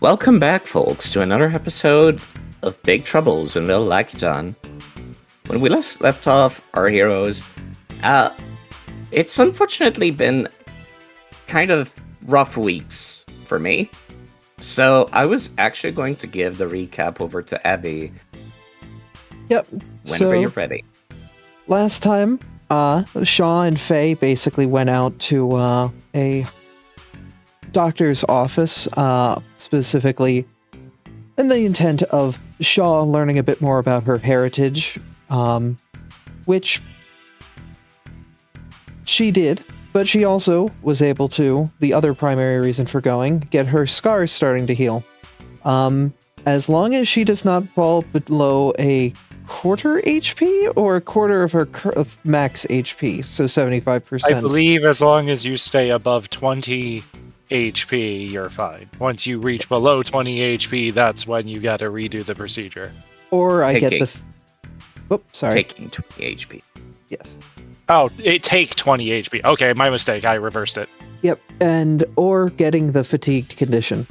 Welcome back, folks, to another episode of Big Troubles in Little Akiton. When we last left off, our heroes, it's unfortunately been kind of rough weeks for me. So I was actually going to give the recap over to Abby. Yep. Whenever you're ready. Last time, Shaw and Faye basically went out to a doctor's office, specifically in the intent of Shaw learning a bit more about her heritage, which she did, but she also was able to, the other primary reason for going, get her scars starting to heal. As long as she does not fall below a quarter HP or a quarter of her of max HP, so 75%. I believe as long as you stay above 20 HP, you're fine. Once you reach below 20 HP, that's when you gotta redo the procedure. Or I get the... sorry. Taking 20 HP. Yes. Oh, it take 20 HP. Okay, my mistake. I reversed it. Yep, and or getting the fatigued condition.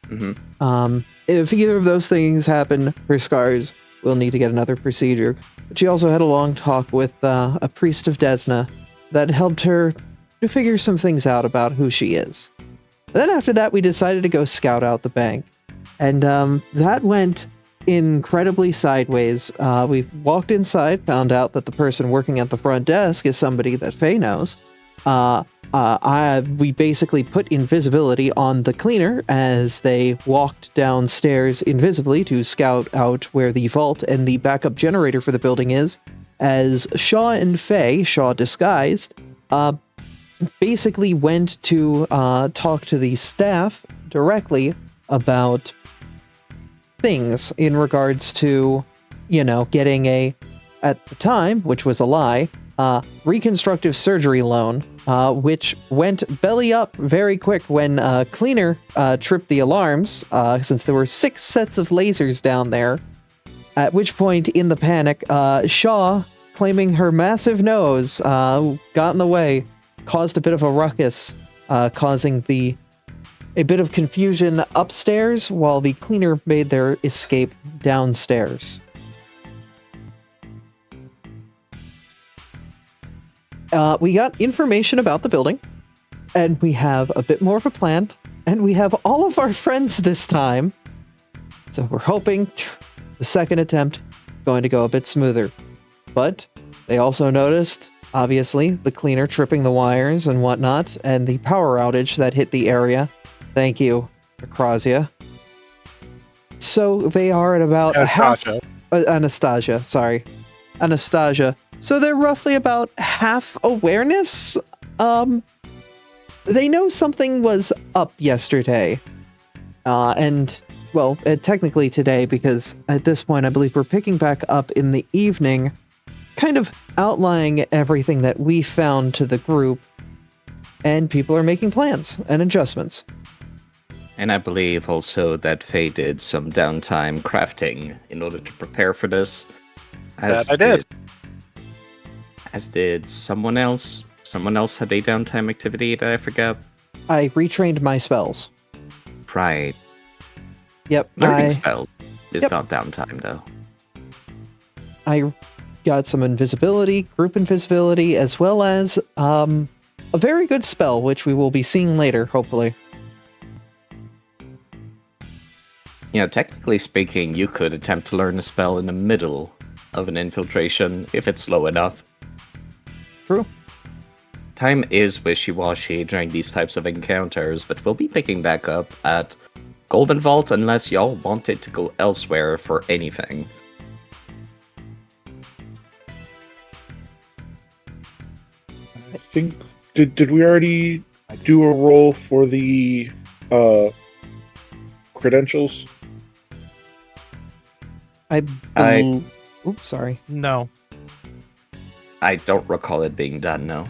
Mm-hmm. If either of those things happen, her scars will need to get another procedure. But she also had a long talk with a priest of Desna that helped her to figure some things out about who she is. And then after that, we decided to go scout out the bank. And that went incredibly sideways. We walked inside, found out that the person working at the front desk is somebody that Faye knows. We basically put invisibility on the cleaner as they walked downstairs invisibly to scout out where the vault and the backup generator for the building is, as Shaw and Faye, Shaw disguised, basically went to talk to the staff directly about things in regards to, getting at the time, which was a lie, reconstructive surgery loan, which went belly up very quick when Cleaner tripped the alarms, since there were 6 sets of lasers down there. At which point, in the panic, Shaw, claiming her massive nose, got in the way, caused a bit of a ruckus, causing a bit of confusion upstairs, while the Cleaner made their escape downstairs. We got information about the building, and we have a bit more of a plan, and we have all of our friends this time. So we're hoping the second attempt going to go a bit smoother. But they also noticed, obviously, the Cleaner tripping the wires and whatnot, and the power outage that hit the area. Thank you, Acrazia. So they are at about Anastasia. Anastasia, sorry. Anastasia. So they're roughly about half awareness. They know something was up yesterday. Technically today, because at this point I believe we're picking back up in the evening, kind of outlining everything that we found to the group, and people are making plans and adjustments. And I believe also that Faye did some downtime crafting in order to prepare for this. That I did. As did someone else. Someone else had a downtime activity that I forgot. I retrained my spells. Right. Yep. Learning spells is not downtime, though. I got some invisibility, group invisibility, as well as a very good spell, which we will be seeing later, hopefully. Technically speaking, you could attempt to learn a spell in the middle of an infiltration if it's slow enough. True. Time is wishy-washy during these types of encounters, but we'll be picking back up at Golden Vault unless y'all wanted to go elsewhere for anything. I think... Did we already do a roll for the credentials? Oops, sorry. No. I don't recall it being done, no.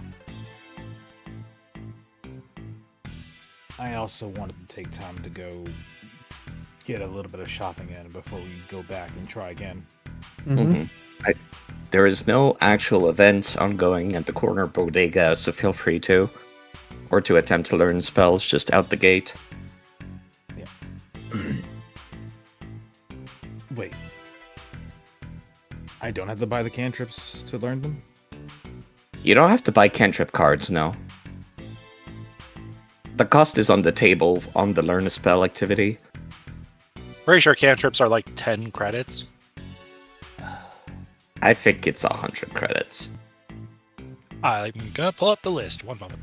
I also wanted to take time to go get a little bit of shopping in before we go back and try again. Mm-hmm. There is no actual event ongoing at the corner bodega, so feel free to. Or to attempt to learn spells just out the gate. Yeah. I don't have to buy the cantrips to learn them? You don't have to buy cantrip cards, no. The cost is on the table on the learn a spell activity. Pretty sure cantrips are like 10 credits. I think it's 100 credits. I'm gonna pull up the list. One moment.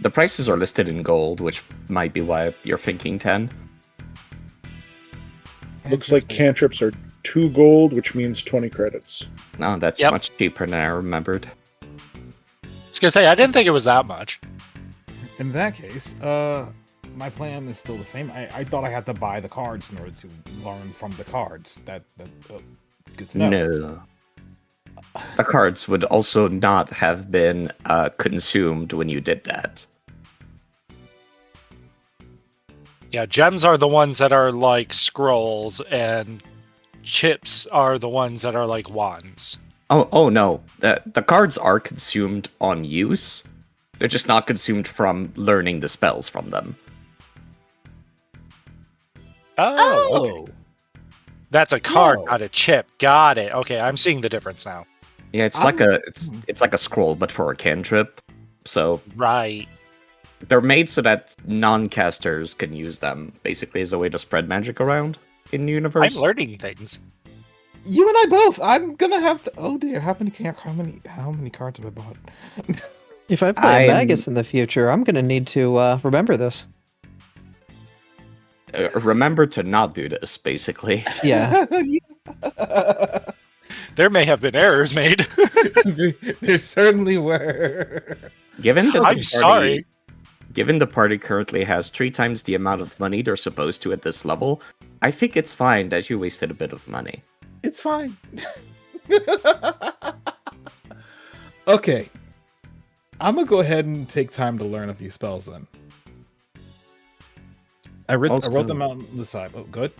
The prices are listed in gold, which might be why you're thinking 10. Looks like cantrips are 2 gold, which means 20 credits. No, that's Yep. much cheaper than I remembered. I was gonna say, I didn't think it was that much. In that case, my plan is still the same. I thought I had to buy the cards in order to learn from the cards. That good to know. No. The cards would also not have been consumed when you did that. Yeah, gems are the ones that are like scrolls, and chips are the ones that are like wands. Oh no. The cards are consumed on use. They're just not consumed from learning the spells from them. Oh, okay. That's a card, No. not a chip. Got it. Okay, I'm seeing the difference now. Yeah, it's like it's like a scroll, but for a cantrip. So Right. they're made so that non-casters can use them, basically as a way to spread magic around in the universe. I'm learning things. You and I both. I'm gonna have to. Oh dear, how many cards have I bought? If I play a I'm- Magus in the future, I'm going to need to remember this. Remember to not do this, basically. Yeah. There may have been errors made. There certainly were. Given that the I'm sorry. Given the party currently has 3 times the amount of money they're supposed to at this level, I think it's fine that you wasted a bit of money. It's fine. Okay. I'm gonna go ahead and take time to learn a few spells then. I wrote them out on the side. Oh, good.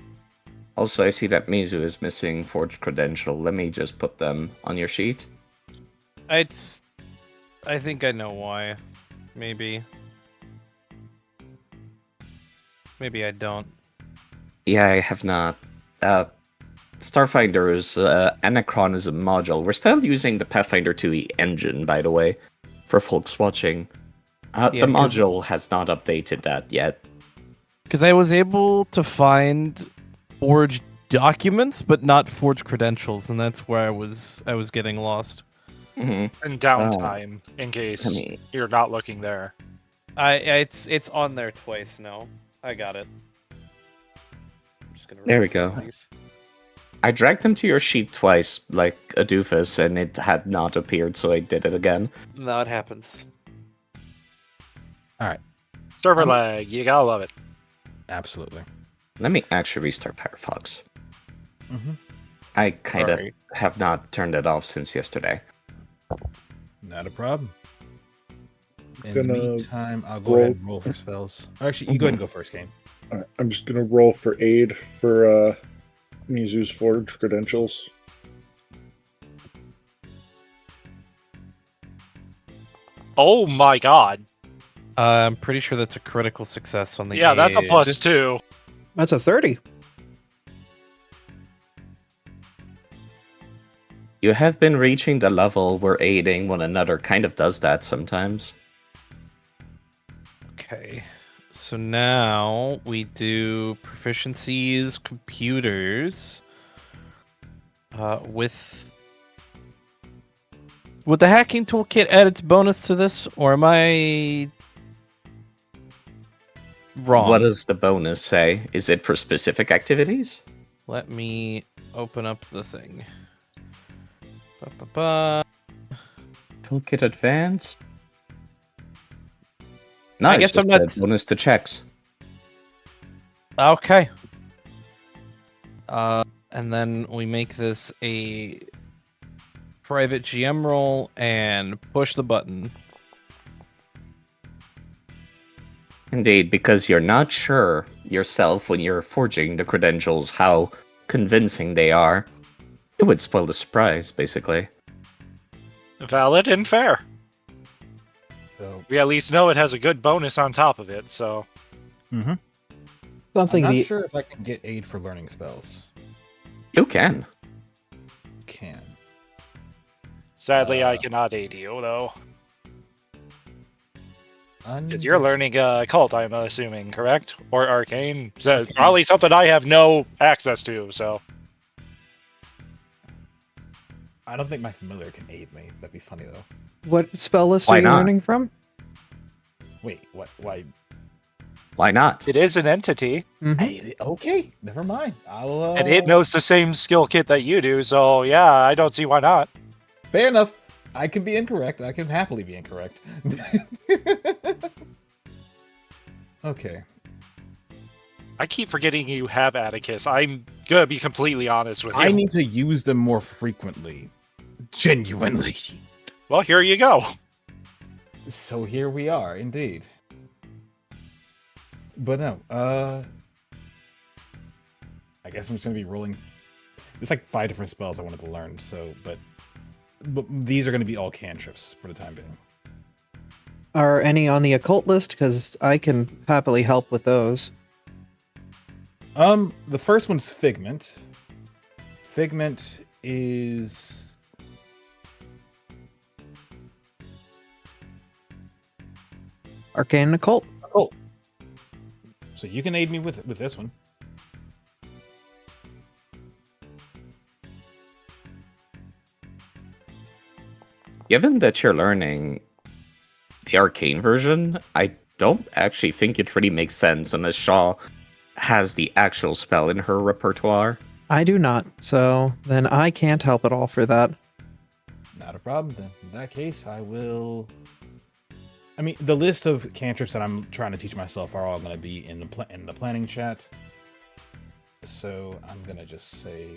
Also, I see that Mizu is missing Forged Credential. Let me just put them on your sheet. I think I know why. Maybe. Maybe I don't. Yeah, I have not. Starfinder's Anachronism module. We're still using the Pathfinder 2e engine, by the way, for folks watching. Yeah, The 'cause- module has not updated that yet. Because I was able to find forged documents, but not forged credentials, and that's where I was getting lost. Hmm. And downtime, in case I mean- you're not looking there. It's on there twice now. I got it. I'm just gonna There we remove go. these. I dragged them to your sheet twice, like a doofus, and it had not appeared, so I did it again. No, it happens. Server lag, you gotta love it. Absolutely. Let me actually restart Firefox. Mm-hmm. I kind of Alright. have not turned it off since yesterday. Not a problem. In Gonna the meantime, I'll go roll- ahead and roll for spells. Actually, you go ahead and go first, Game. Alright, I'm just gonna roll for aid for Mizu's Forged Credentials. Oh my god. I'm pretty sure that's a critical success on the Yeah, that's a aid. +2. That's a 30. You have been reaching the level where aiding one another kind of does that sometimes. Okay. So now we do proficiencies, computers. Would the hacking toolkit add its bonus to this, or am I wrong? What does the bonus say? Is it for specific activities? Let me open up the thing. Ba-ba-ba. Toolkit Advanced? No, I it's guess just I'm not- a bonus to checks. Okay. And then we make this a private GM roll and push the button. Indeed, because you're not sure yourself when you're forging the credentials how convincing they are. It would spoil the surprise, basically. Valid and fair. So, We at least know it has a good bonus on top of it, so. I'm Something not the sure if I can get aid for learning spells. You can. can. Sadly, I cannot aid you, though. Because you're Under- learning occult, I'm assuming, correct? Or arcane? So probably something I have no access to, so... I don't think my familiar can aid me. That'd be funny, though. What spell list Why are you not? learning from? Wait, what? Why? Why not? It is an entity, Mhm. Hey, okay, never mind. I'll. and it knows the same skill kit that you do, so yeah, I don't see why not. Fair enough. I can be incorrect. I can happily be incorrect. Okay. I keep forgetting you have Atticus. I'm gonna be completely honest with you. I need to use them more frequently. Genuinely. Well, here you go. So here we are, indeed. But no, I guess I'm just gonna be rolling. It's like 5 different spells I wanted to learn, so but these are gonna be all cantrips for the time being. Are any on the occult list? Because I can happily help with those. The first one's Figment. Figment is Arcane and occult. occult. So you can aid me with this one. Given that you're learning the arcane version, I don't actually think it really makes sense unless Shaw has the actual spell in her repertoire. I do not, so then I can't help at all for that. Not a problem then. In that case, I will. I mean, the list of cantrips that I'm trying to teach myself are all going to be in the planning chat. So I'm gonna just say.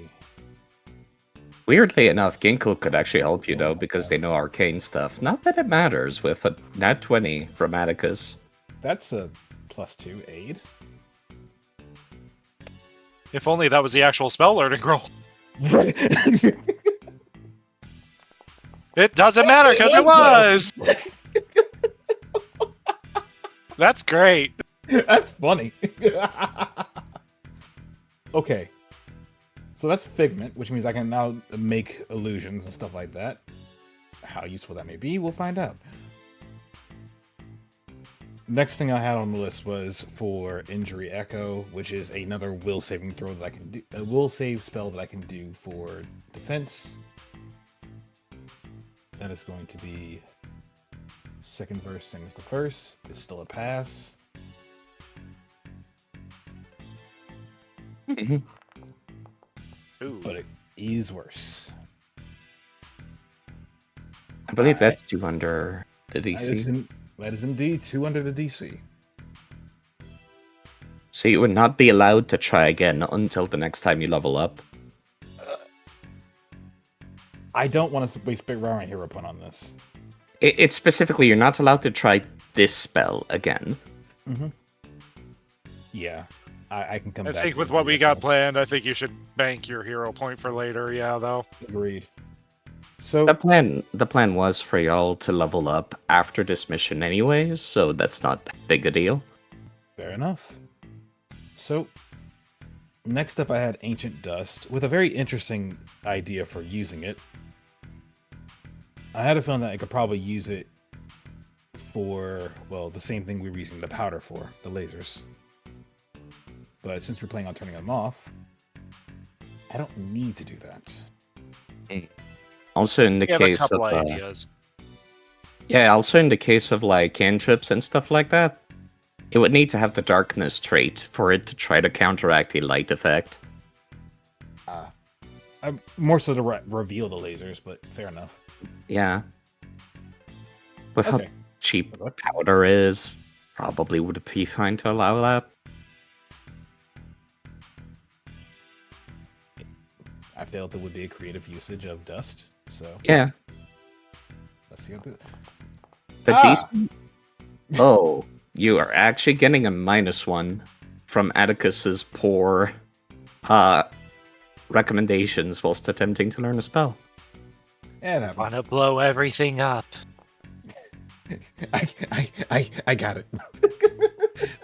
Weirdly enough, Ginkle could actually help you though, because they know arcane stuff. Not that it matters with a nat 20 from Atticus. That's a +2 aid. If only that was the actual spell learning roll. Right. It doesn't matter because it was. That's great. That's funny. Okay. So that's Figment, which means I can now make illusions and stuff like that. How useful that may be, we'll find out. Next thing I had on the list was for Injury Echo, which is another will saving throw that I can do, a will save spell that I can do for defense. That is going to be second verse, same as the first. It's still a pass. Ooh. But it is worse. I believe Alright. that's 2 under the DC. That is indeed 2 under the DC. So you would not be allowed to try again until the next time you level up. I don't want to waste big round hero point on this. It's specifically, you're not allowed to try this spell again. Mm-hmm. Yeah, I can come I back. think to with the what we got hero planned, I think you should bank your hero point for later. Yeah, though. point. Agreed. So The plan was for y'all to level up after this mission anyways, so that's not that big a deal. fair enough. So next up, I had Ancient Dust with a very interesting idea for using it. I had a feeling that I could probably use it for, well, the same thing we were using the powder for, the lasers. But since we're planning on turning them off, I don't need to do that. Also in the We have a case couple of ideas. yeah, also in the case of like cantrips and stuff like that, it would need to have the darkness trait for it to try to counteract the light effect. I'm more so to reveal the lasers, but fair enough. Yeah. With Okay. how cheap powder is, probably would be fine to allow that. I felt it would be a creative usage of dust, so Yeah. let's see what the... The Ah! DC. Oh, you are actually getting a -1 from Atticus's poor recommendations whilst attempting to learn a spell. Yeah, it happens. Wanna blow everything up. I got it.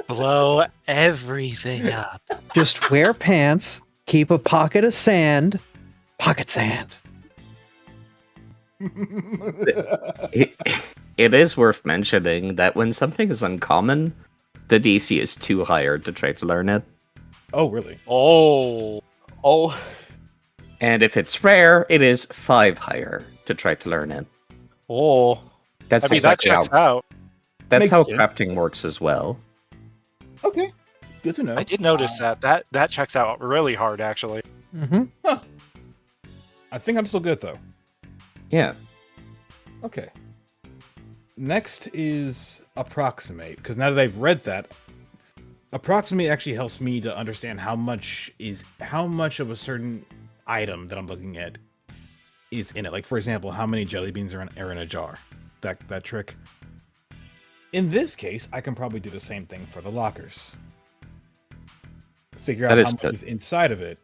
Blow everything up. Just wear pants, keep a pocket of sand, pocket sand. It, it is worth mentioning that when something is uncommon, the DC is 2 higher to try to learn it. Oh, really? Oh, Oh, And if it's rare, it is 5 higher to try to learn it. oh. That's I mean, exactly that checks how out. that's Makes how sense. crafting works as well. Okay, good to know. I did notice that checks out really hard, actually. Mm-hmm. Huh. I think I'm still good though. Yeah. Okay. Next is approximate, because now that I've read that, approximate actually helps me to understand how much of a certain item that I'm looking at is in it. Like, for example, how many jelly beans are in a jar. That trick. In this case, I can probably do the same thing for the lockers. Figure out That how is much good. is inside of it,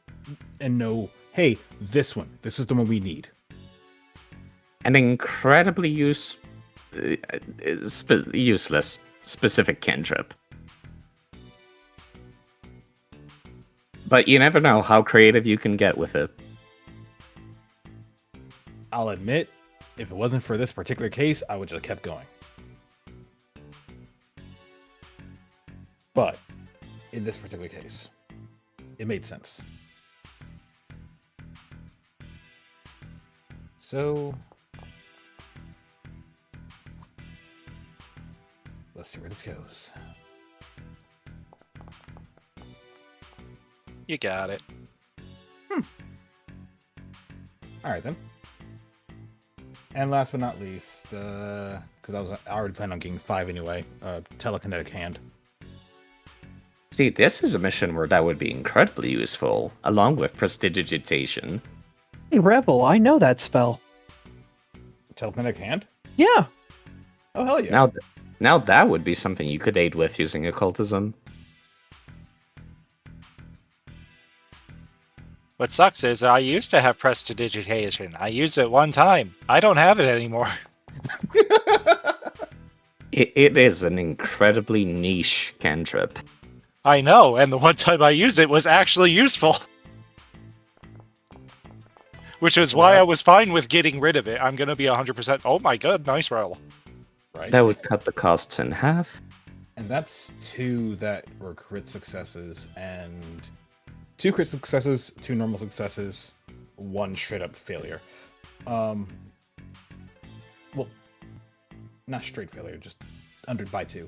and know, hey, this is the one we need. An incredibly useless specific cantrip. But you never know how creative you can get with it. I'll admit, if it wasn't for this particular case, I would just kept going. But in this particular case, it made sense. So let's see where this goes. You got it. All right then. And last but not least, because I already planned on getting 5 anyway. Telekinetic hand. See, this is a mission where that would be incredibly useful, along with prestidigitation. Hey, Rebel, I know that spell. Telekinetic hand. Yeah. Oh hell yeah! Now that would be something you could aid with using occultism. What sucks is I used to have prestidigitation. I used it one time. I don't have it anymore. It is an incredibly niche cantrip. I know, and the one time I used it was actually useful. Which is why I was fine with getting rid of it. I'm going to be 100%. Oh my god, nice roll. Right. That would cut the costs in half. And that's 2 that were crit successes, and 2 crit successes, 2 normal successes, 1 straight up failure. Well, not straight failure, just under by 2.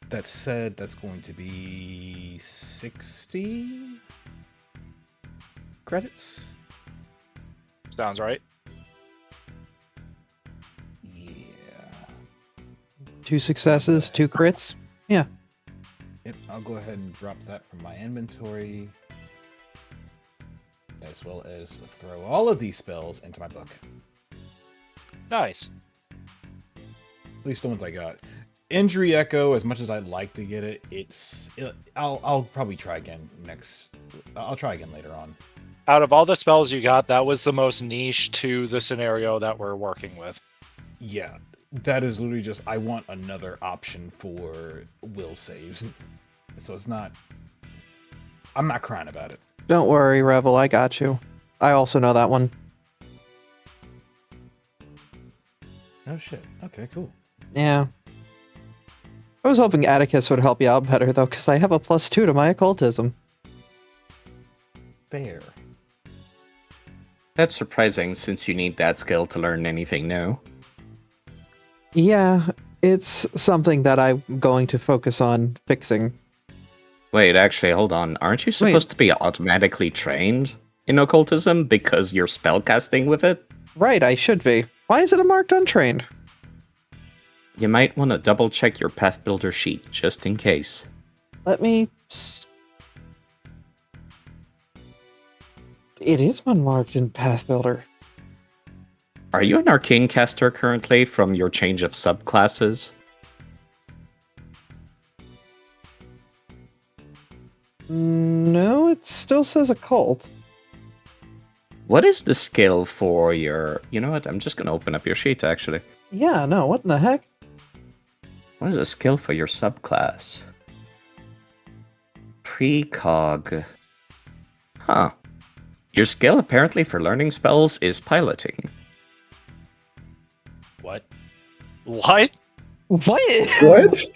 That said, that's going to be 60 credits. Sounds right. Yeah. 2 successes, 2 crits. Yeah. Yep, I'll go ahead and drop that from my inventory, as well as throw all of these spells into my book. Nice. At least the ones I got. Injury Echo, as much as I'd like to get it, I'll probably try again I'll try again later on. Out of all the spells you got, that was the most niche to the scenario that we're working with. Yeah, that is literally just, I want another option for will saves. So it's not, I'm not crying about it. Don't worry, Rebel, I got you. I also know that one. Oh shit, okay, cool. Yeah. I was hoping Atticus would help you out better, though, because I have a +2 to my occultism. Fair. That's surprising since you need that skill to learn anything new. Yeah, it's something that I'm going to focus on fixing. Wait, actually, hold on. Aren't you supposed to be automatically trained in occultism because you're spellcasting with it? Right, I should be. Why is it a marked untrained? You might want to double check your Path Builder sheet just in case. Let me... It is unmarked in Path Builder. Are you an arcane caster currently from your change of subclasses? No, it still says occult. What is the skill for your... You know what? I'm just going to open up your sheet, actually. Yeah, no, what in the heck? What is the skill for your subclass? Precog. Huh. Your skill apparently for learning spells is piloting. What? What? What?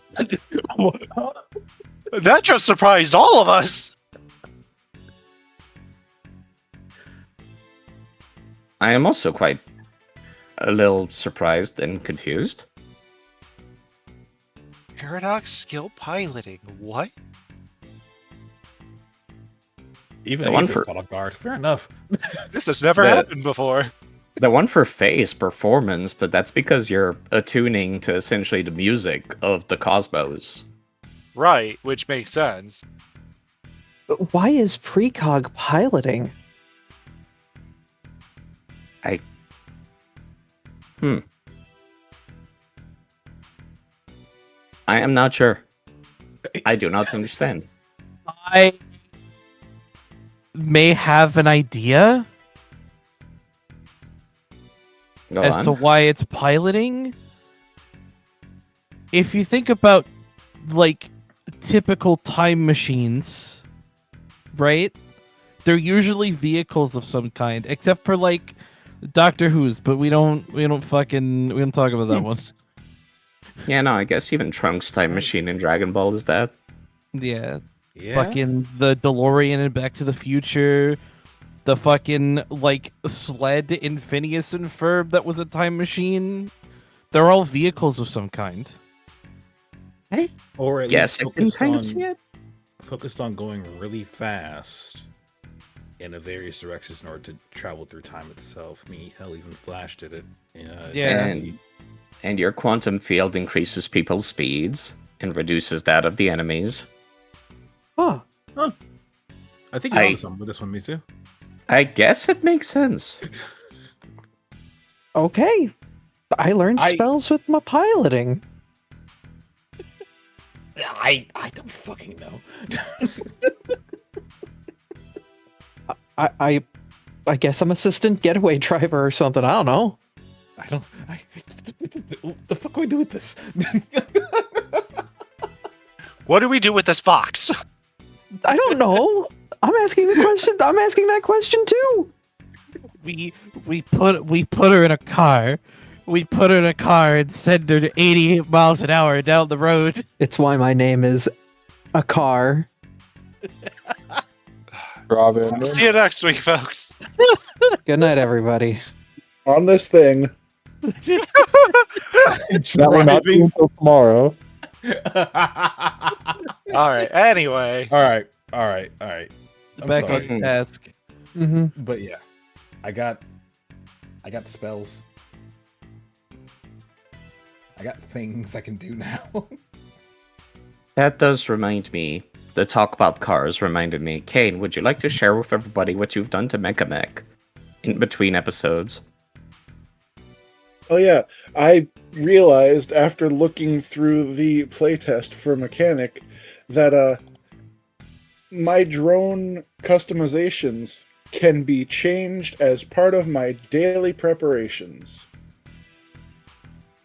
What? That just surprised all of us. I am also quite a little surprised and confused. Paradox skill piloting. What? Even The one Aether's for- caught off guard. Fair enough. This has never The- happened before. The one for Faye is performance, but that's because you're attuning to essentially the music of the cosmos. Right, which makes sense. Why is precog piloting? I am not sure. I do not understand. I may have an idea Go as on. to why it's piloting. If you think about like typical time machines, right? They're usually vehicles of some kind, except for like Doctor Who's, but we don't talk about that one. Yeah, no, I guess even Trunks' time machine in Dragon Ball is that. Yeah. Yeah. Fucking the DeLorean in Back to the Future, the fucking like sled in Phineas and Ferb that was a time machine. They're all vehicles of some kind. Or at Yes, least I can focused kind on of see it. focused on going really fast in a various directions in order to travel through time itself. I mean, hell, even Flash did it. Yeah. And your quantum field increases people's speeds and reduces that of the enemies. Huh. I think you're I- onto something with this one, Misu. I guess it makes sense. Okay. I learned I- spells with my piloting. I don't fucking know. I guess I'm assistant getaway driver or something. I don't know. What the fuck do I do with this? What do we do with this fox? I don't know. I'm asking the question. I'm asking that question too. We put her in a car. We put her in a car and send her to 88 miles an hour down the road. It's why my name is a car. Robin. See you next week, folks. Good night, everybody. On this thing. That will not be until tomorrow. All right. Anyway, all right. I'm Back sorry. on task. Mm-hmm. But yeah, I got spells. I got things I can do now. That does remind me. The talk about cars reminded me. Kane, would you like to share with everybody what you've done to Mecha Mech in between episodes? Oh yeah, I realized after looking through the playtest for Mechanic that my drone customizations can be changed as part of my daily preparations.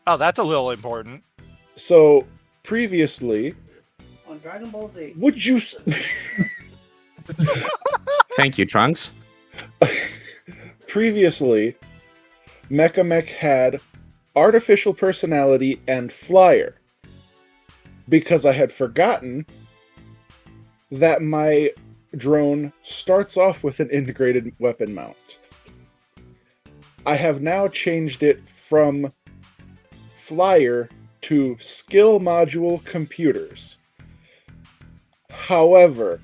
oh, that's a little important. So previously, On Dragon Ball Z. would you Thank you, Trunks. previously Mecha Mech had artificial personality and flyer because I had forgotten that my drone starts off with an integrated weapon mount. I have now changed it from flyer to skill module computers. However,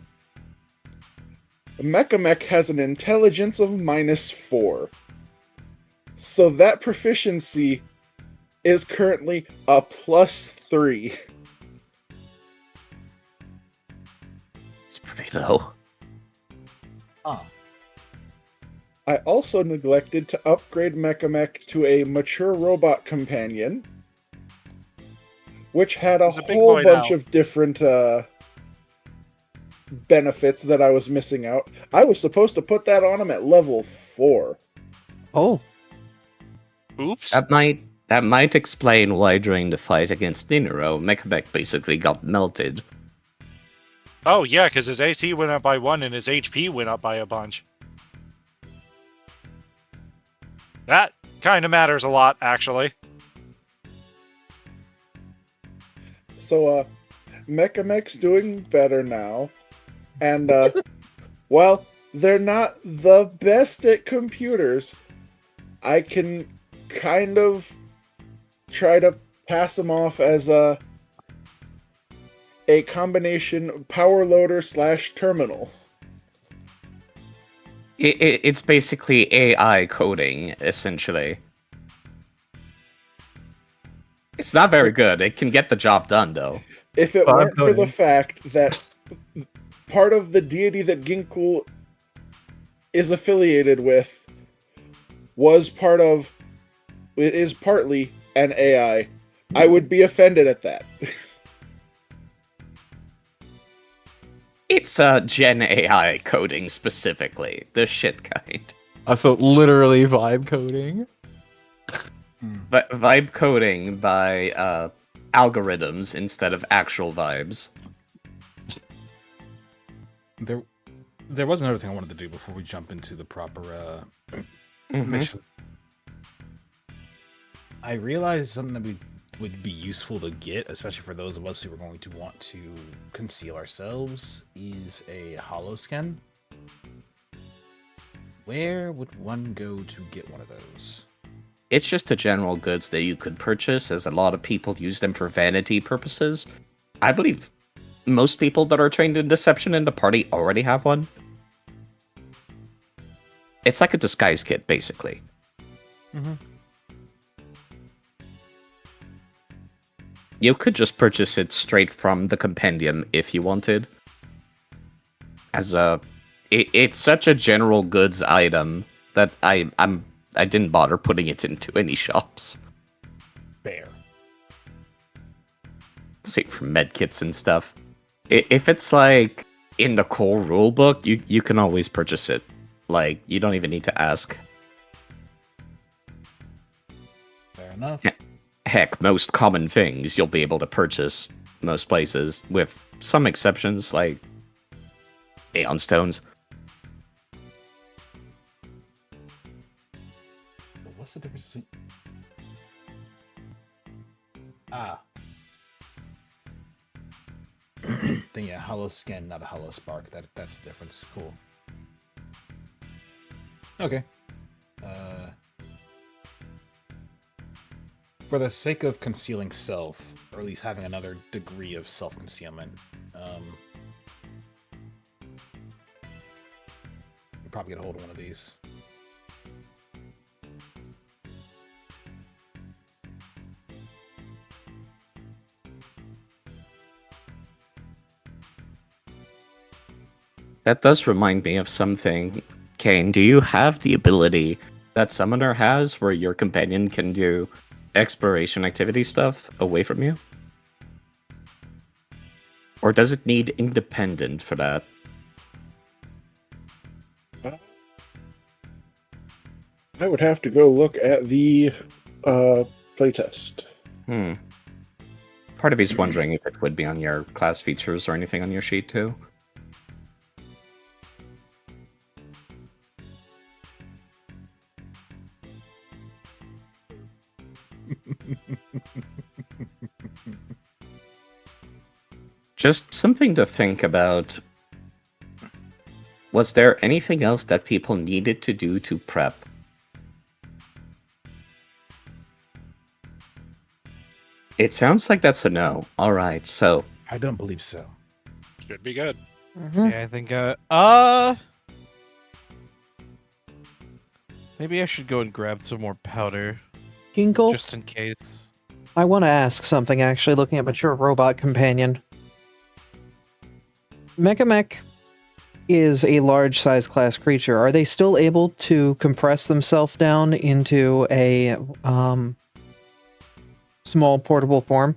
Mecha Mech has an intelligence of -4. So that proficiency is currently a +3. It's pretty low. I also neglected to upgrade Mecha Mech to a mature robot companion, which had a He's a big whole boy bunch now. of different benefits that I was missing out. I was supposed to put that on him at level 4. Oh, Oops. That might explain why during the fight against Ninero, Mecha Mech basically got melted. Oh, yeah, because his AC went up by 1 and his HP went up by a bunch. That kind of matters a lot, actually. So, Mechamech's doing better now. And, while they're not the best at computers, I can kind of try to pass them off as a combination power loader / terminal. It's basically AI coding, essentially. It's not very good. It can get the job done, though. If it Vibe weren't for the coding. fact that part of the deity that Ginkle is affiliated with is partly an AI, I would be offended at that. It's Gen AI coding specifically, the shit kind. So literally vibe coding. But vibe coding by algorithms instead of actual vibes. There was another thing I wanted to do before we jump into the proper Mhm. mission. I realized something that would be useful to get, especially for those of us who are going to want to conceal ourselves, is a holoscan. Where would one go to get one of those? It's just a general goods that you could purchase, as a lot of people use them for vanity purposes. I believe most people that are trained in deception in the party already have one. It's like a disguise kit, basically. Mm-hmm. You could just purchase it straight from the compendium if you wanted. It's such a general goods item that I didn't bother putting it into any shops. Fair. Say for medkits and stuff. If it's like in the core rulebook, you can always purchase it. Like, you don't even need to ask. Fair enough. Heck, most common things you'll be able to purchase most places, with some exceptions like Aeon Stones. What's the difference between... Then yeah, hollow skin, not a hollow spark. That's the difference. Cool. Okay. For the sake of concealing self, or at least having another degree of self-concealment, you probably get a hold of one of these. That does remind me of something. Kane, do you have the ability that Summoner has where your companion can do exploration activity stuff away from you? Or does it need independent for that? I would have to go look at the playtest. Part of me's wondering if it would be on your class features or anything on your sheet too. Just something to think about. Was there anything else that people needed to do to prep? It sounds like that's a no. Alright, so I don't believe so. Should be good. Yeah, I think maybe I should go and grab some more powder Ginkle, just in case. I want to ask something actually, looking at Mature Robot Companion. Mechamech is a large size class creature. Are they still able to compress themselves down into a small portable form?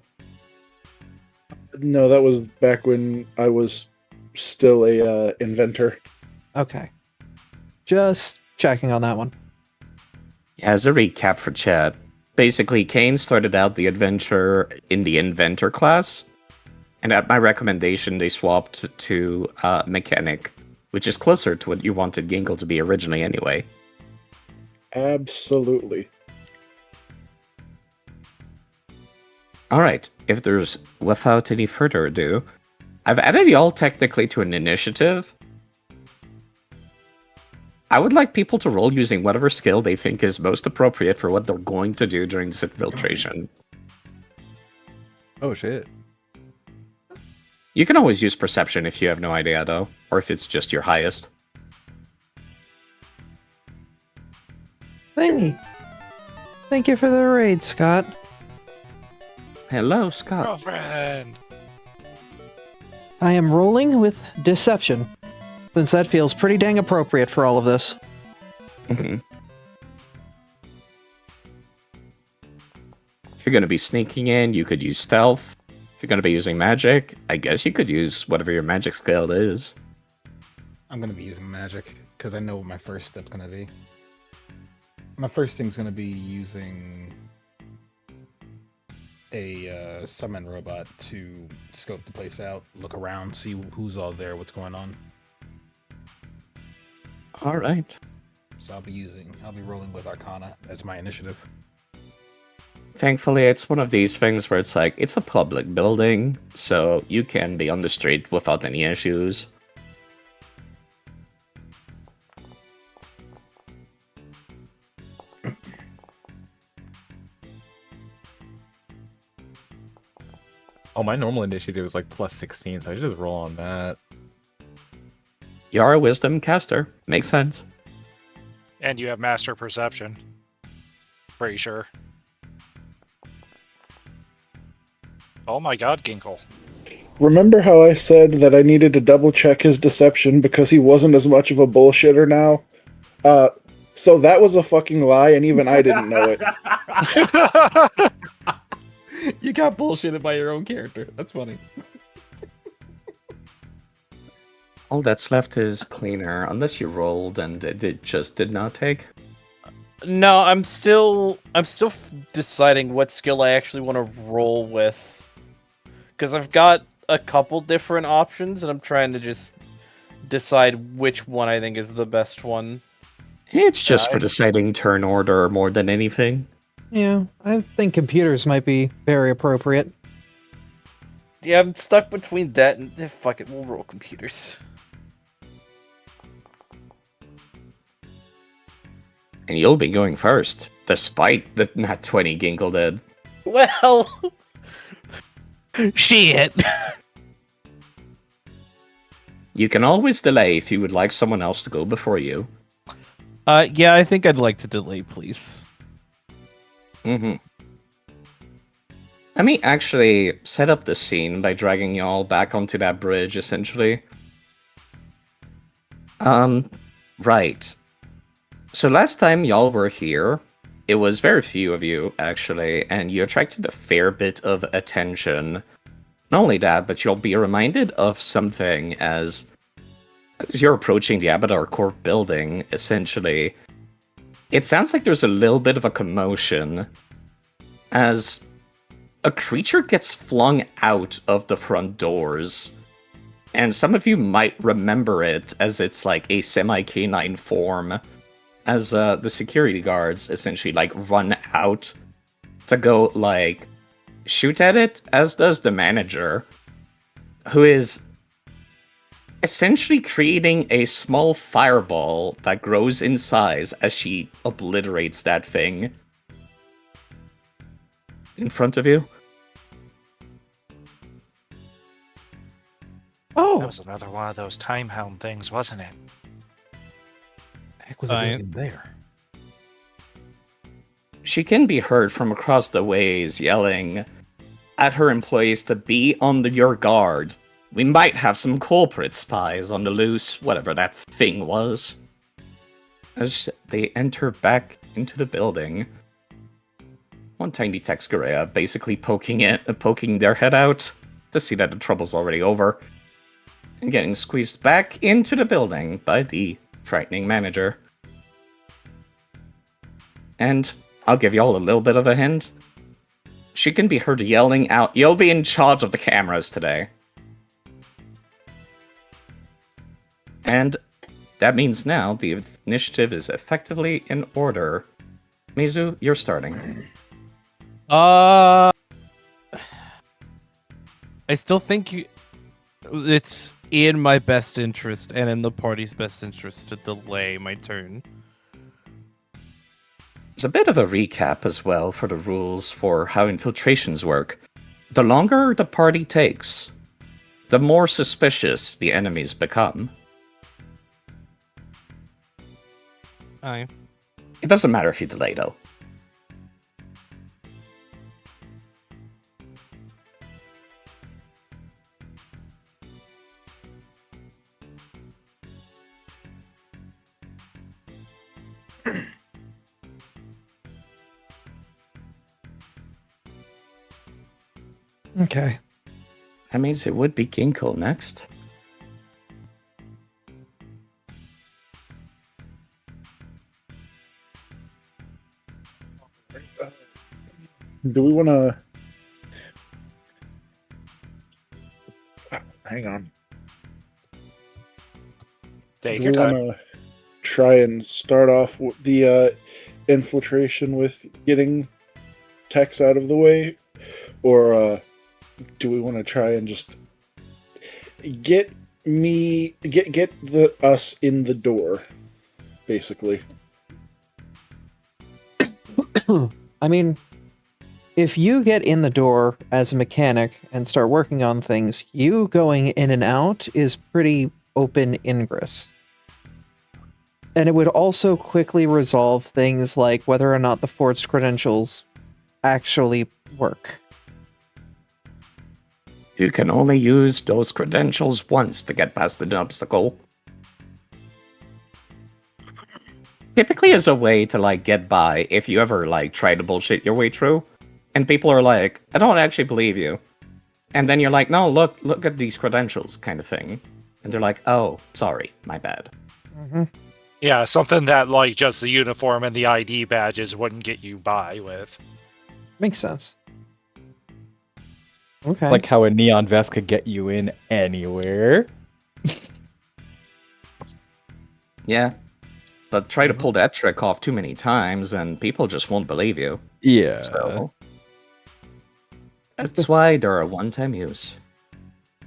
No, that was back when I was still a inventor. Okay. Just checking on that one. as a recap for chat, basically Kane started out the adventure in the inventor class, and at my recommendation they swapped to mechanic, which is closer to what you wanted Ginkle to be originally anyway. Absolutely. All right, if there's without any further ado, I've added y'all technically to an initiative. I would like people to roll using whatever skill they think is most appropriate for what they're going to do during this infiltration. Oh shit. You can always use perception if you have no idea, though, or if it's just your highest. Thank you for the raid, Scott. Hello, Scott. Girlfriend. I am rolling with deception, since that feels pretty dang appropriate for all of this. Mhm. If you're going to be sneaking in, you could use stealth. If you're going to be using magic, I guess you could use whatever your magic skill is. I'm gonna be using magic because I know what my first step's gonna be. My first thing's gonna be using a summon robot to scope the place out, look around, see who's all there, what's going on. All right. So I'll be rolling with Arcana as my initiative. Thankfully, it's one of these things where it's like, it's a public building, so you can be on the street without any issues. Oh, my normal initiative is like plus 16, so I just roll on that. You are a wisdom caster. Makes sense. And you have master perception. Pretty sure. Oh my god, Ginkle. Remember how I said that I needed to double check his deception because he wasn't as much of a bullshitter now? So that was a fucking lie, and even I didn't know it. You got bullshitted by your own character. That's funny. All that's left is cleaner, unless you rolled and it just did not take. No, I'm still deciding what skill I actually want to roll with, because I've got a couple different options, and I'm trying to just decide which one I think is the best one. It's just for deciding turn order more than anything. Yeah, I think computers might be very appropriate. Yeah, I'm stuck between that and fuck it, we'll roll computers. And you'll be going first, despite the nat 20 Ginkle did. Well, shit. You can always delay if you would like someone else to go before you. Yeah, I think I'd like to delay, please. Mm-hmm. Let me actually set up the scene by dragging y'all back onto that bridge, essentially. Right. So last time y'all were here, it was very few of you, actually, and you attracted a fair bit of attention. Not only that, but you'll be reminded of something as you're approaching the Abadar Corp building, essentially. It sounds like there's a little bit of a commotion as a creature gets flung out of the front doors. And some of you might remember it as it's like a semi-canine form, as the security guards essentially like run out to go like shoot at it, as does the manager, who is essentially creating a small fireball that grows in size as she obliterates that thing in front of you. That Oh, was another one of those time hound things, wasn't it? The heck was I doing in there? She can be heard from across the ways yelling at her employees to be on your guard. We might have some corporate spies on the loose, whatever that thing was. As they enter back into the building, one tiny Texgarea basically poking their head out to see that the trouble's already over, and getting squeezed back into the building by the frightening manager. And I'll give y'all a little bit of a hint. She can be heard yelling out, "You'll be in charge of the cameras today." And that means now the initiative is effectively in order. Mizu, you're starting. I still think it's in my best interest and in the party's best interest to delay my turn. It's a bit of a recap as well for the rules for how infiltrations work. The longer the party takes, the more suspicious the enemies become. Aye. It doesn't matter if you delay, though. Okay. That means it would be Ginkgo next. Do we want to... Hang on. Take Do your we time. want to try and start off with the infiltration with getting Tex out of the way? Or do we want to try and just get us in the door, basically? I mean, if you get in the door as a mechanic and start working on things, you going in and out is pretty open ingress. And it would also quickly resolve things like whether or not the forged credentials actually work. You can only use those credentials once to get past an obstacle. Typically as a way to, like, get by if you ever, like, try to bullshit your way through, and people are like, I don't actually believe you. And then you're like, no, look at these credentials, kind of thing. And they're like, oh, sorry, my bad. Mm-hmm. Yeah, something that like just the uniform and the ID badges wouldn't get you by with. Makes sense. Okay. Like how a neon vest could get you in anywhere. Yeah. But try to pull that trick off too many times and people just won't believe you. Yeah. So that's why they're a one-time use.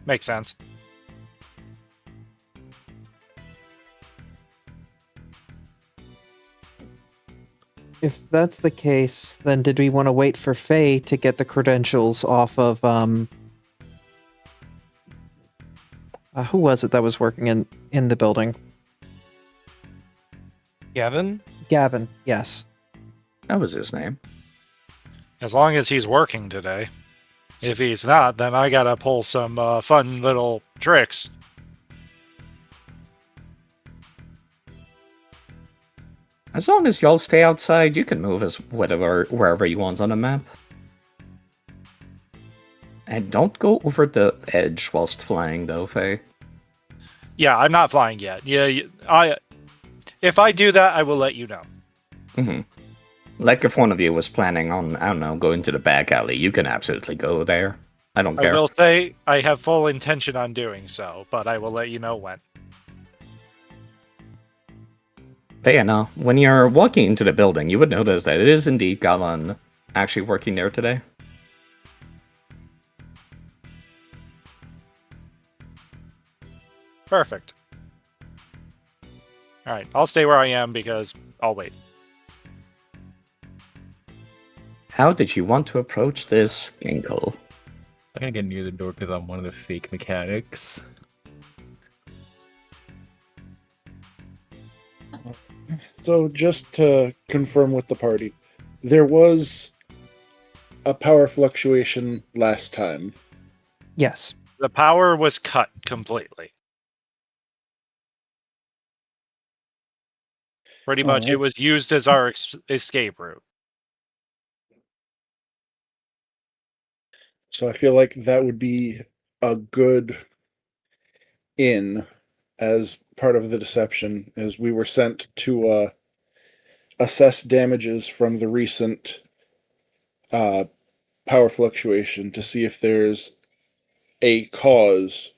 Makes sense. If that's the case, then did we want to wait for Faye to get the credentials off of who was it that was working in the building? Gavin? Gavin, yes. That was his name. As long as he's working today. If he's not, then I gotta pull some fun little tricks. As long as y'all stay outside, you can move as wherever you want on the map. And don't go over the edge whilst flying, though, Faye. Yeah, I'm not flying yet. Yeah, if I do that, I will let you know. Mm-hmm. Like if one of you was planning on, I don't know, going to the back alley, you can absolutely go there. I don't care. I will say I have full intention on doing so, but I will let you know when. But yeah, no, when you're walking into the building, you would notice that it is indeed Galan actually working there today. Perfect. Alright, I'll stay where I am because I'll wait. How did you want to approach this, Ginkle? I'm gonna get near the door because I'm one of the fake mechanics. So just to confirm with the party, there was a power fluctuation last time. Yes. The power was cut completely. Pretty much, it was used as our escape route. So I feel like that would be a good in as part of the deception, as we were sent to assess damages from the recent power fluctuation to see if there's a cause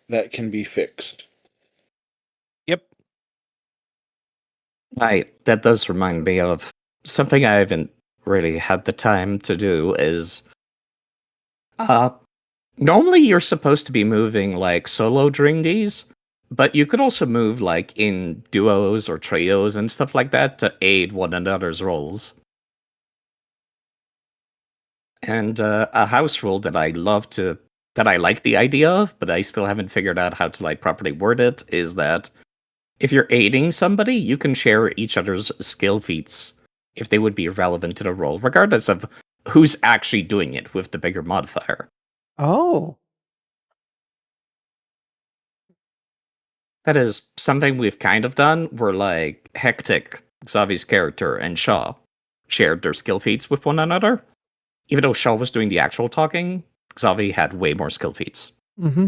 that can be fixed. Yep. That does remind me of something I haven't really had the time to do is Normally, you're supposed to be moving like solo during these, but you could also move like in duos or trios and stuff like that to aid one another's roles. And a house rule that I like the idea of, but I still haven't figured out how to like properly word it, is that if you're aiding somebody, you can share each other's skill feats if they would be relevant to the role, regardless of who's actually doing it with the bigger modifier. Oh, That is something we've kind of done, where like Hectic, Xavi's character, and Shaw shared their skill feats with one another. Even though Shaw was doing the actual talking, Xavi had way more skill feats. mm-hmm.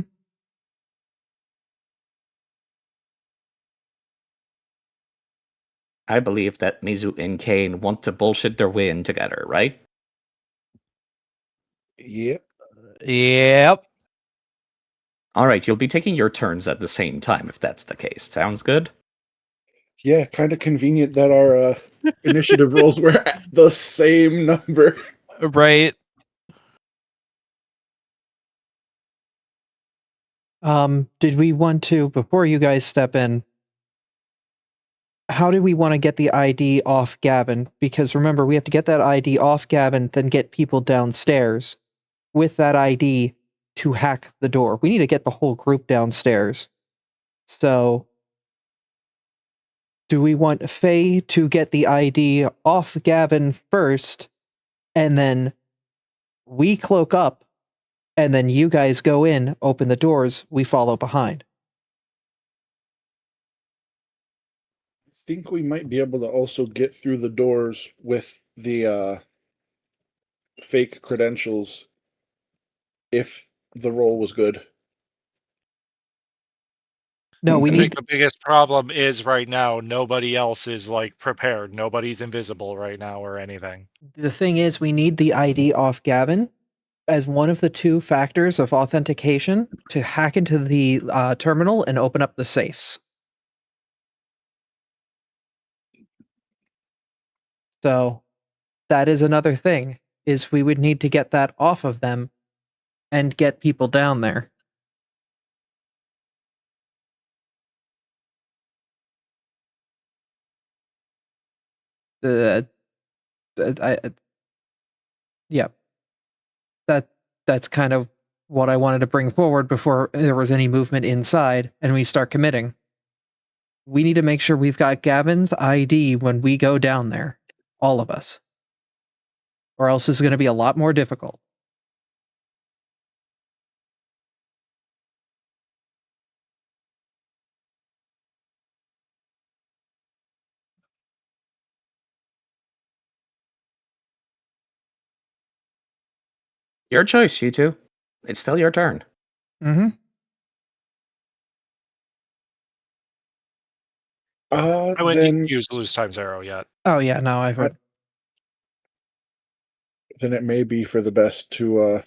I believe that Mizu and Kane want to bullshit their way in together, right? Yep. Yep. Alright, you'll be taking your turns at the same time if that's the case. Sounds good? Yeah, kind of convenient that our initiative rolls were at the same number. Right. Did we want to, before you guys step in, how do we want to get the ID off Gavin? Because remember, we have to get that ID off Gavin, then get people downstairs with that ID to hack the door. We need to get the whole group downstairs. So, do we want Faye to get the ID off Gavin first, and then we cloak up, and then you guys go in, open the doors, we follow behind? I think we might be able to also get through the doors with the fake credentials if the roll was good. No, we I need think the biggest problem is right now nobody else is like prepared. Nobody's invisible right now or anything. the thing is we need the ID off Gavin as one of the two factors of authentication to hack into the terminal and open up the safes. So that is another thing, is we would need to get that off of them and get people down there. Uh, yeah, that's kind of what I wanted to bring forward before there was any movement inside and we start committing. We need to make sure we've got Gavin's ID when we go down there, all of us, or else it's going to be a lot more difficult. Your choice, you two. It's still your turn. Mm-hmm. I wouldn't Then use lose time 0 yet. Oh yeah, no, I would. then it may be for the best to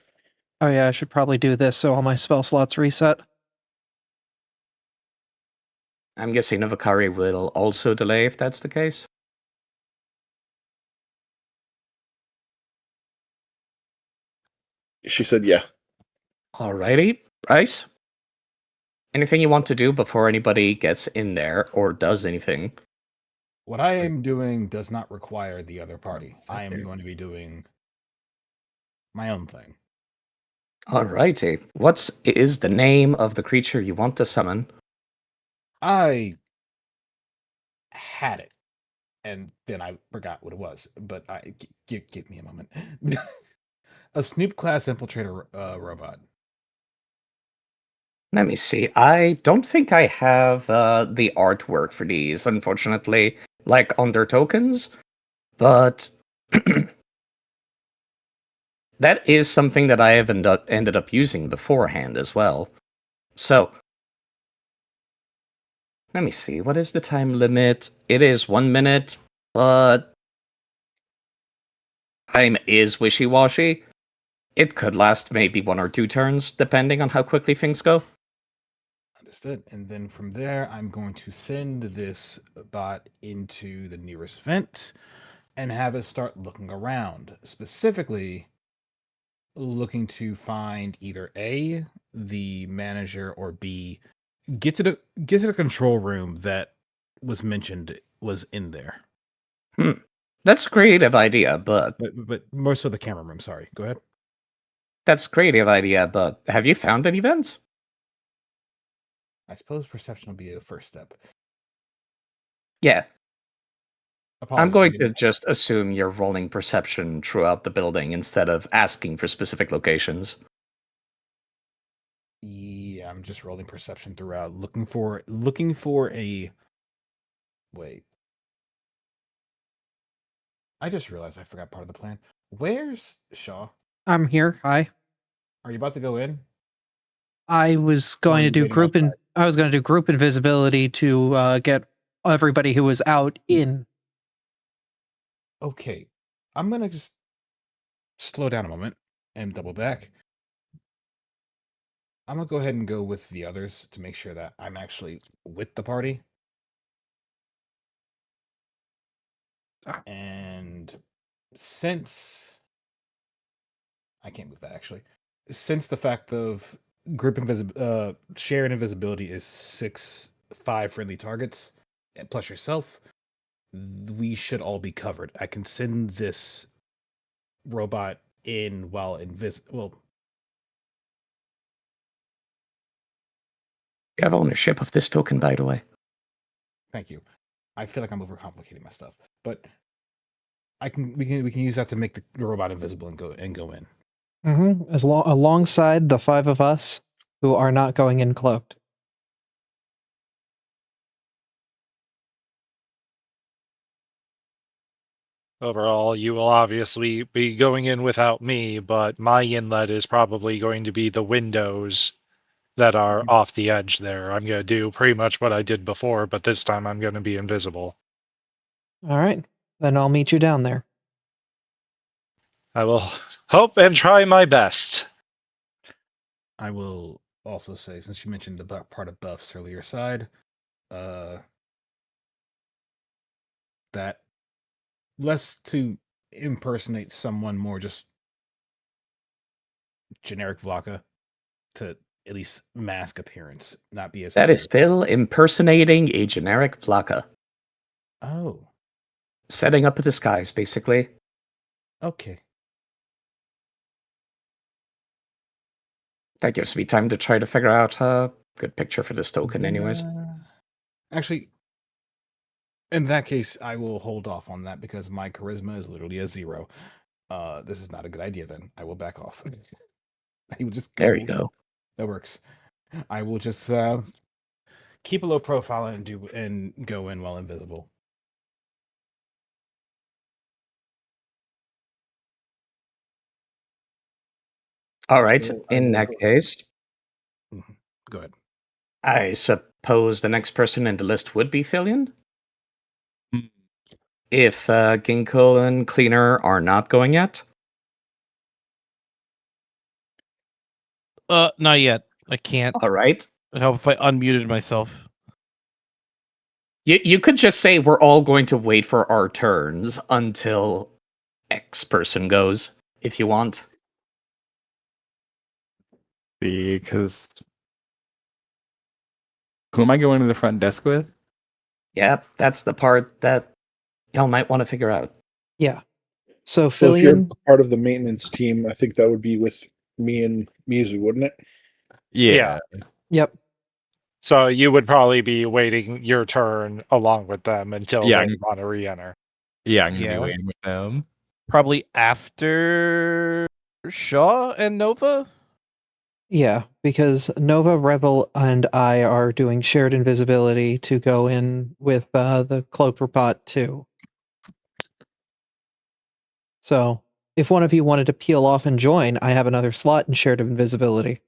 Oh yeah, I should probably do this so all my spell slots reset. I'm guessing Navakari will also delay if that's the case. she said yeah. Alrighty, Bryce. Anything you want to do before anybody gets in there or does anything? What I am doing does not require the other party. I am going to be doing my own thing. Alrighty. What is the name of the creature you want to summon? I had it, and then I forgot what it was. But give me a moment. A Snoop class infiltrator robot. Let me see. I don't think I have the artwork for these, unfortunately, like under tokens, but that is something that I have ended up using beforehand as well. So, let me see. What is the time limit? It is 1 minute, but time is wishy-washy. It could last maybe 1 or 2 turns, depending on how quickly things go. Understood. And then from there, I'm going to send this bot into the nearest vent and have it start looking around. Specifically, looking to find either A, the manager, or B, get to the control room that was mentioned was in there. That's a creative idea, but But more so the camera room, sorry. Go ahead. have you found any vents? I suppose perception will be the first step. Yeah, I'm Apologies. going to just assume you're rolling perception throughout the building instead of asking for specific locations. Yeah, I'm just rolling perception throughout, looking for a wait. I just realized I forgot part of the plan. Where's Shaw? I'm here. Hi. Are you about to go in? I was Or are going to you do waiting outside? I was going to do group invisibility to get everybody who was out in. Okay. I'm gonna just slow down a moment and double back. I'm gonna go ahead and go with the others to make sure that I'm actually with the party. Ah. And since I can't move that actually, since the fact of shared invisibility is 5 friendly targets plus yourself, we should all be covered. I can send this robot in while well, You have ownership of this token, by the way. thank you. I feel like I'm overcomplicating my stuff, but we can use that to make the robot invisible and go in. Alongside the 5 of us who are not going in cloaked. Overall, you will obviously be going in without me, but my inlet is probably going to be the windows that are off the edge there. I'm going to do pretty much what I did before, but this time I'm going to be invisible. All right. Then I'll meet you down there. I will hope and try my best. I will also say, since you mentioned the part of Buff's earlier side, that less to impersonate someone, more just generic Vlaka to at least mask appearance, not be as That is clear. still impersonating a generic Vlaka. Oh, Setting up a disguise, basically. okay. That gives me time to try to figure out a good picture for this token, Then, anyways. actually, in that case, I will hold off on that because my charisma is literally a 0. This is not a good idea. Then I will back off. I will just go. There you go. That works. I will just keep a low profile and go in while invisible. All right, So I in will that go- case, Go ahead. I suppose the next person in the list would be Fillion? Hmm. If Ginkgo and Cleaner are not going yet? Not yet. I can't. All right. It'd help if I unmuted myself. You could just say we're all going to wait for our turns until X person goes, if you want. Because who am I going to the front desk with? Yeah, that's the part that y'all might want to figure out. Yeah. So So if you're Fillion, part of the maintenance team, I think that would be with me and Mizu, wouldn't it? Yeah. yep. So you would probably be waiting your turn along with them until Yeah, they want to re-enter. Yeah, I'm gonna be Yeah. waiting with them. Probably after Shaw and Nova. Yeah, because Nova, Rebel, and I are doing shared invisibility to go in with the cloaked robot too. So if one of you wanted to peel off and join, I have another slot in shared invisibility.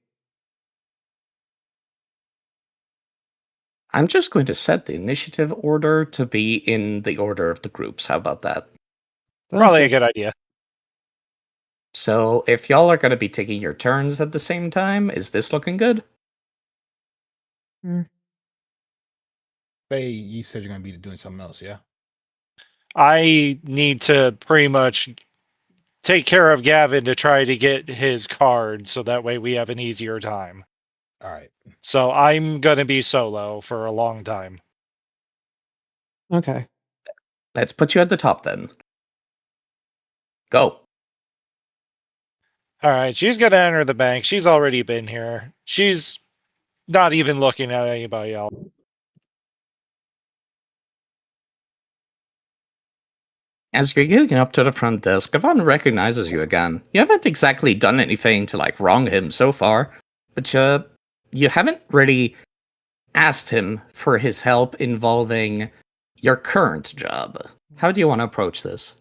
I'm just going to set the initiative order to be in the order of the groups. How about that? Sounds Probably a good. good idea. So if y'all are going to be taking your turns at the same time, is this looking good? Faye, you said you're going to be doing something else, yeah? I need to pretty much take care of Gavin to try to get his card, so that way we have an easier time. All right. So I'm gonna be solo for a long time. Okay. Let's put you at the top then. Go. All right, she's gonna enter the bank. She's already been here. She's not even looking at anybody else. As you're getting up to the front desk, Gavon recognizes you again. You haven't exactly done anything to, like, wrong him so far, but you haven't really asked him for his help involving your current job. How do you want to approach this?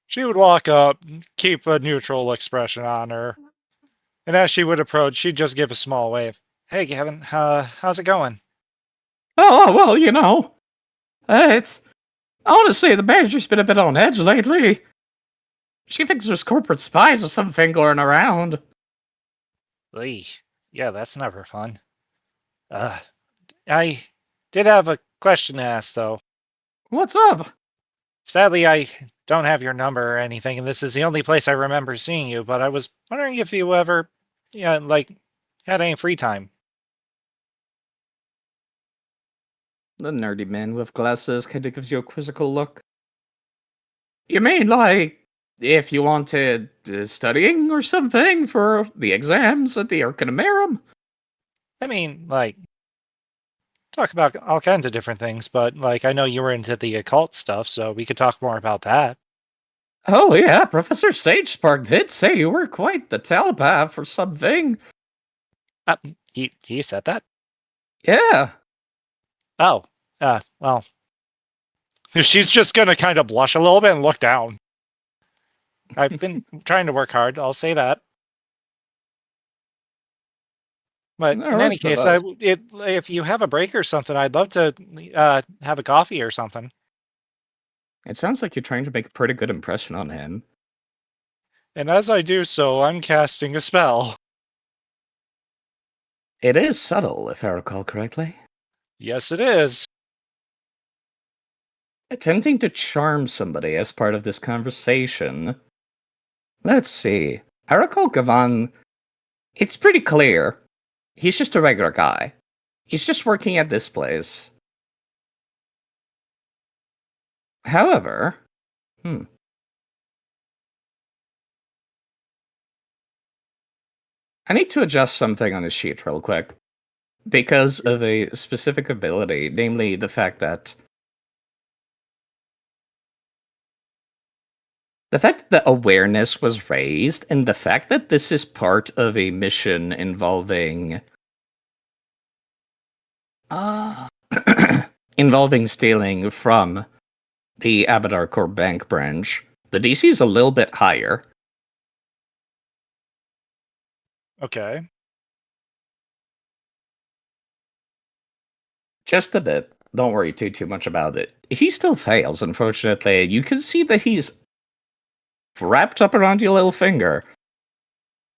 She would walk up, keep a neutral expression on her, and as she would approach, she'd just give a small wave. Hey, Gavin, how's it going? Oh, well, you know, it's... Honestly, the manager's been a bit on edge lately. She thinks there's corporate spies or something going around. Lee, yeah, that's never fun. I did have a question to ask, though. What's up? Sadly, I don't have your number or anything, and this is the only place I remember seeing you, but I was wondering if you ever, had any free time. The nerdy man with glasses kind of gives you a quizzical look. You mean, like, if you wanted studying or something for the exams at the Arcanum? I mean, talk about all kinds of different things, but, I know you were into the occult stuff, so we could talk more about that. Oh, yeah, Professor Sagespark did say you were quite the telepath or something. He said that? Yeah. Oh, well. She's just gonna kind of blush a little bit and look down. I've been trying to work hard, I'll say that. But The in any rest of case, us. if you have a break or something, I'd love to have a coffee or something. It sounds like you're trying to make a pretty good impression on him. And as I do so, I'm casting a spell. It is subtle, if I recall correctly. Yes, it is. Attempting to charm somebody as part of this conversation. Let's see. I recall Gavan. It's pretty clear. He's just a regular guy. He's just working at this place. However, I need to adjust something on his sheet real quick. Because of a specific ability, namely the fact that the awareness was raised, and the fact that this is part of a mission involving involving stealing from the Abadar Core Bank branch, the DC is a little bit higher. Okay. Just a bit. Don't worry too much about it. He still fails, unfortunately. You can see that he's wrapped up around your little finger.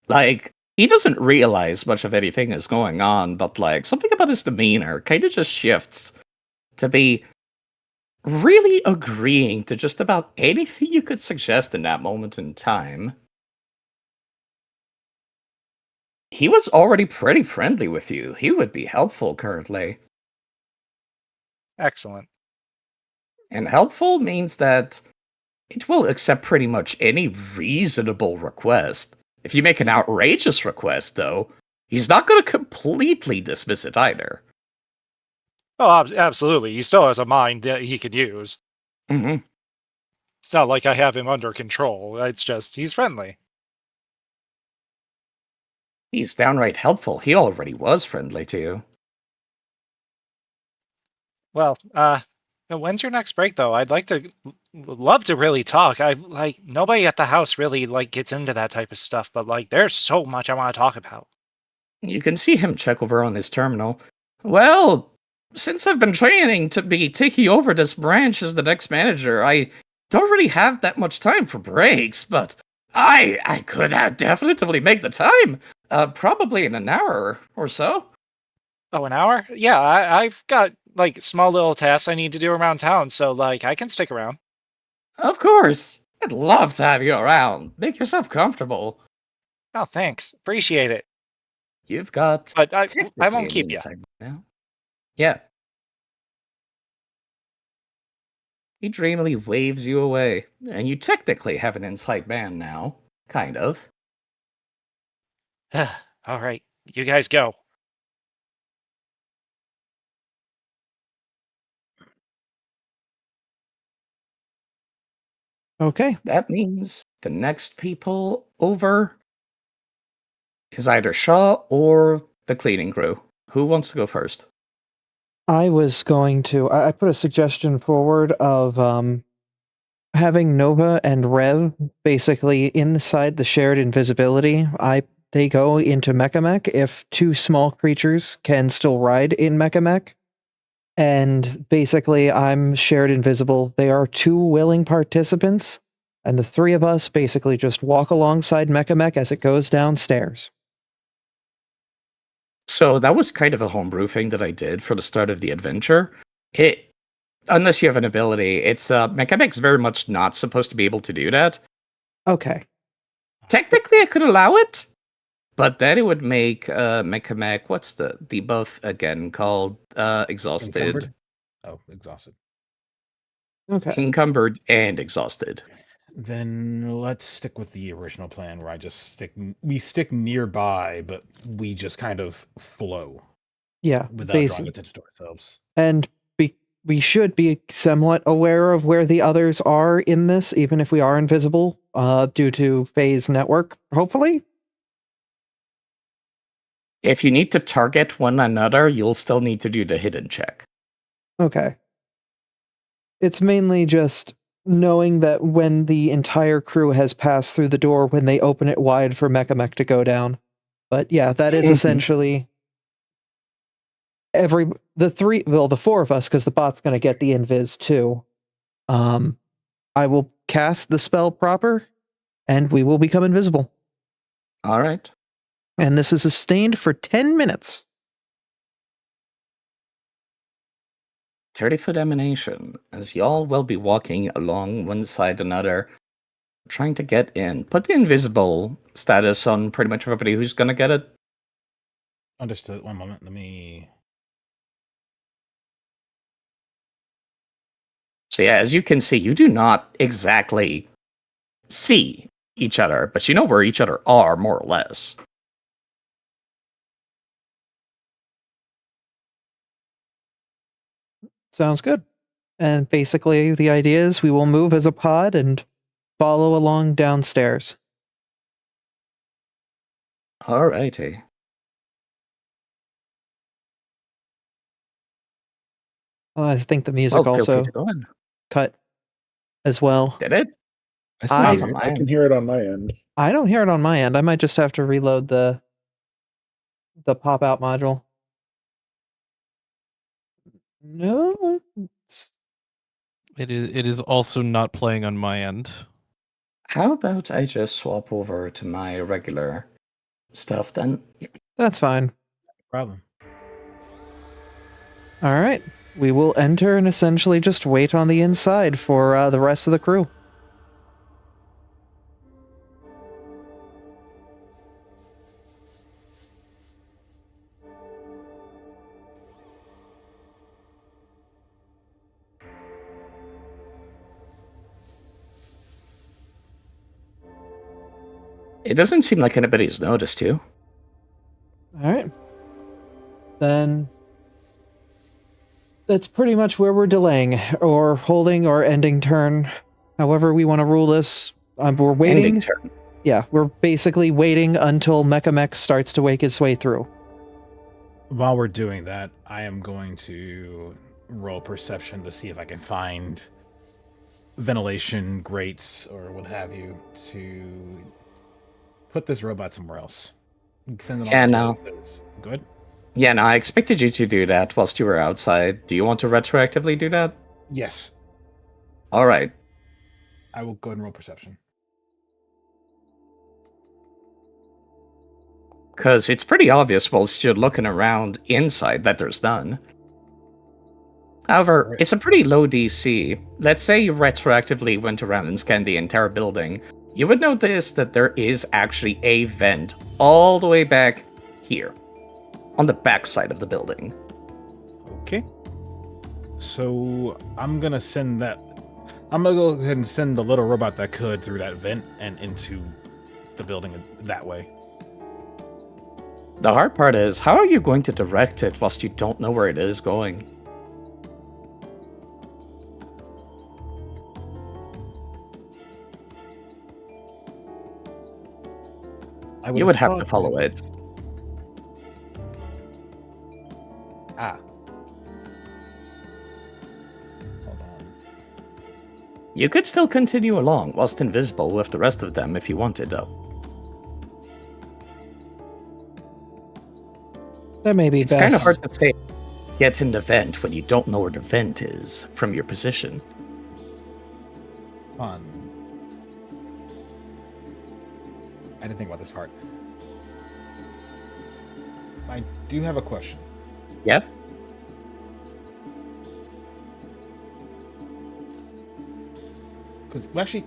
Like, he doesn't realize much of anything is going on, but, like, something about his demeanor kind of just shifts to be really agreeing to just about anything you could suggest in that moment in time. He was already pretty friendly with you. He would be helpful currently. Excellent. And helpful means that it will accept pretty much any reasonable request. If you make an outrageous request, though, he's not going to completely dismiss it either. Oh, absolutely. He still has a mind that he can use. Mm-hmm. It's not like I have him under control. It's just, he's friendly. He's downright helpful. He already was friendly to you. Well, when's your next break, though? I'd love to really talk. Nobody at the house really, gets into that type of stuff, but, there's so much I want to talk about. You can see him check over on his terminal. Well, since I've been training to be taking over this branch as the next manager, I don't really have that much time for breaks, but I could definitely make the time. Probably in an hour or so. Oh, an hour? Yeah, I've got, small little tasks I need to do around town, so, I can stick around. Of course. I'd love to have you around. Make yourself comfortable. Oh, thanks. Appreciate it. You've got But I technically won't an keep you. inside now. Yeah. He dreamily waves you away, and you technically have an inside man now. Kind of. All right, you guys go. Okay. That means the next people over is either Shaw or the cleaning crew. Who wants to go first? I was going to. I put a suggestion forward of having Nova and Rev basically inside the shared invisibility. They go into Mechamech if two small creatures can still ride in Mechamech. And basically, I'm shared invisible. They are two willing participants, and the three of us basically just walk alongside Mechamech as it goes downstairs. So that was kind of a homebrew thing that I did for the start of the adventure. It, unless you have an ability, it's Mechanics very much not supposed to be able to do that. Okay. Technically, I could allow it, but then it would make Mechamech. What's the debuff again called? Exhausted, Encumbered? Oh, exhausted. Okay. encumbered, and exhausted. Then let's stick with the original plan where we stick nearby, but we just kind of flow Yeah. without drawing Basically. attention to ourselves. And we should be somewhat aware of where the others are in this, even if we are invisible, due to phase network, hopefully. If you need to target one another, you'll still need to do the hidden check. Okay. It's mainly just knowing that when the entire crew has passed through the door, when they open it wide for Mechamech to go down. But yeah, that is Mhm. essentially the four of us, because the bot's going to get the invis too. I will cast the spell proper, and we will become invisible. All right. And this is sustained for 10 minutes. 30-foot emanation, as y'all will be walking along one side another, trying to get in. Put the invisible status on pretty much everybody who's gonna get it. Understood. One moment. Let me. So yeah, as you can see, you do not exactly see each other, but you know where each other are, more or less. Sounds good. And basically, the idea is we will move as a pod and follow along downstairs. Alrighty. I think the music Well, feel free also to go in. cut as well. Did it? It's I- not Not on weird. my I can end. hear it on my end. I don't hear it on my end. I might just have to reload the pop out module. No. It is also not playing on my end. How about I just swap over to my regular stuff then? That's fine. Problem. All right. We will enter and essentially just wait on the inside for the rest of the crew. It doesn't seem like anybody's noticed you. All right. Then that's pretty much where we're delaying or holding or ending turn. However we want to rule this. We're waiting. Ending turn. Yeah, we're basically waiting until Mechamech starts to wake his way through. While we're doing that, I am going to roll perception to see if I can find ventilation grates or what have you to put this robot somewhere else. Send it Yeah, on no. Good. Yeah, no, I expected you to do that whilst you were outside. Do you want to retroactively do that? Yes, All right. I will go ahead and roll perception. Because it's pretty obvious whilst you're looking around inside that there's none. However, Right. it's a pretty low DC. Let's say you retroactively went around and scanned the entire building. You would notice that there is actually a vent all the way back here, on the back side of the building. Okay. So I'm gonna send that. I'm gonna go ahead and send the little robot that could through that vent and into the building that way. The hard part is, how are you going to direct it whilst you don't know where it is going? You would have to follow it. Ah. Hold on. You could still continue along whilst invisible with the rest of them if you wanted, though. That may be It's best. kind of hard to say get in the vent when you don't know where the vent is from your position. Hold on. I didn't think about this part. I do have a question. Yeah? Because, well, actually,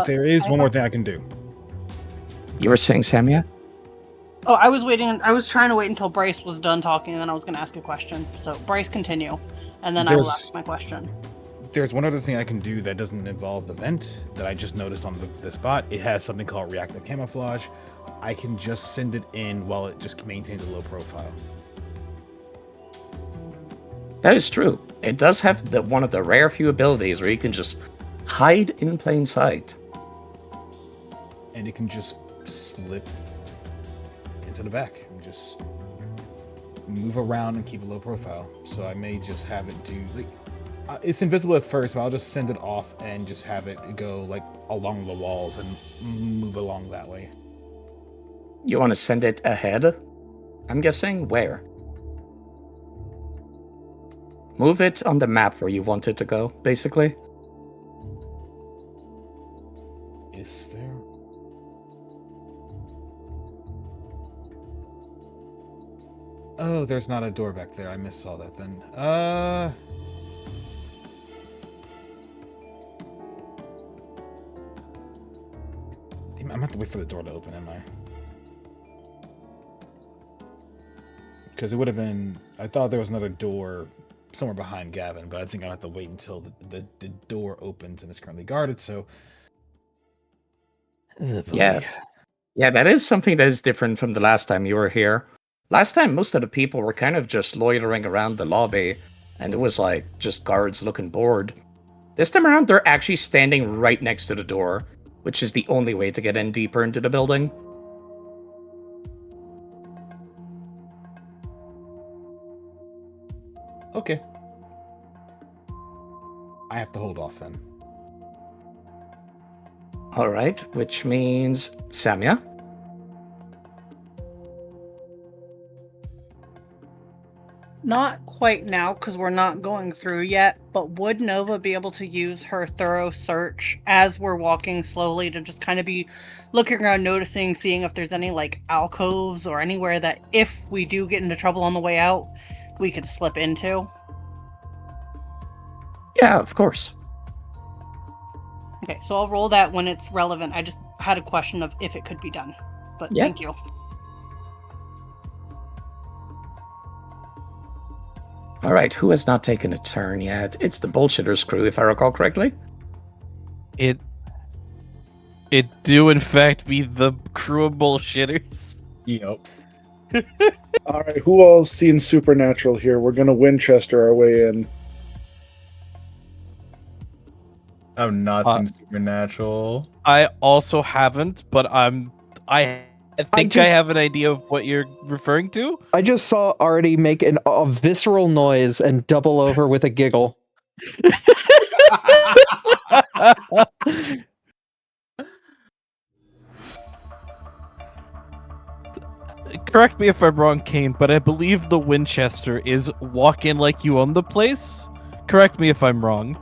there is one more thing I can do. You were saying, Samia? Oh, I was waiting. I was trying to wait until Bryce was done talking, and then I was going to ask a question. So, Bryce, continue, and then I will There's- ask my question. There's one other thing I can do that doesn't involve the vent that I just noticed on the spot. It has something called reactive camouflage. I can just send it in while it just maintains a low profile. That is true. It does have one of the rare few abilities where you can just hide in plain sight. And it can just slip into the back and just move around and keep a low profile. So I may just have it do like it's invisible at first, but I'll just send it off and just have it go like along the walls and move along that way. You want to send it ahead? I'm guessing where? Move it on the map where you want it to go, basically. Is there? Oh, there's not a door back there. I missaw that then. Damn, I'm gonna have to wait for the door to open, am I? Because it would have been. I thought there was another door somewhere behind Gavin, but I think I'll have to wait until the door opens and it's currently guarded, so. Yeah. Yeah, that is something that is different from the last time you were here. Last time, most of the people were kind of just loitering around the lobby, and it was like just guards looking bored. This time around, they're actually standing right next to the door, which is the only way to get in deeper into the building. Okay. I have to hold off then. Alright, which means Samia? Not quite now, because we're not going through yet, but would Nova be able to use her thorough search as we're walking slowly to just kind of be looking around, noticing, seeing if there's any, like, alcoves or anywhere that if we do get into trouble on the way out, we could slip into? Yeah, of course. Okay, so I'll roll that when it's relevant. I just had a question of if it could be done, but Yeah. thank you. Alright, who has not taken a turn yet? It's the Bullshitters crew, if I recall correctly. It do in fact be the crew of bullshitters. Yep. All right, who all's seen Supernatural here? We're gonna Winchester our way in. I've not seen Supernatural. I also haven't, but I think I have an idea of what you're referring to. I just saw Artie make a visceral noise and double over with a giggle. Correct me if I'm wrong, Kane, but I believe the Winchester is walk in like you own the place. Correct me if I'm wrong.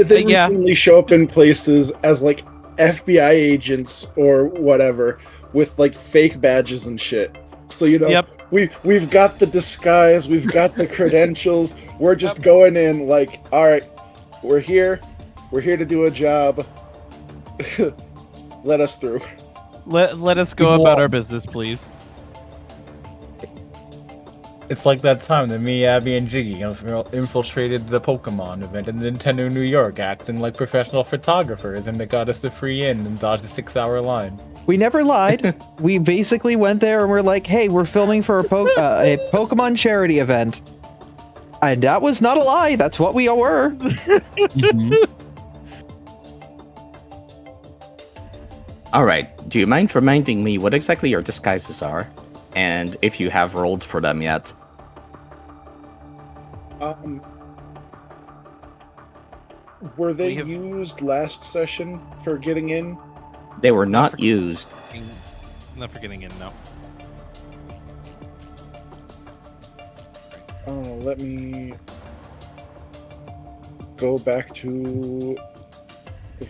They Yeah. routinely show up in places as like FBI agents or whatever with like fake badges and shit. So Yep. we've got the disguise, we've got the credentials. We're just going in like, all right, we're here to do a job. Let us through. Let us go about our business, please. It's like that time that me, Abby, and Jiggy infiltrated the Pokemon event in Nintendo New York, acting like professional photographers, and they got us a free in and dodged a 6-hour line. We never lied. We basically went there and we're like, hey, we're filming for a Pokemon charity event. And that was not a lie. That's what we were. All right. Do you mind reminding me what exactly your disguises are? And if you have rolled for them yet? Were they used last session for getting in? They were not used. Not for getting in, no. Let me go back to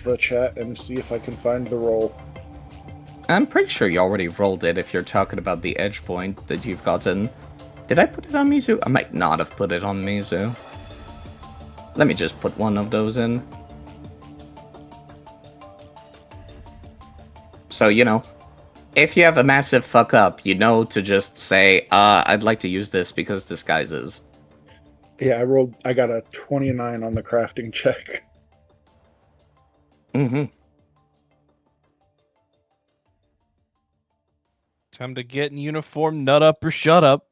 the chat and see if I can find the roll. I'm pretty sure you already rolled it if you're talking about the edge point that you've gotten. Did I put it on Mizu? I might not have put it on Mizu. Let me just put one of those in. So, if you have a massive fuck up, you know to just say, I'd like to use this because disguises. Yeah, I got a 29 on the crafting check. Mm-hmm. Time to get in uniform, nut up or shut up.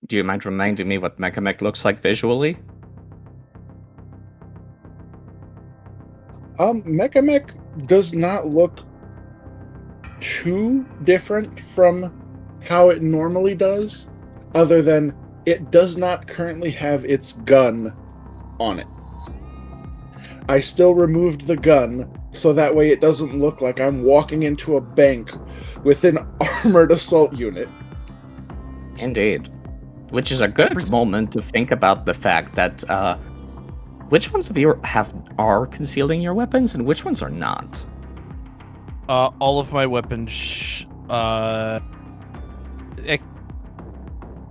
Do you mind reminding me what Mechamech looks like visually? Mechamech does not look too different from how it normally does, other than it does not currently have its gun on it. I still removed the gun, so that way it doesn't look like I'm walking into a bank with an armored assault unit. Indeed. Which is a good moment to think about the fact that, which ones of you are concealing your weapons and which ones are not? All of my weapons,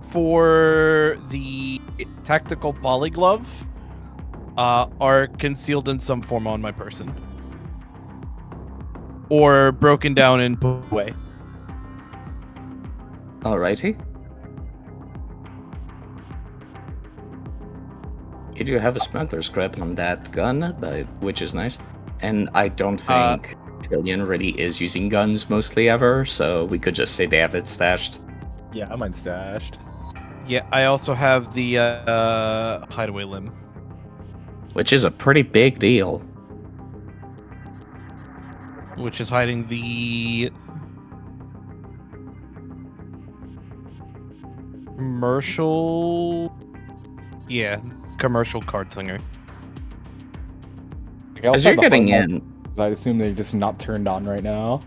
for the tactical polyglove, are concealed in some form on my person. Or broken down and put away. Alrighty. You do have a smuggler's grip on that gun, which is nice. And I don't think Tillian really is using guns mostly ever, so we could just say they have it stashed. Yeah, mine stashed. Yeah, I also have the hideaway limb. Which is a pretty big deal. Which is hiding the commercial card slinger. As you're getting in, I assume they're just not turned on right now.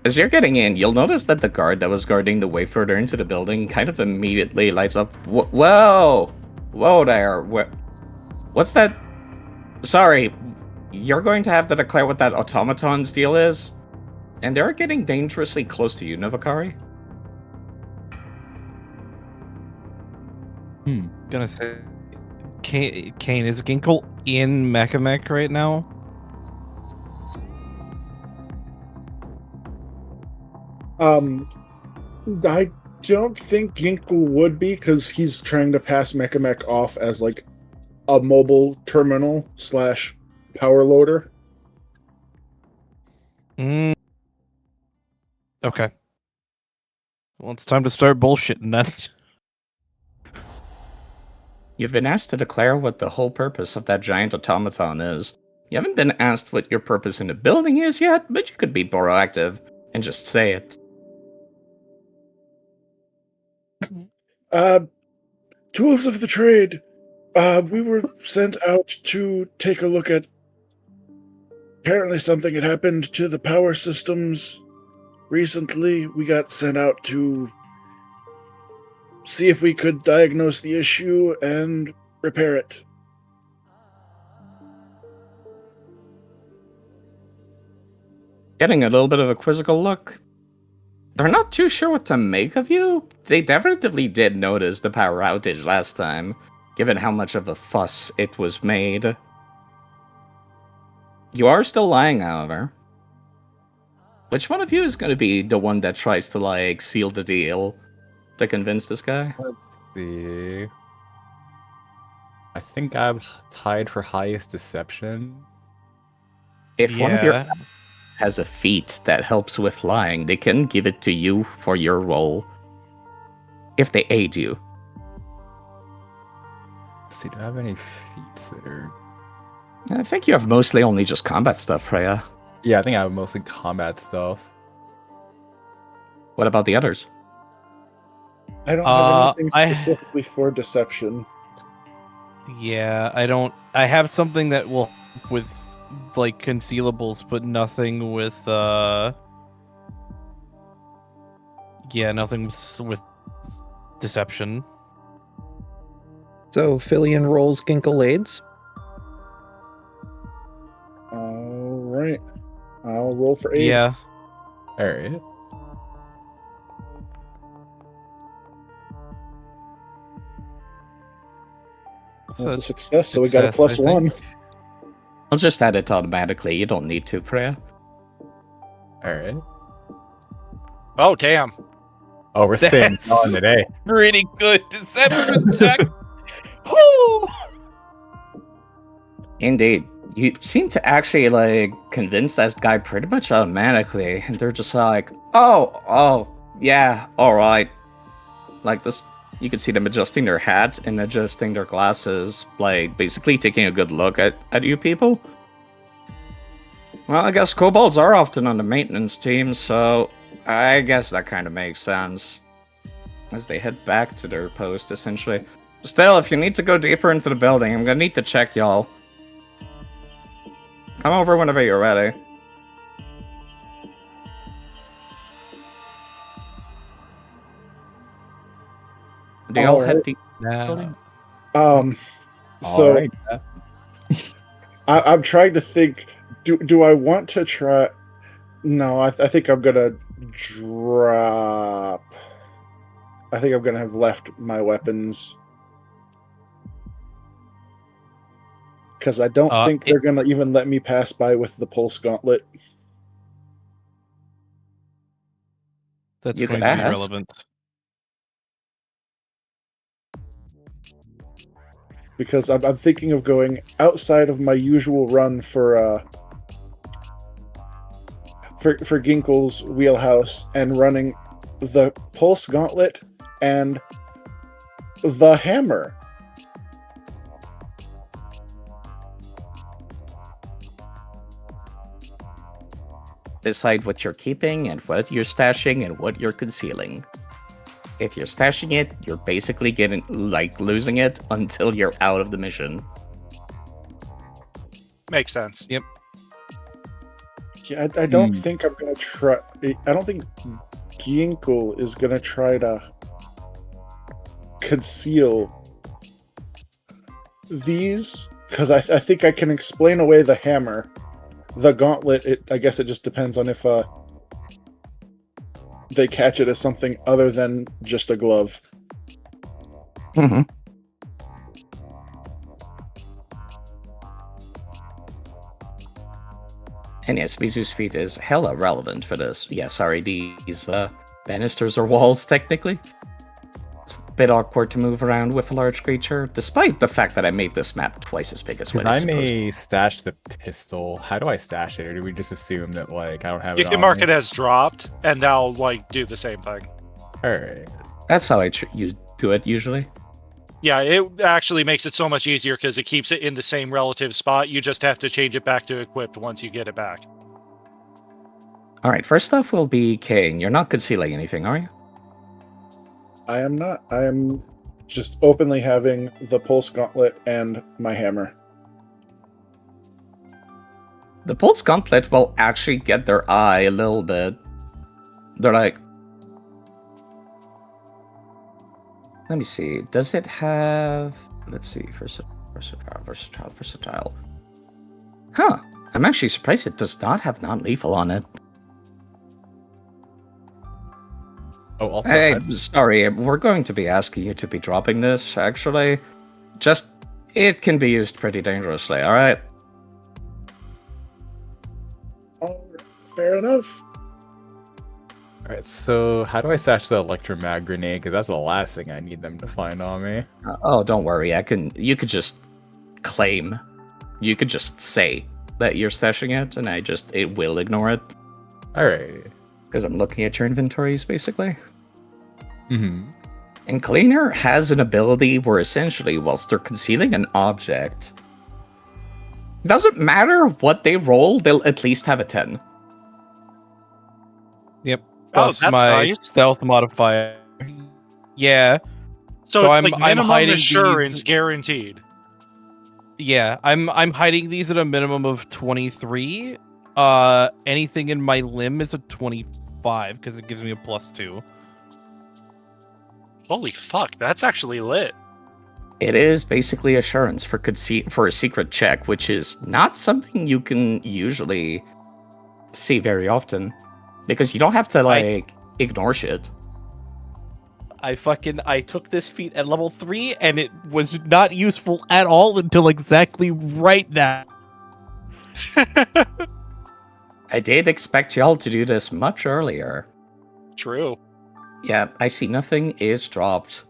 As you're getting in, you'll notice that the guard that was guarding the way further into the building kind of immediately lights up. Whoa! Whoa there! What's that? Sorry, you're going to have to declare what that automaton's deal is? And they're getting dangerously close to you, Novakari. Gonna say, Kane, is Ginkle in Mechamech right now? I don't think Ginkle would be, because he's trying to pass Mechamech off as like a mobile terminal / power loader. Okay. Well, it's time to start bullshitting that. You've been asked to declare what the whole purpose of that giant automaton is. You haven't been asked what your purpose in the building is yet, but you could be proactive and just say it. Tools of the trade. We were sent out to take a look at. Apparently something had happened to the power systems recently. We got sent out to see if we could diagnose the issue and repair it. Getting a little bit of a quizzical look. They're not too sure what to make of you. They definitely did notice the power outage last time, given how much of a fuss it was made. You are still lying, however. Which one of you is going to be the one that tries to, like, seal the deal to convince this guy? Let's see. I think I'm tied for highest deception. If one of your has a feat that helps with lying, they can give it to you for your role. If they aid you. Let's see, do I have any feats there? I think you have mostly only just combat stuff, Freya. Yeah, I think I have mostly combat stuff. What about the others? I don't have anything I- specifically for deception. Yeah, I don't. I have something that will help with like concealables, but nothing with. Yeah, nothing with deception. So Filion rolls Ginkle aids. All right. I'll roll for 8. Yeah. Alright. That's a success, so we got a success, I +1. think. I'll just add it automatically. You don't need to, Freya. Alright. Oh, damn. Oh, we're staying That's- on today. Pretty good deception check. Woo! Indeed. You seem to actually, like, convince that guy pretty much automatically. And they're just like, oh, yeah, alright. Like, this, you can see them adjusting their hats and adjusting their glasses, like, basically taking a good look at you people. Well, I guess kobolds are often on the maintenance team, so I guess that kind of makes sense. As they head back to their post, essentially. Still, if you need to go deeper into the building, I'm gonna need to check y'all. Come over whenever you're ready. Do y'all head Alright. deep into the building? So Alright. I'm trying to think. Do I want to try? No, I think I'm gonna drop. I think I'm gonna have left my weapons because I don't think they're gonna even let me pass by with the pulse gauntlet. That's You going could to be ask. relevant. Because I'm thinking of going outside of my usual run for Ginkle's wheelhouse and running the pulse gauntlet and the hammer. Decide what you're keeping and what you're stashing and what you're concealing. If you're stashing it, you're basically losing it until you're out of the mission. Makes sense. Yeah, I don't think I'm gonna try. I don't think Ginkle is gonna try to conceal these because I think I can explain away the hammer. The gauntlet, I guess it just depends on if they catch it as something other than just a glove. Mm-hmm. And yes, Mizu's feat is hella relevant for this. Yeah, sorry, these banisters are walls, technically. It's a bit awkward to move around with a large creature, despite the fact that I made this map twice as big as what Because it's I supposed to. may stash the pistol. How do I stash it? Or do we just assume that, like, I don't have You it can on mark me? it as dropped, and that'll like do the same thing. Alright. That's how I do it usually. Yeah, it actually makes it so much easier because it keeps it in the same relative spot. You just have to change it back to equipped once you get it back. Alright, first off will be Kane. You're not concealing anything, are you? I am not. I am just openly having the pulse gauntlet and my hammer. The Pulse Gauntlet will actually get their eye a little bit. They're like, Let me see. Does it have? Let's see. Versatile. Huh. I'm actually surprised it does not have non-lethal on it. Oh, also, Hey, sorry. We're going to be asking you to be dropping this. Actually, just it can be used pretty dangerously. All right. Fair enough. all right. So, how do I stash the electromag grenade? Because that's the last thing I need them to find on me. Oh, don't worry. You could just claim. You could just say that you're stashing it, and it will ignore it. All right. Because I'm looking at your inventories, basically. Mm-hmm. And Cleaner has an ability where essentially, whilst they're concealing an object, doesn't matter what they roll, they'll at least have a 10. Yep. Oh, Plus that's my nice. stealth modifier. Yeah. So, So it's I'm like minimum hiding assurance these- guaranteed. Yeah, I'm hiding these at a minimum of 23. Anything in my limb is a 25 because it gives me a +2. Holy fuck, that's actually lit. It is basically assurance for a secret check, which is not something you can usually see very often. Because you don't have to, ignore shit. I took this feat at level 3 and it was not useful at all until exactly right now. I did expect y'all to do this much earlier. True. Yeah, I see nothing is dropped.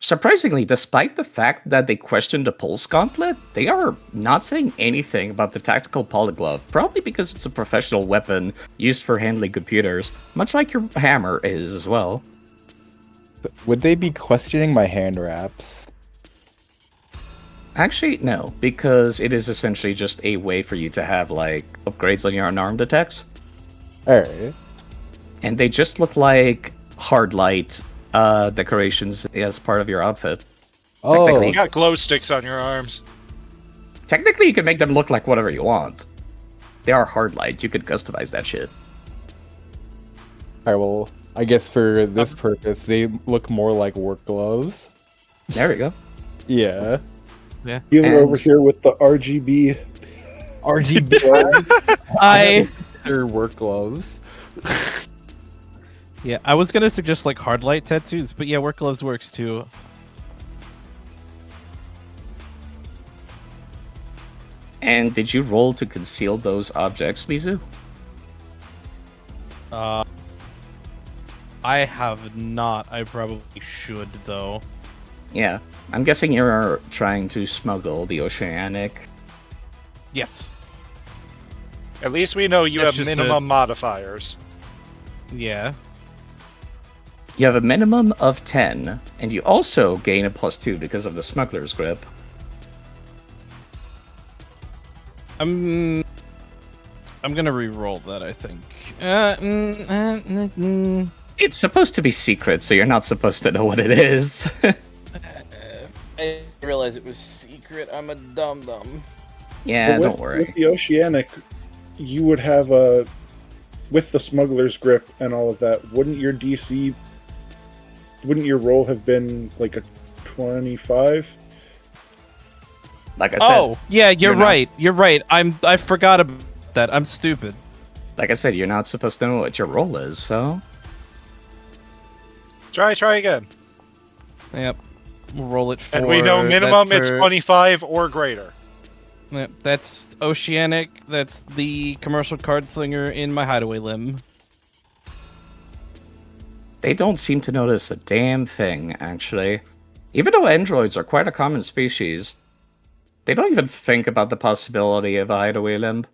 Surprisingly, despite the fact that they questioned the pulse gauntlet, they are not saying anything about the tactical polyglove, probably because it's a professional weapon used for handling computers, much like your hammer is as well. Would they be questioning my hand wraps? Actually, no, because it is essentially just a way for you to have, upgrades on your unarmed attacks. Alright. And they just look like hard light decorations as part of your outfit. Oh, Technically- You got glow sticks on your arms. Technically, you can make them look like whatever you want. They are hard light. You could customize that shit. alright, well, I guess for this purpose, they look more like work gloves. There we go. Yeah. Healer over And- here with the RGB. I They're work gloves. Yeah, I was gonna suggest hard light tattoos, but yeah, work gloves works too. And did you roll to conceal those objects, Mizu? I have not. I probably should though. Yeah. I'm guessing you're trying to smuggle the oceanic. Yes. At least we know you That's have just minimum modifiers. Yeah. You have a minimum of 10, and you also gain a +2 because of the smuggler's grip. I'm gonna re-roll that. I think. It's supposed to be secret, so you're not supposed to know what it is. I didn't realize it was secret. I'm a dum-dum. Yeah, But don't worry. With the Oceanic, you would have with the smuggler's grip and all of that, wouldn't your roll have been like a 25? Like I said, Oh, yeah, you're you're not- right. You're right. I forgot about that. I'm stupid. you're not supposed to know what your roll is, so Try again. Yep. We'll roll it for. And we know minimum it's 25 or greater. Yep, that's Oceanic. That's the commercial card slinger in my hideaway limb. they don't seem to notice a damn thing, actually. Even though androids are quite a common species, they don't even think about the possibility of a hideaway limb.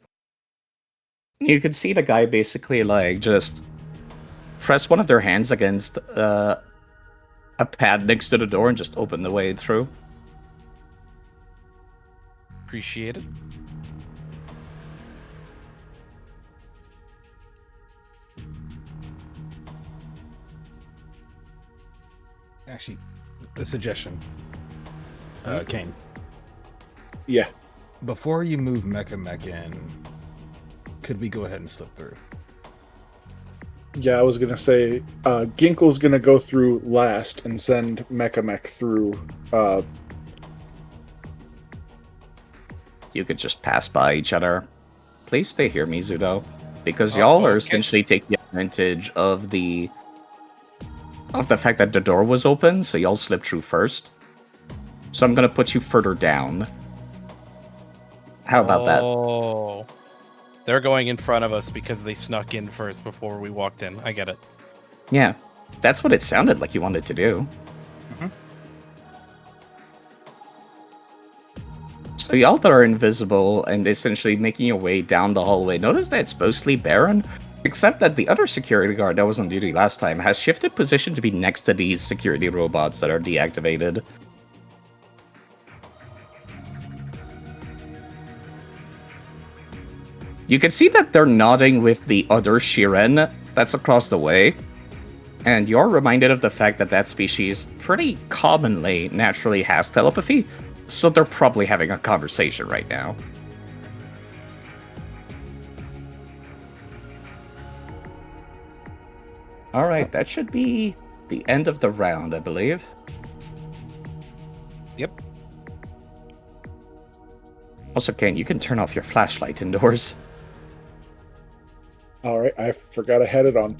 You can see the guy basically, just press one of their hands against a pad next to the door and just open the way through. Appreciate it. Actually, a suggestion. Kane, Yeah. before you move Mecha in, could we go ahead and slip through? Yeah, I was gonna say, Ginkle's gonna go through last and send Mech through. You could just pass by each other. Please stay here, Mizudo, because y'all are okay. essentially taking advantage of the fact that the door was open, so y'all slipped through first. So I'm gonna put you further down. How about that? Oh, they're going in front of us because they snuck in first before we walked in. I get it. Yeah, that's what it sounded like you wanted to do. So y'all that are invisible and essentially making your way down the hallway, notice that it's mostly barren, except that the other security guard that was on duty last time has shifted position to be next to these security robots that are deactivated. You can see that they're nodding with the other Shiren that's across the way, and you're reminded of the fact that that species pretty commonly naturally has telepathy, so they're probably having a conversation right now. Alright, that should be the end of the round, I believe. Yep. Also, Kane, you can turn off your flashlight indoors. All right, I forgot I had it on.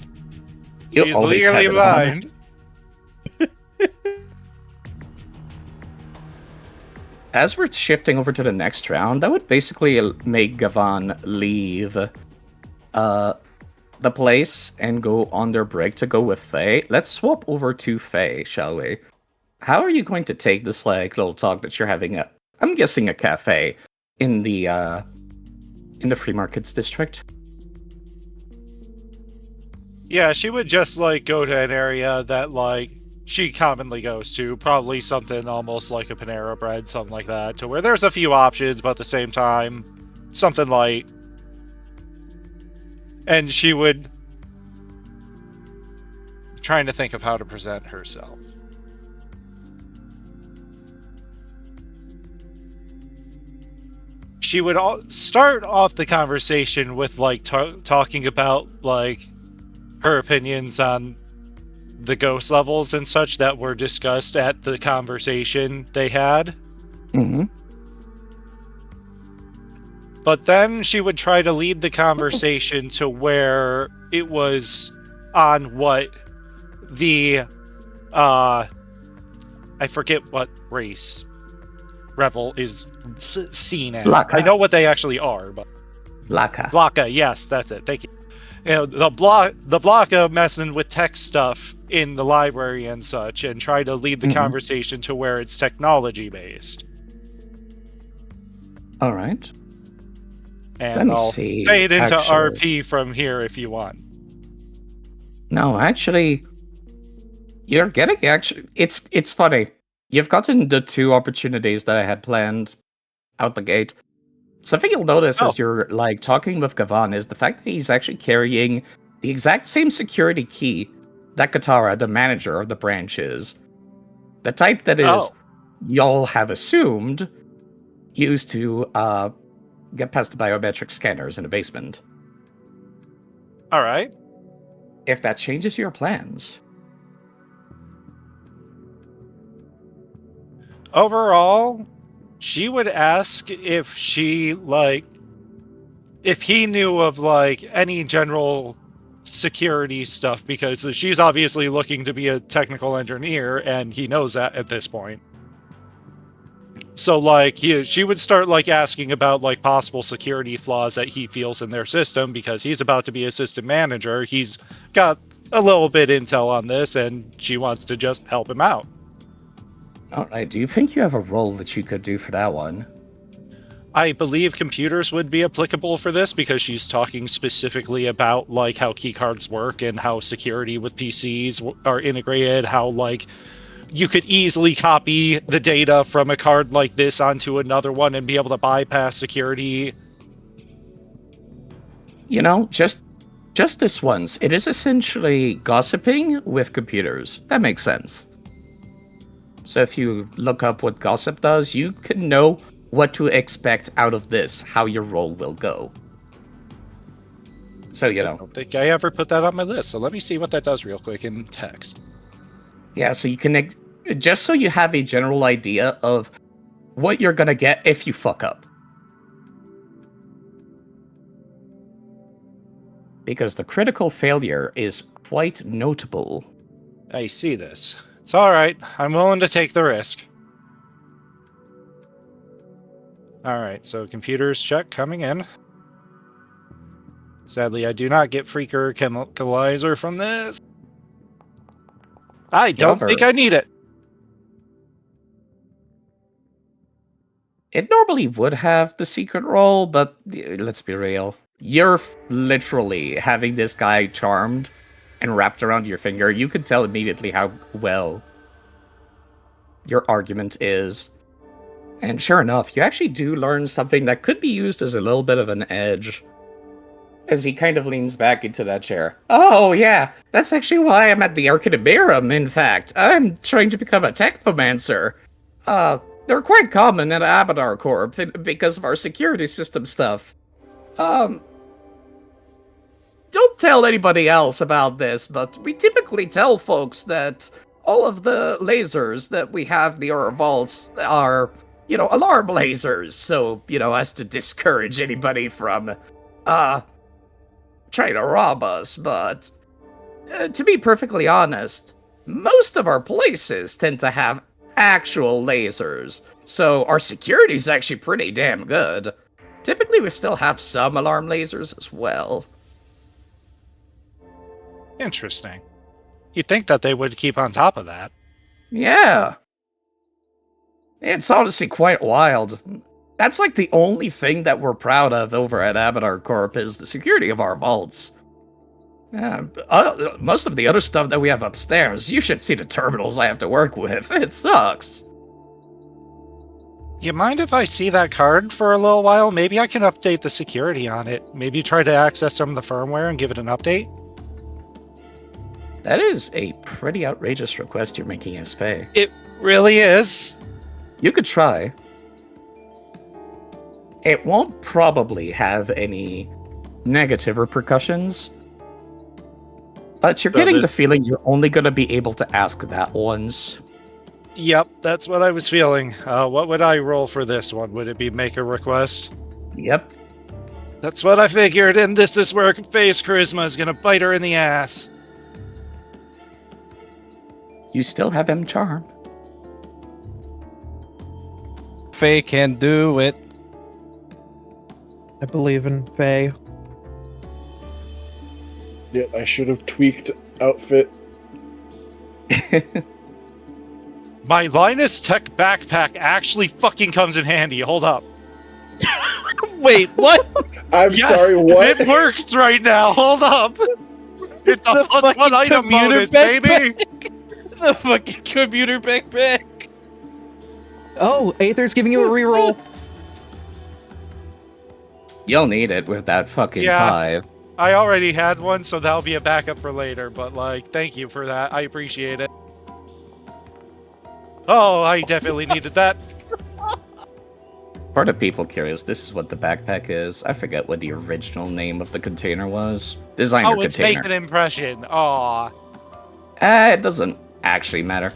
You He's always have legally it on. blind. As we're shifting over to the next round, that would basically make Gavan leave the place and go on their break to go with Faye. Let's swap over to Faye, shall we? How are you going to take this little talk that you're having at, I'm guessing, a cafe in the Free Markets district? Yeah, she would just go to an area that she commonly goes to, probably something almost like a Panera Bread, something like that, to where there's a few options, but at the same time, something light. And she would trying to think of how to present herself. She would start off the conversation with talking about her opinions on the ghost levels and such that were discussed at the conversation they had. Mm-hmm. But then she would try to lead the conversation to where it was on what the I forget what race Revel is seen as. Laka. I know what they actually are, but Blaka, yes, that's it. Thank you. You know, the Blaka messing with tech stuff in the library and such, and try to lead the conversation to where it's technology based. All right. And I'll fade into RP from here if you want. No, actually, you're getting it's funny. You've gotten the two opportunities that I had planned out the gate. Something you'll notice as you're talking with Gavan is the fact that he's actually carrying the exact same security key that Katara, the manager of the branch, is. The type that is y'all have assumed used to get past the biometric scanners in the basement. All right. If that changes your plans. Overall, she would ask if if he knew of any general security stuff, because she's obviously looking to be a technical engineer and he knows that at this point. So she would start asking about possible security flaws that he feels in their system, because he's about to be a system manager. He's got a little bit intel on this and she wants to just help him out. All right, do you think you have a role that you could do for that one? I believe computers would be applicable for this, because she's talking specifically about how keycards work and how security with PCs are integrated, how you could easily copy the data from a card like this onto another one and be able to bypass security. You know, just this once. It is essentially gossiping with computers. That makes sense. So if you look up what gossip does, you can know what to expect out of this, how your role will go. So, I don't think I ever put that on my list. So let me see what that does real quick in text. yeah, so you can, just so you have a general idea of what you're gonna get if you fuck up. Because the critical failure is quite notable. I see this. It's all right. I'm willing to take the risk. All right, so computers check coming in. Sadly, I do not get Freaker Chemicalizer from this. I don't However, think I need it. it normally would have the secret role, but let's be real. You're literally having this guy charmed and wrapped around your finger. You could tell immediately how well your argument is. And sure enough, you actually do learn something that could be used as a little bit of an edge. As he kind of leans back into that chair. Oh, yeah, that's actually why I'm at the Archidiberum, in fact. I'm trying to become a technomancer. They're quite common at Abadar Corp because of our security system stuff. Don't tell anybody else about this, but we typically tell folks that all of the lasers that we have near our vaults are, alarm lasers. So, as to discourage anybody from, trying to rob us. But, to be perfectly honest, most of our places tend to have actual lasers. So our security is actually pretty damn good. Typically, we still have some alarm lasers as well. Interesting. You'd think that they would keep on top of that. Yeah. It's honestly quite wild. That's like the only thing that we're proud of over at Abadar Corp is the security of our vaults. Most of the other stuff that we have upstairs, you should see the terminals I have to work with. It sucks. You mind if I see that card for a little while? Maybe I can update the security on it. Maybe try to access some of the firmware and give it an update? That is a pretty outrageous request you're making, as Faye. It really is. You could try. It won't probably have any negative repercussions, but you're getting the feeling you're only going to be able to ask that once. Yep, that's what I was feeling. What would I roll for this one? Would it be make a request? Yep. That's what I figured, and this is where Faye's charisma is going to bite her in the ass. You still have him charmed. Faye can do it. I believe in Faye. Yeah, I should have tweaked outfit. My Linus Tech backpack actually fucking comes in handy. Hold up. Wait, what? I'm Yes, sorry, what? It works right now. Hold up. It's a The plus fucking one item computer bonus, baby. The fucking computer backpack. Oh, Aether's giving you a reroll. You'll need it with that fucking Yeah. 5. I already had one, so that'll be a backup for later. But, thank you for that. I appreciate it. Oh, I definitely needed that. For the people curious, this is what the backpack is. I forget what the original name of the container was. Designer Oh, it's container. make an impression. Aw. It doesn't actually matter.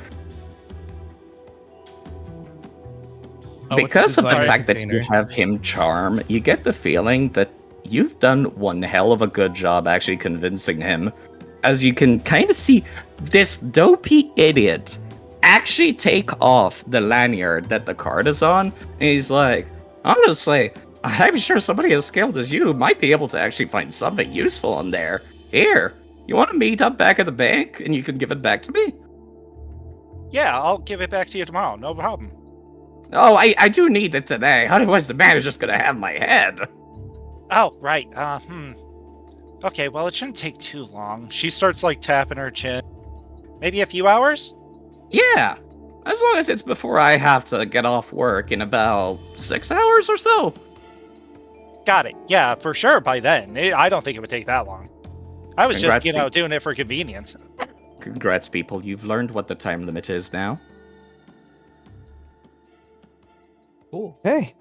Oh, Because of the designer fact that container. you have him charm, you get the feeling that you've done one hell of a good job actually convincing him. As you can kind of see this dopey idiot actually take off the lanyard that the card is on, and he's like, honestly, I'm sure somebody as skilled as you might be able to actually find something useful on there. Here, you want to meet up back at the bank and you can give it back to me? Yeah, I'll give it back to you tomorrow. No problem. Oh, I do need it today, otherwise the manager's gonna have my head. Oh, right. Okay, well, it shouldn't take too long. She starts, tapping her chin. Maybe a few hours? Yeah, as long as it's before I have to get off work in about 6 hours or so. Got it. Yeah, for sure by then. I don't think it would take that long. I was Congrats, just, doing it for convenience. Congrats, people, you've learned what the time limit is now. Hey.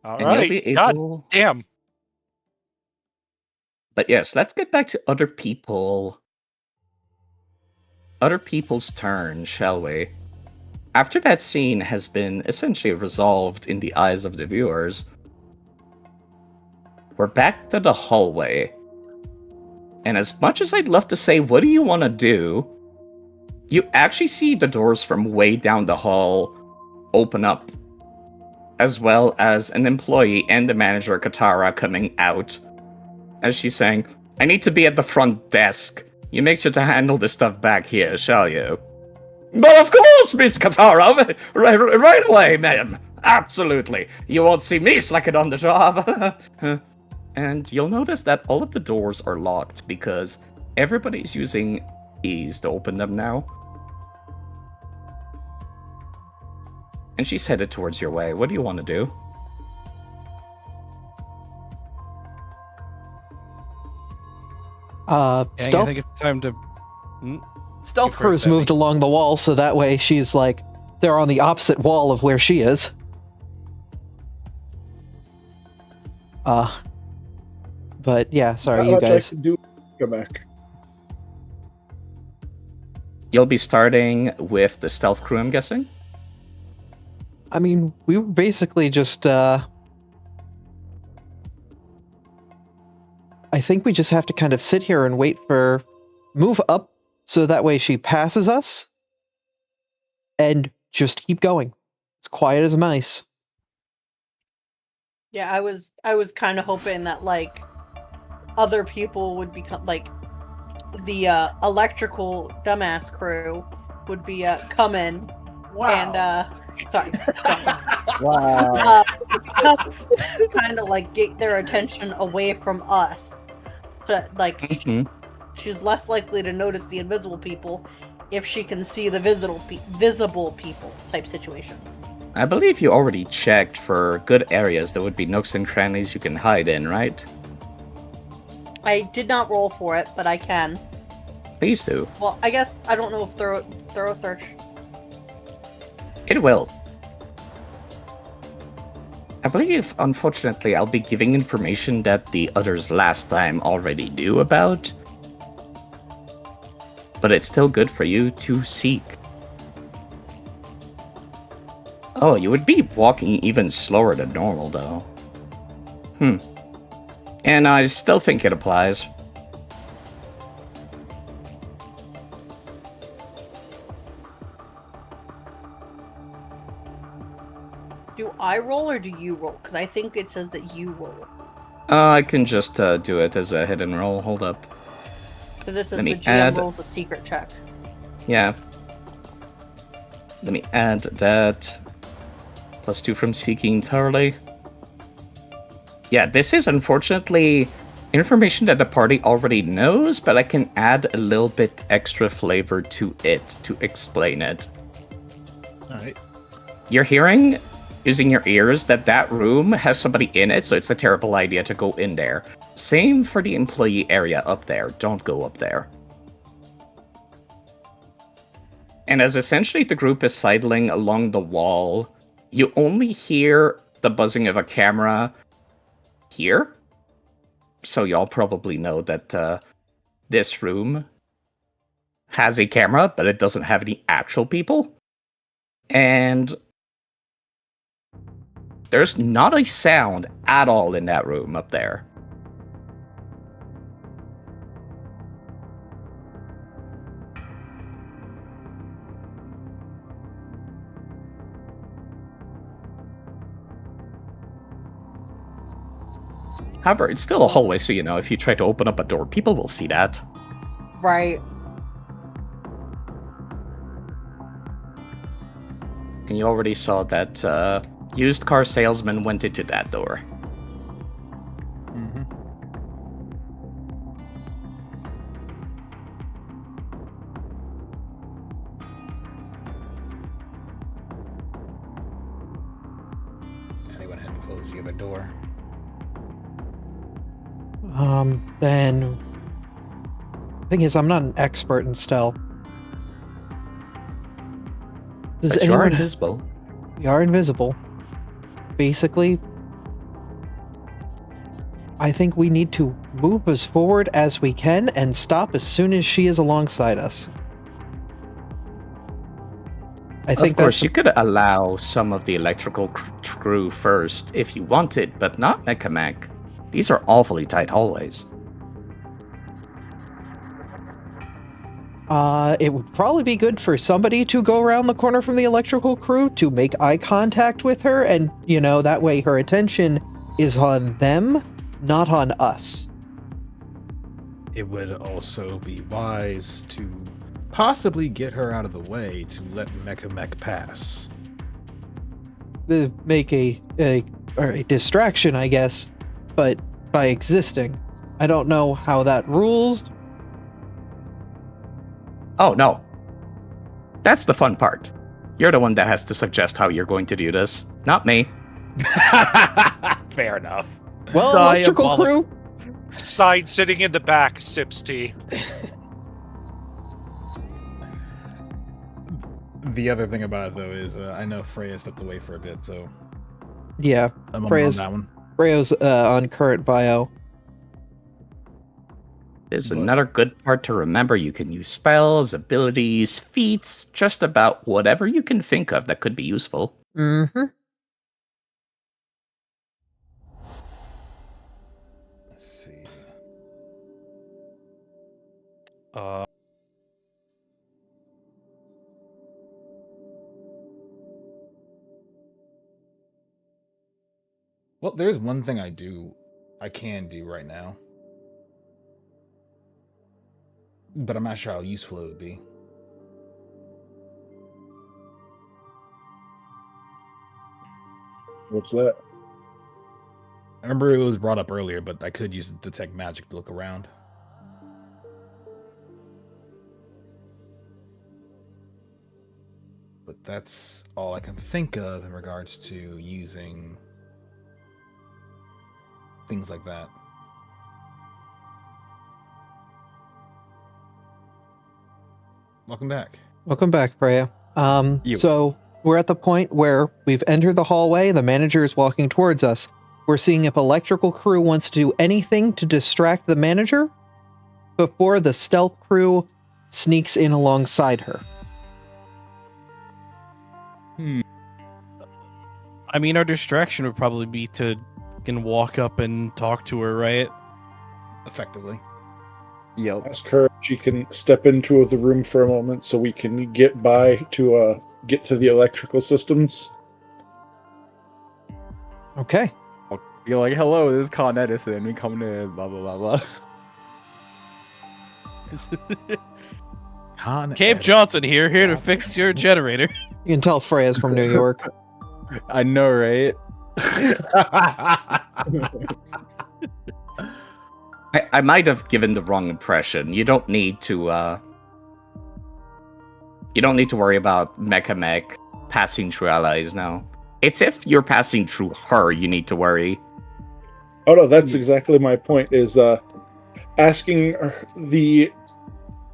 All And you'll right. be God able. damn. But yes, let's get back to other people. Other people's turn, shall we? After that scene has been essentially resolved in the eyes of the viewers, we're back to the hallway. And as much as I'd love to say, what do you want to do? You actually see the doors from way down the hall open up, as well as an employee and the manager, Katara, coming out. As she's saying, I need to be at the front desk. You make sure to handle this stuff back here, shall you? But of course, Miss Katara! Right away, ma'am! Absolutely! You won't see me slacking on the job! And you'll notice that all of the doors are locked because everybody's using keys to open them now. And she's headed towards your way. What do you want to do? I Stealth think it's time to. Stealth Give her a crew's semi. moved along the wall, so that way she's like, they're on the opposite wall of where she is. But yeah, sorry, Not you much guys. I can do, Kamek. You'll be starting with the stealth crew, I'm guessing? I mean, we were basically just, I think we just have to kind of sit here and wait for... Move up, so that way she passes us, and just keep going. It's quiet as mice. Yeah, I was kind of hoping that like other people would become like the electrical dumbass crew would be come in and sorry, Wow. kind of like get their attention away from us. But like she's less likely to notice the invisible people if she can see the visible people type situation. I believe you already checked for good areas that would be nooks and crannies you can hide in, right? I did not roll for it, but I can. Please do. Well, I guess I don't know if thorough search. It will. I believe, unfortunately, I'll be giving information that the others last time already knew about. But it's still good for you to seek. Oh, you would be walking even slower than normal, though. And I still think it applies. Do I roll or do you roll? Because I think it says that you roll. I can just do it as a hit and roll. Hold up. Because this is Let me the GM add- rolls a secret check. Yeah. Let me add that. +2 from seeking thoroughly. Yeah, this is unfortunately information that the party already knows, but I can add a little bit extra flavor to it to explain it. Alright. You're hearing, using your ears, that room has somebody in it, so it's a terrible idea to go in there. Same for the employee area up there. Don't go up there. And as essentially the group is sidling along the wall, you only hear the buzzing of a camera here. So y'all probably know that this room has a camera, but it doesn't have any actual people. And there's not a sound at all in that room up there. However, it's still a hallway, so you know, if you try to open up a door, people will see that. Right. And you already saw that used car salesman went into that door. Mm-hmm. And they went ahead and closed the other door. Then... Thing is, I'm not an expert in stealth. Does But you are anyone... invisible. We are invisible. Basically, I think we need to move as forward as we can and stop as soon as she is alongside us. I think Of course, that's you could allow some of the electrical crew first if you wanted, but not Mech. These are awfully tight hallways. It would probably be good for somebody to go around the corner from the electrical crew to make eye contact with her, and, that way her attention is on them, not on us. It would also be wise to possibly get her out of the way to let Mech pass. Make a distraction, I guess, but by existing. I don't know how that rules. Oh, no. That's the fun part. You're the one that has to suggest how you're going to do this, not me. Fair enough. Well, electrical crew. Side sitting in the back sips tea. The other thing about it, though, is I know Freya stepped away for a bit, so Yeah, I'm on Freya's that one. Freya's on current bio. There's another good part to remember. You can use spells, abilities, feats, just about whatever you can think of that could be useful. Mm-hmm. Let's see. Well, there's one thing I can do right now, but I'm not sure how useful it would be. What's that? I remember it was brought up earlier, but I could use detect magic to look around. But that's all I can think of in regards to using things like that. Welcome back. Welcome back, Freya. So we're at the point where we've entered the hallway. The manager is walking towards us. We're seeing if electrical crew wants to do anything to distract the manager before the stealth crew sneaks in alongside her. I mean, our distraction would probably be to can walk up and talk to her, right? Effectively. Yep. Ask her if she can step into the room for a moment so we can get by to get to the electrical systems. Okay. You're like, hello, this is Con Edison. We come to blah blah blah blah. Cave Johnson here to fix your generator. You can tell Freya's from New York. I know, right? I might have given the wrong impression. You don't need to worry about Mech passing through allies now. It's if you're passing through her you need to worry. Oh no, that's exactly my point, is asking the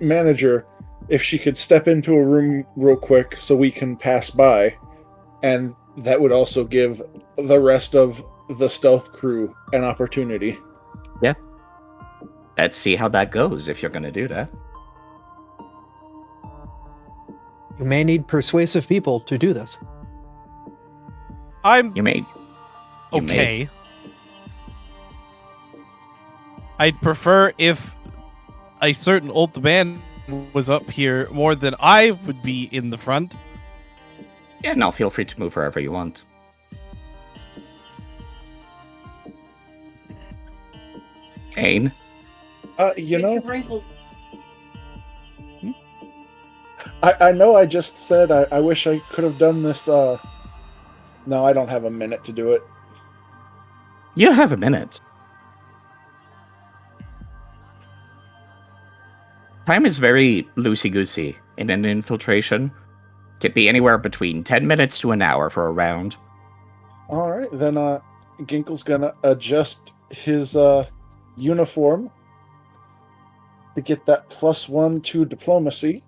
manager if she could step into a room real quick so we can pass by, and that would also give the rest of the stealth crew an opportunity. Yeah. Let's see how that goes if you're going to do that. You may need persuasive people to do this. You may. Okay. I'd prefer if a certain old man was up here more than I would be in the front. Yeah, no, feel free to move wherever you want. Kane? You know, I know I just said I wish I could have done this. No, I don't have a minute to do it. You have a minute. Time is very loosey-goosey in an infiltration. Could be anywhere between 10 minutes to an hour for a round. All right, then Ginkle's gonna adjust his uniform to get that +1 to diplomacy.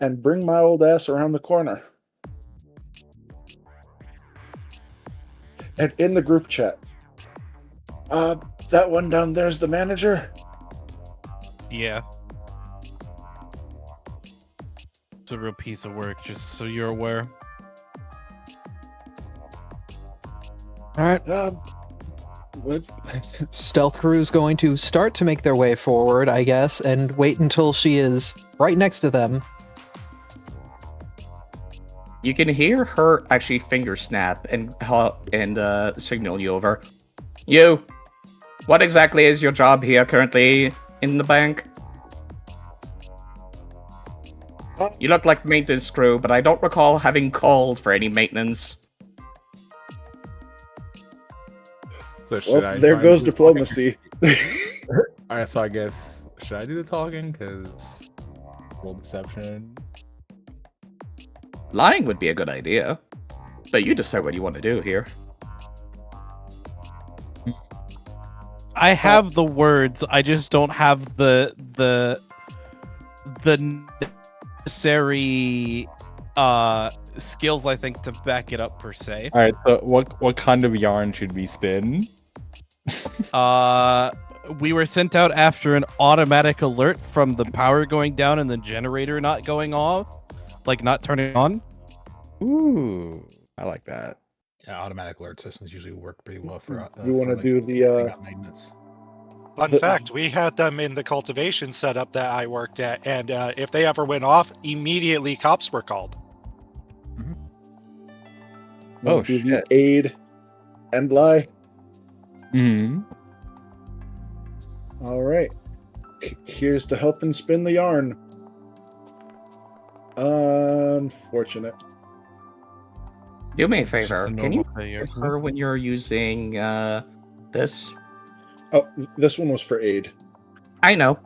And bring my old ass around the corner. And in the group chat, that one down there's the manager. Yeah. It's a real piece of work, just so you're aware. All right. Let's. Stealth crew's going to start to make their way forward, I guess, and wait until she is right next to them. You can hear her actually finger snap and signal you over. You, what exactly is your job here currently in the bank? You look like maintenance crew, but I don't recall having called for any maintenance. So Well, there goes diplomacy. Alright, so I guess, should I do the talking? Because roll deception. Lying would be a good idea, but you decide what you want to do here. I have the words. I just don't have the necessary skills, I think, to back it up per se. Alright, so what kind of yarn should we spin? We were sent out after an automatic alert from the power going down and the generator not going off, like not turning on. Ooh, I like that. Yeah, automatic alert systems usually work pretty well for. You want to for, do the maintenance. Fun fact, we had them in the cultivation setup that I worked at, and if they ever went off, immediately cops were called. Oh, do shit. the aid and lie? Hmm. All right. Here's to help and spin the yarn. Unfortunate. Do me a It's just favor. a Can you normal failure. tell her when you're using this? Oh, this one was for aid. I know.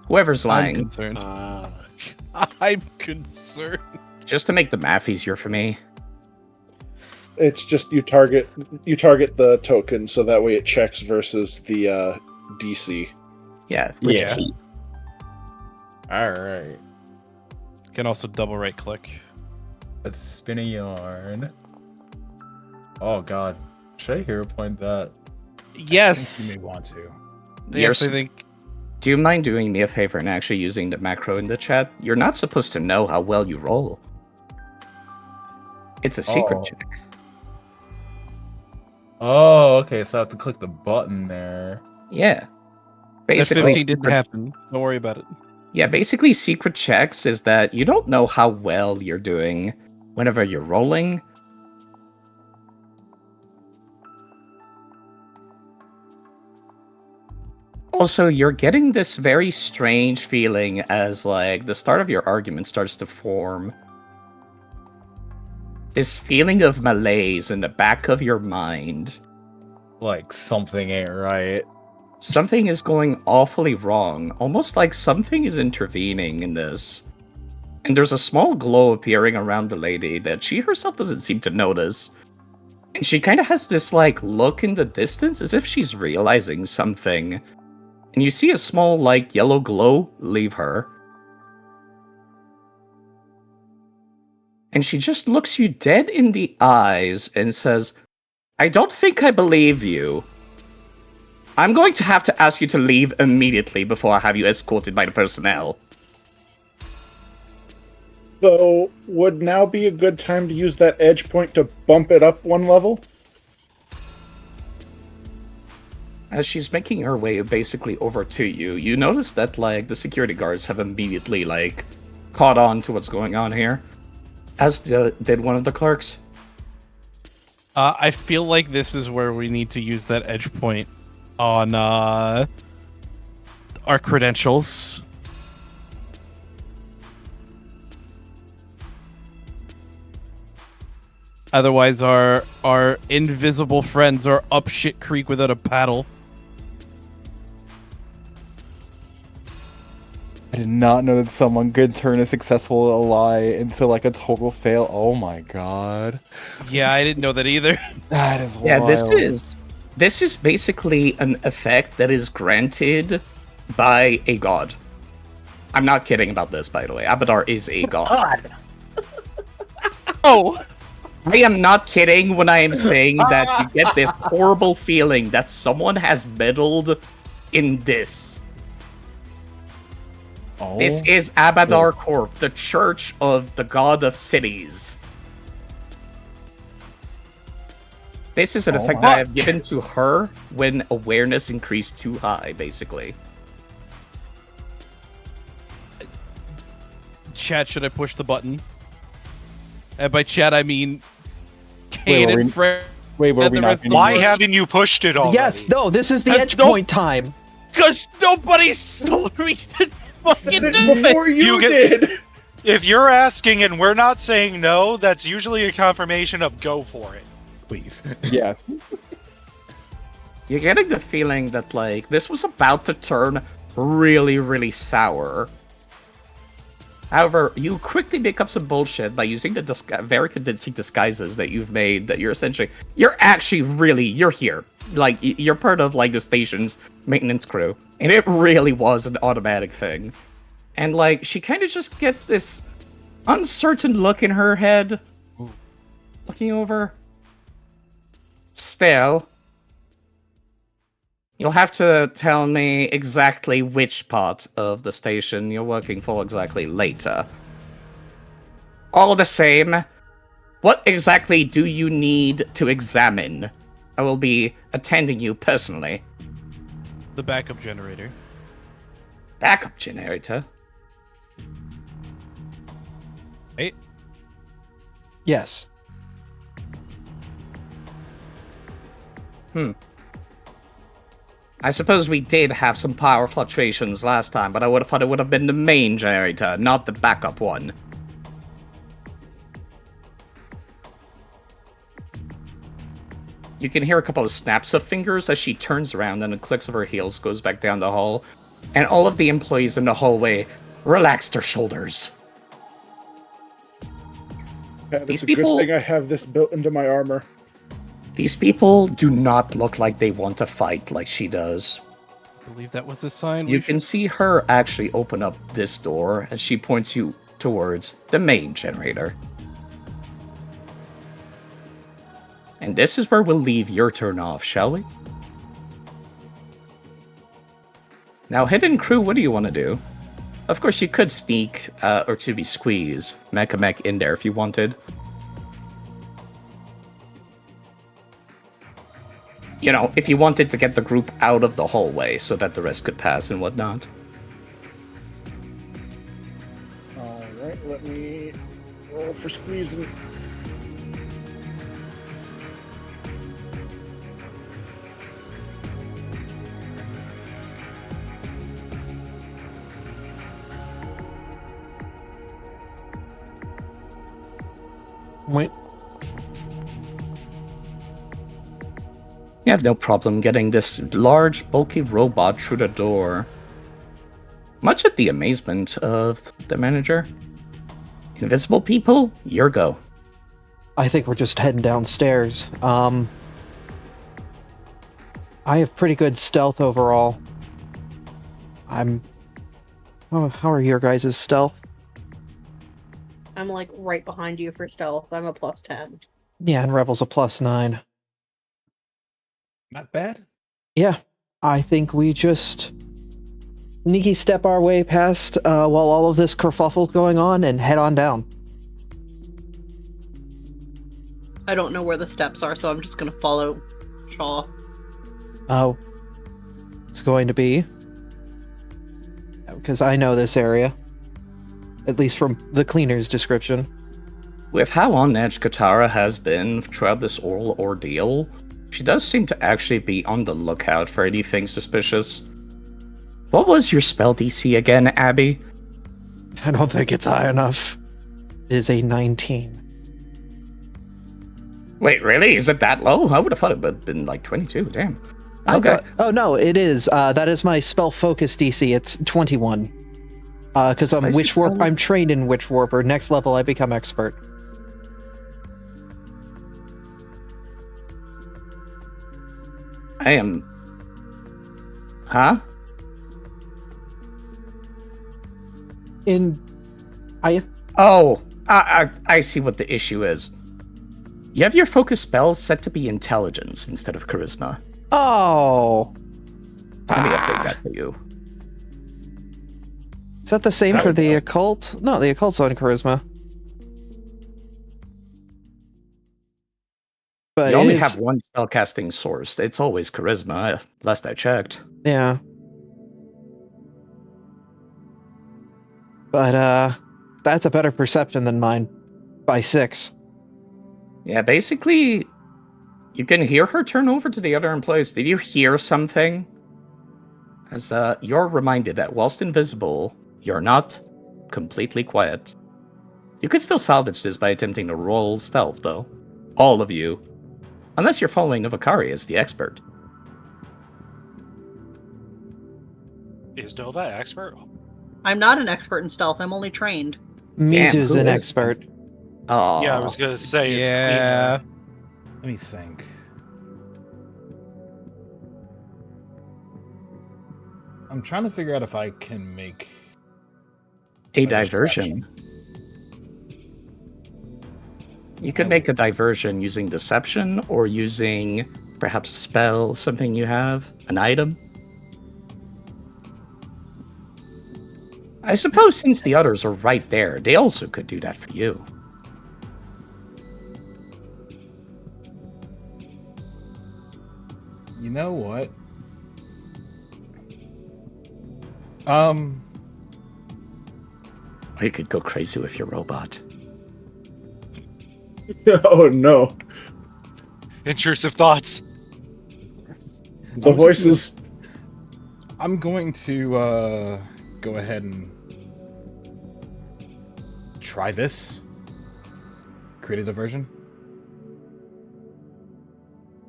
Whoever's I'm lying, concerned. I'm concerned. just to make the math easier for me. It's just you target the token so that way it checks versus the DC. Yeah, with Yeah. T. Alright. Can also double right click. Let's spin a yarn. Oh god. Should I hero point that? I think Yes. you may want to. Yes, I You're- think. Do you mind doing me a favor and actually using the macro in the chat? You're not supposed to know how well you roll. It's a secret Oh. check. Oh, okay, so I have to click the button there. Yeah. That Basically, 15 didn't secret- happen. Don't worry about it. Yeah, basically secret checks is that you don't know how well you're doing whenever you're rolling. Also, you're getting this very strange feeling as, like, the start of your argument starts to form. This feeling of malaise in the back of your mind. Like, something ain't right. Something is going awfully wrong, almost like something is intervening in this. And there's a small glow appearing around the lady that she herself doesn't seem to notice. And she kind of has this, like, look in the distance as if she's realizing something. And you see a small, like, yellow glow leave her. And she just looks you dead in the eyes and says, I don't think I believe you. I'm going to have to ask you to leave immediately before I have you escorted by the personnel. So, would now be a good time to use that edge point to bump it up one level? As she's making her way basically over to you, you notice that, like, the security guards have immediately, like, caught on to what's going on here. As did one of the clerks. I feel like this is where we need to use that edge point on our credentials. Otherwise, our invisible friends are up shit creek without a paddle. I did not know that someone could turn a successful lie into like a total fail. Oh my god. Yeah, I didn't know that either. That is Yeah, wild. this is basically an effect that is granted by a god. I'm not kidding about this, by the way. Abadar is a god. Oh, I am not kidding when I am saying that you get this horrible feeling that someone has meddled in this. Oh, This is Abadar Corp, the church of the god of cities. This is an effect that I have given to her when awareness increased too high, basically. Chat, should I push the button? And by chat, I mean Wait, Kane were and we- Fred. Wait, were And we the not rest- gonna Why do it? haven't you pushed it already? Yes, no, this is the Has edge no- point time. Because nobody told me to Said fucking it do it. before you did. If you're asking and we're not saying no, that's usually a confirmation of go for it. please. Yes. You're getting the feeling that, like, this was about to turn really, really sour. However, you quickly make up some bullshit by using the very convincing disguises that you've made, that you're actually really, you're here. Like, you're part of, like, the station's maintenance crew. And it really was an automatic thing. And, like, she kind of just gets this uncertain look in her head. Looking over. Still, you'll have to tell me exactly which part of the station you're working for exactly later. All the same, what exactly do you need to examine? I will be attending you personally. The backup generator. Backup generator? Hey, Yes. I suppose we did have some power fluctuations last time, but I would have thought it would have been the main generator, not the backup one. You can hear a couple of snaps of fingers as she turns around and a clicks of her heels goes back down the hall, and all of the employees in the hallway relax their shoulders. It's These a people- good thing I have this built into my armor. These people do not look like they want to fight like she does. I believe that was a sign. You we can see her actually open up this door as she points you towards the main generator. And this is where we'll leave your turn off, shall we? Now, hidden crew, what do you want to do? Of course, you could sneak, or to be squeeze, Mech in there if you wanted. You know, if you wanted to get the group out of the hallway so that the rest could pass and whatnot. Alright, let me roll for squeezing. Wait. You have no problem getting this large, bulky robot through the door. Much at the amazement of the manager. Invisible people, your go. I think we're just heading downstairs. I have pretty good stealth overall. Oh, how are your guys' stealth? I'm like right behind you for stealth. I'm a +10. Yeah, and Rebel's a +9. Not bad. Yeah, I think we just sneaky step our way past while all of this kerfuffle's going on and head on down. I don't know where the steps are, so I'm just gonna follow Shaw. Oh, it's going to be because I know this area, at least from the cleaner's description. With how on edge Katara has been throughout this oral ordeal, she does seem to actually be on the lookout for anything suspicious. What was your spell DC again, Abby? I don't think it's high enough. It is a 19. Wait, really? Is it that low? I would have thought it would have been like 22, damn. Okay. Oh no, it is. That is my spell focus DC. It's 21. Because I'm Nice. Witch Warp. I'm trained in Witch Warper. Next level, I become expert. I am... Huh? I Oh, I see what the issue is. You have your focus spells set to be intelligence instead of charisma. Oh. Let me update that for you. Is that the same There for we the go. occult? No, the occult's on charisma. But You it only is- have one spellcasting source. It's always charisma, last I checked. Yeah. But that's a better perception than mine. By 6. Yeah, basically, you can hear her turn over to the other employees. Did you hear something? As you're reminded that whilst invisible, you're not completely quiet. You could still salvage this by attempting to roll stealth, though. All of you. Unless you're following Navakari as the expert. Is Nova expert? I'm not an expert in stealth. I'm only trained. Mizu's who an is? expert. Oh, Yeah, I was gonna say it's Yeah. cleaner. Let me think. I'm trying to figure out if I can make a distraction. diversion. You could make a diversion using deception or using perhaps a spell, something you have, an item. I suppose since the others are right there, they also could do that for you. You know what? Or you could go crazy with your robot. Oh no. Intrusive thoughts. The voices. I'm going to go ahead and try this. Create a diversion.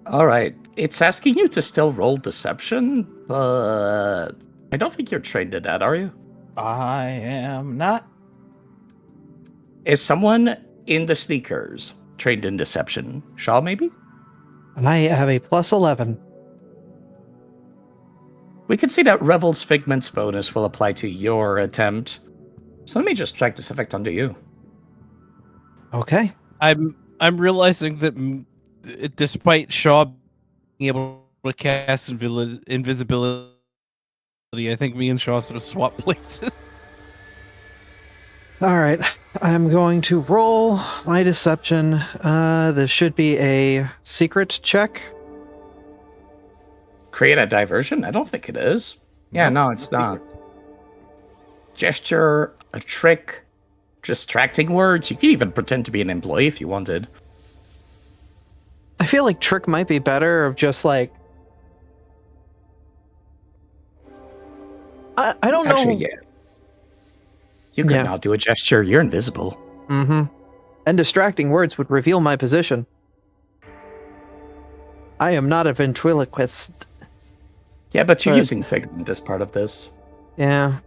Alright, it's asking you to still roll deception, but I don't think you're trained in that, are you? I am not. Is someone in the sneakers trained in deception? Shaw, maybe? I have a plus 11. We can see that Revel's Figment's bonus will apply to your attempt. So let me just track this effect onto you. Okay. I'm realizing that despite Shaw being able to cast invisibility, I think me and Shaw sort of swap places. All right. I'm going to roll my deception. This should be a secret check. Create a diversion? I don't think it is. Yeah, no, it's not. Gesture, a trick, distracting words. You could even pretend to be an employee if you wanted. I feel like trick might be better of just like I don't Actually, know. yeah. You could Yeah. not do a gesture. You're invisible. Mm-hmm. And distracting words would reveal my position. I am not a ventriloquist. Yeah, but you're But- using Figment as part of this. Yeah.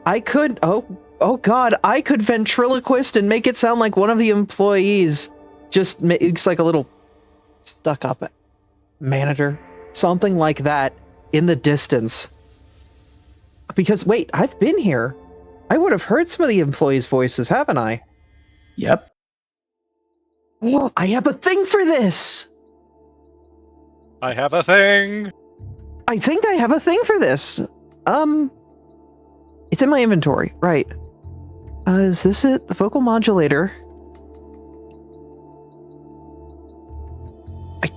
I could oh god, I could ventriloquist and make it sound like one of the employees just makes like a little stuck up manager, something like that in the distance. Because wait, I've been here. I would have heard some of the employees' voices, haven't I? Yep. Oh, I have a thing for this. I have a thing. I think I have a thing for this. It's in my inventory, right? Is this it? The vocal modulator. I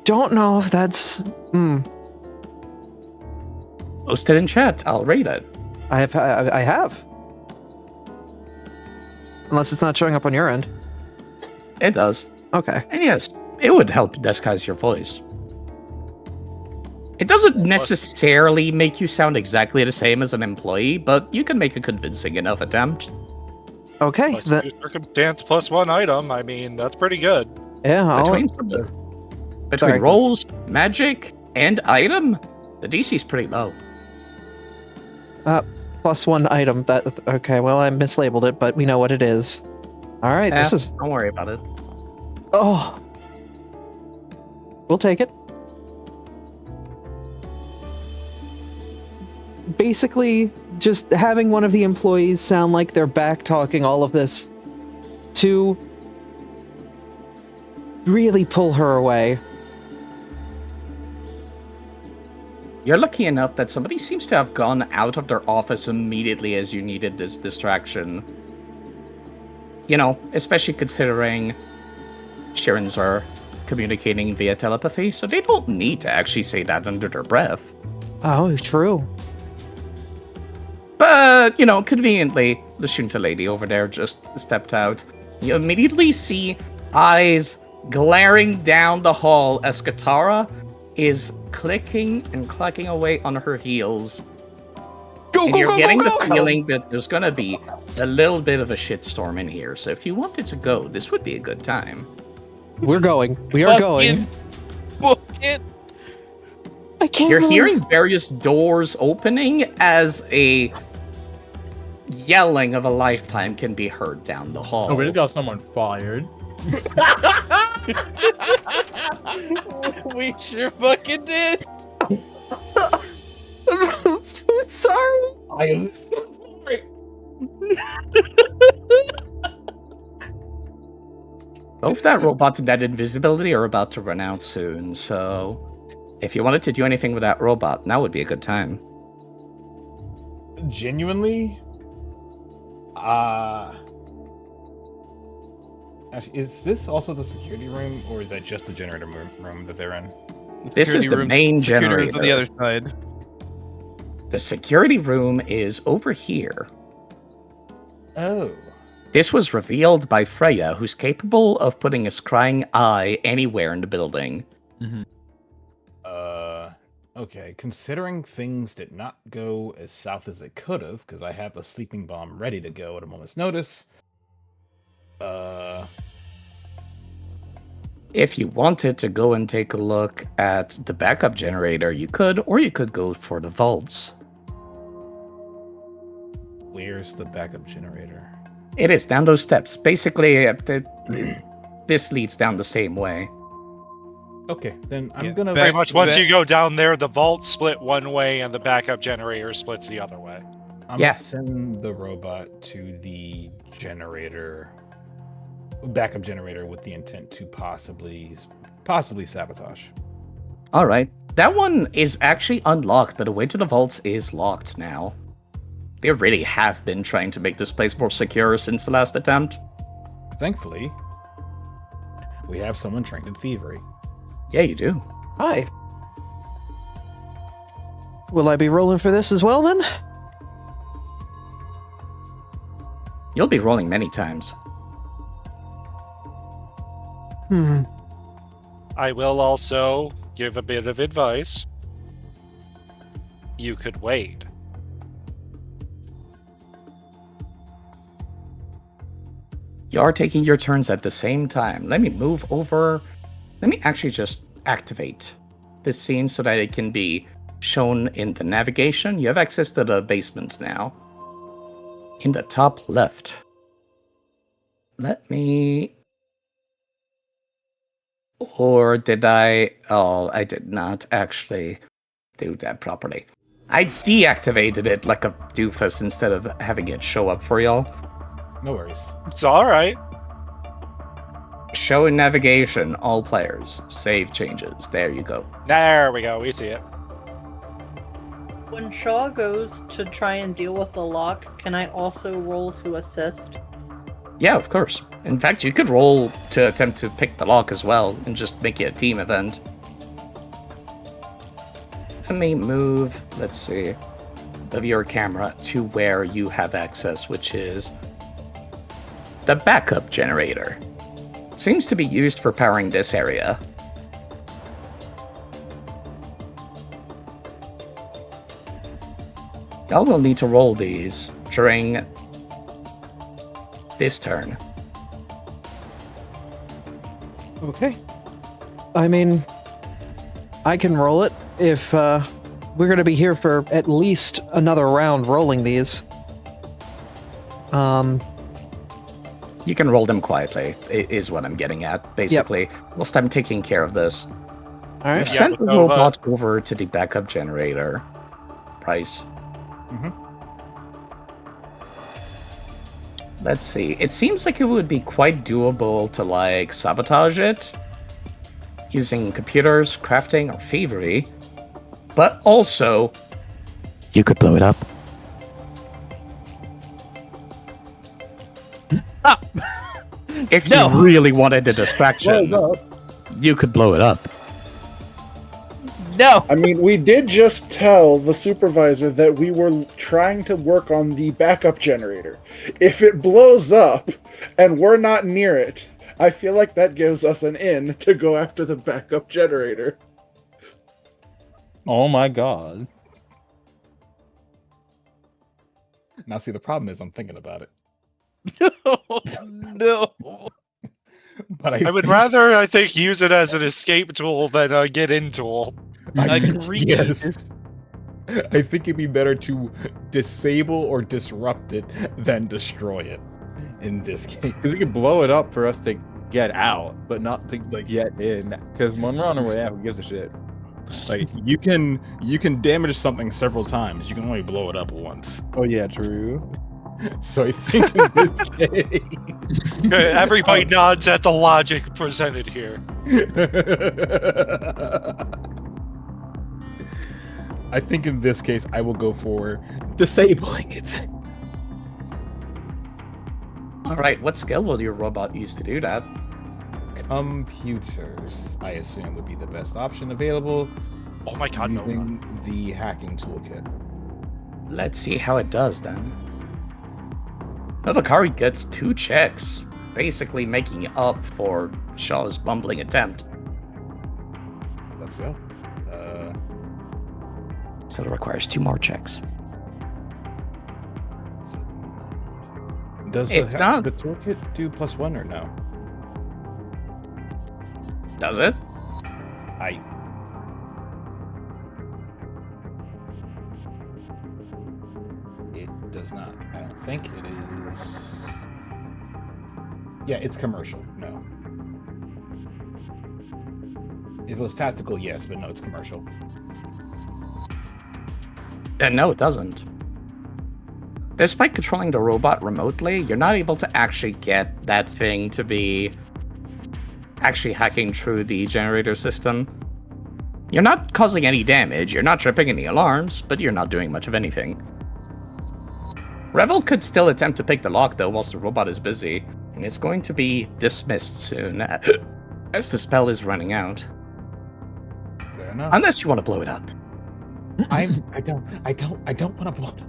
don't know if that's. Post it in chat. I'll read it. I have. Unless it's not showing up on your end. It does. Okay. And yes, it would help disguise your voice. It doesn't necessarily make you sound exactly the same as an employee, but you can make a convincing enough attempt. Okay. Plus two circumstance plus one item. I mean, that's pretty good. Yeah. Between Sorry. rolls, magic, and item, the DC's pretty low. Plus one item. Okay. Well, I mislabeled it, but we know what it is. All right. This is. Don't worry about it. Oh. We'll take it. Basically, just having one of the employees sound like they're back talking all of this to really pull her away. You're lucky enough that somebody seems to have gone out of their office immediately as you needed this distraction. You know, especially considering Shirens are communicating via telepathy, so they don't need to actually say that under their breath. Oh, true. But, you know, conveniently, the Shunta lady over there just stepped out. You immediately see eyes glaring down the hall as Katara is clicking and clacking away on her heels. And you're getting the feeling that there's gonna be a little bit of a shitstorm in here. So if you wanted to go, this would be a good time. We're going. We are going. Book it. I can't. You're believe- hearing various doors opening as a yelling of a lifetime can be heard down the hall. Oh, we just got someone fired. We sure fucking did. I'm so sorry. I am so sorry. Both that robot and that invisibility are about to run out soon, so if you wanted to do anything with that robot, now would be a good time. Genuinely, actually, is this also the security room, or is that just the generator room that they're in? This is the main Security room's on the generator. other side. The security room is over here. Oh. This was revealed by Freya, who's capable of putting a scrying eye anywhere in the building. Okay. Considering things did not go as south as they could have, because I had the sleeping bomb ready to go at a moment's notice. If you wanted to go and take a look at the backup generator, you could, or you could go for the vaults. Where's the backup generator? It is down those steps. Basically, this leads down the same way. Okay, then I'm Yeah, gonna Pretty much once you go down there, the vault split one way and the backup generator splits the other way. I'm Yeah. gonna send the robot to the backup generator, with the intent to possibly sabotage. All right. That one is actually unlocked, but the way to the vaults is locked now. They really have been trying to make this place more secure since the last attempt. Thankfully, we have someone trained in thievery. Yeah, you do. Hi. Will I be rolling for this as well then? You'll be rolling many times. I will also give a bit of advice. You could wait. You are taking your turns at the same time. Let me move over. Let me actually just activate this scene so that it can be shown in the navigation. You have access to the basement now. In the top left. Let me... Or did I... Oh, I did not actually do that properly. I deactivated it like a doofus instead of having it show up for y'all. No worries. It's alright. Show in navigation, all players. Save changes. There you go. There we go. We see it. When Shaw goes to try and deal with the lock, can I also roll to assist? Yeah, of course. In fact, you could roll to attempt to pick the lock as well and just make it a team event. Let me move, let's see, the viewer camera to where you have access, which is the backup generator. Seems to be used for powering this area. Y'all will need to roll these during this turn. Okay. I mean, I can roll it if we're going to be here for at least another round rolling these. You can roll them quietly, is what I'm getting at, basically. Whilst I'm taking care of this. All right. We've Yeah, sent the but, robot over to the backup generator. Price. Let's see. It seems like it would be quite doable to, like, sabotage it using computers, crafting, or thievery. But also, you could blow it up. If No. you really wanted a distraction, you could blow it up. No. I mean, we did just tell the supervisor that we were trying to work on the backup generator. If it blows up and we're not near it, I feel like that gives us an in to go after the backup generator. Oh my god. Now see, the problem is I'm thinking about it. No. But I would rather, I think, use it as an escape tool than a get-in tool. Agreed. Yes. I think it'd be better to disable or disrupt it than destroy it in this case. Because you can blow it up for us to get out, but not to like get in. Because when we're on our way out, who gives a shit? Like you can damage something several times. You can only blow it up once. Oh yeah, true. So I think in this case, Everybody nods at the logic presented here. I think in this case I will go for disabling it. All right, what skill will your robot use to do that? Computers, I assume, would be the best option available. Oh my god, no. Using the hacking toolkit. Let's see how it does then. Novakari gets 2 checks, basically making up for Shaw's bumbling attempt. Let's go. So it requires 2 more checks. Does It's not- the toolkit do +1 or no? Does it? It does not. I don't think it is. Yeah, it's commercial. No. If it was tactical, yes, but no, it's commercial. No, it doesn't. Despite controlling the robot remotely, you're not able to actually get that thing to be actually hacking through the generator system. You're not causing any damage, you're not tripping any alarms, but you're not doing much of anything. Revel could still attempt to pick the lock though whilst the robot is busy, and it's going to be dismissed soon as the spell is running out. Fair enough. Unless you want to blow it up. I don't want to blow it.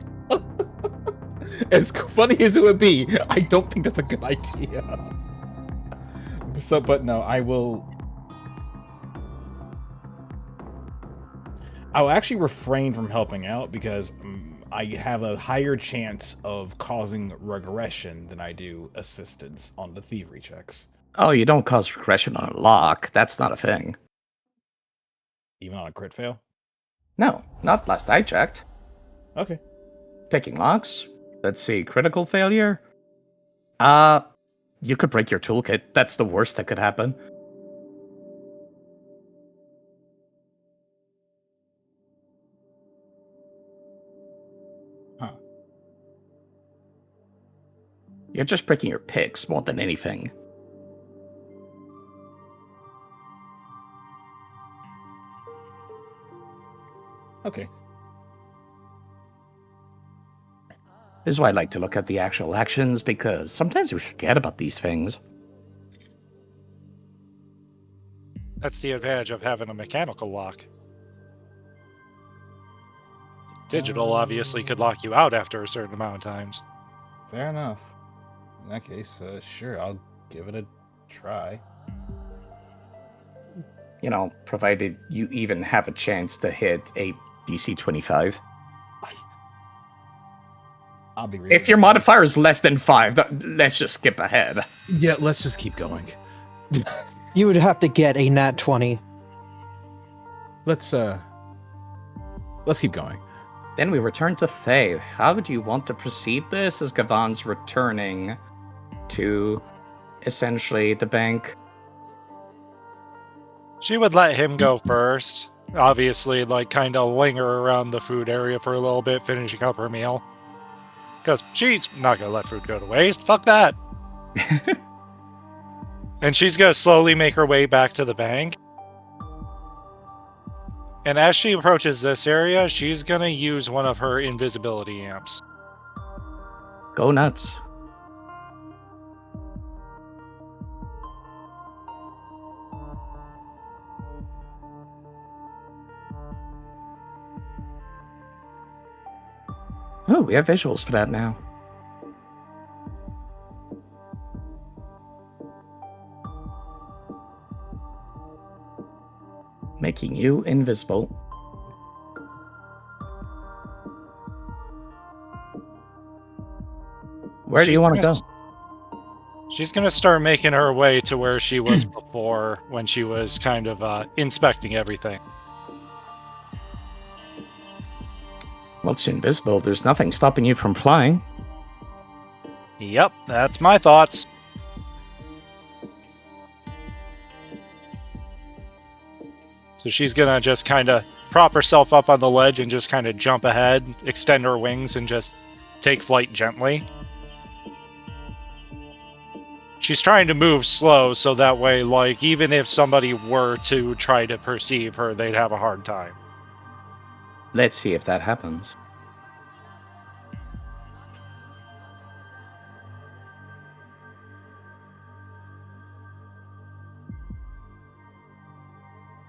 As funny as it would be, I don't think that's a good idea. So, but no, I'll actually refrain from helping out because I have a higher chance of causing regression than I do assistance on the thievery checks. Oh, you don't cause regression on a lock. That's not a thing. Even on a crit fail? No, not last I checked. Okay. Picking locks. Let's see, critical failure? You could break your toolkit. That's the worst that could happen. Huh. You're just breaking your picks more than anything. Okay. This is why I like to look at the actual actions, because sometimes we forget about these things. That's the advantage of having a mechanical lock. Digital obviously could lock you out after a certain amount of times. Fair enough. In that case, sure, I'll give it a try. You know, provided you even have a chance to hit a DC 25. I'll be reading. If your modifier is less than 5, let's just skip ahead. Yeah, let's just keep going. You would have to get a nat 20. Let's keep going. Then we return to Thay. How would you want to proceed this as Gavan's returning to essentially the bank? She would let him go first. Obviously, like, kind of linger around the food area for a little bit, finishing up her meal. Because she's not going to let food go to waste. Fuck that. And she's going to slowly make her way back to the bank. And as she approaches this area, she's going to use one of her invisibility amps. Go nuts. Oh, we have visuals for that now. Making you invisible. Where do you want to go? She's going to start making her way to where she was before when she was kind of inspecting everything. Once you're invisible, there's nothing stopping you from flying. Yep, that's my thoughts. So she's going to just kind of prop herself up on the ledge and just kind of jump ahead, extend her wings, and just take flight gently. She's trying to move slow so that way, like, even if somebody were to try to perceive her, they'd have a hard time. Let's see if that happens.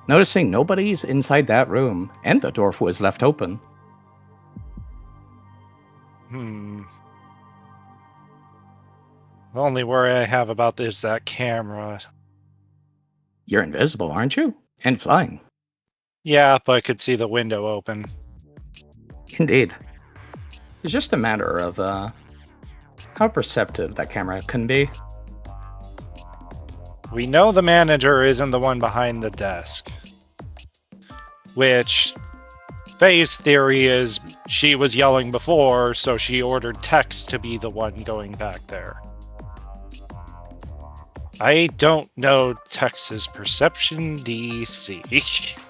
Noticing nobody's inside that room, and the door was left open. The only worry I have about this is that camera. You're invisible, aren't you? And flying. Yeah, but I could see the window open. Indeed. It's just a matter of how perceptive that camera can be. We know the manager isn't the one behind the desk. Which, Faye's theory is she was yelling before, so she ordered Tex to be the one going back there. I don't know Tex's perception DC.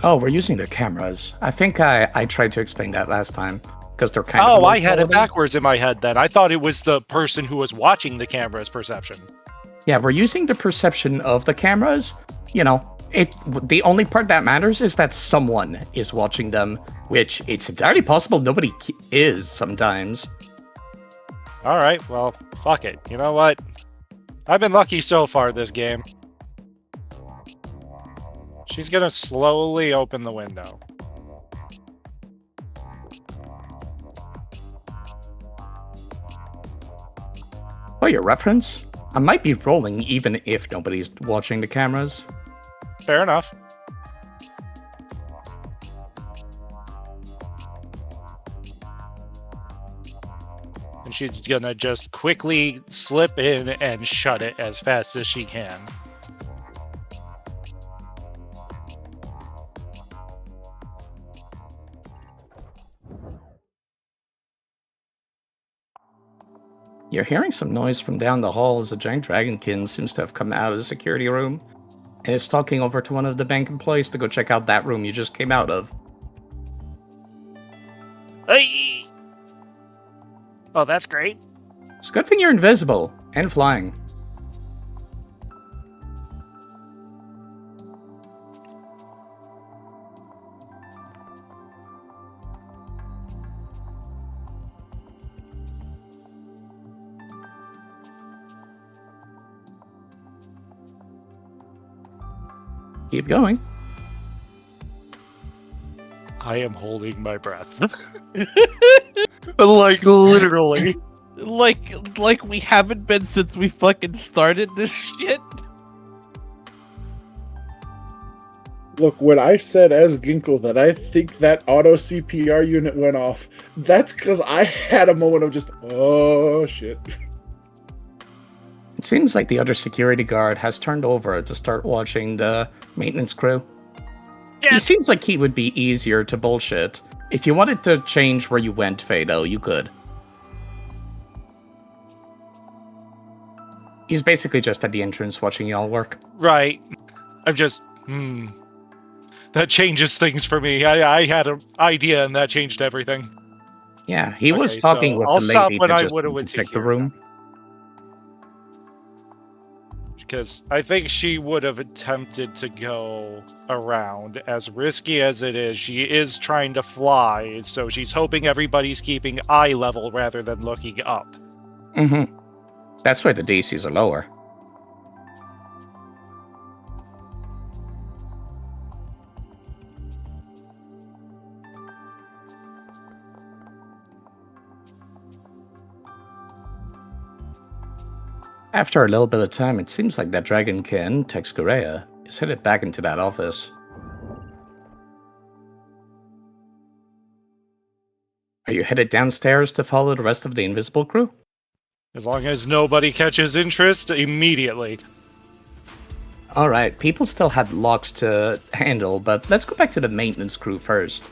Oh, we're using the cameras. I think I tried to explain that last time. Because they're kind of... Oh, I had it backwards in my head then. I thought it was the person who was watching the camera's perception. Yeah, we're using the perception of the cameras. You know, the only part that matters is that someone is watching them, which it's entirely possible nobody is sometimes. Alright, well, fuck it. You know what? I've been lucky so far this game. She's gonna slowly open the window. For your reference, I might be rolling even if nobody's watching the cameras. Fair enough. And she's gonna just quickly slip in and shut it as fast as she can. You're hearing some noise from down the hall as a giant dragonkin seems to have come out of the security room and is talking over to one of the bank employees to go check out that room you just came out of. Hey! Oh, that's great. It's a good thing you're invisible and flying. Keep going. I am holding my breath. Like, literally. Like we haven't been since we fucking started this shit. Look, when I said as Ginkle that I think that auto CPR unit went off, that's because I had a moment of just, oh shit. It seems like the other security guard has turned over to start watching the maintenance crew. He seems like he would be easier to bullshit. If you wanted to change where you went, Fado, you could. He's basically just at the entrance watching y'all work. Right. I'm just, That changes things for me. I had an idea and that changed everything. Yeah, he was Okay, talking so with I'll the stop lady when that I just would have went went to to check the here room. because I think she would have attempted to go around. As risky as it is, she is trying to fly, so she's hoping everybody's keeping eye level rather than looking up. Mm-hmm. That's why the DCs are lower. After a little bit of time, it seems like that dragonkin, Texcorea, is headed back into that office. Are you headed downstairs to follow the rest of the invisible crew? As long as nobody catches interest, immediately. Alright, people still had locks to handle, but let's go back to the maintenance crew first.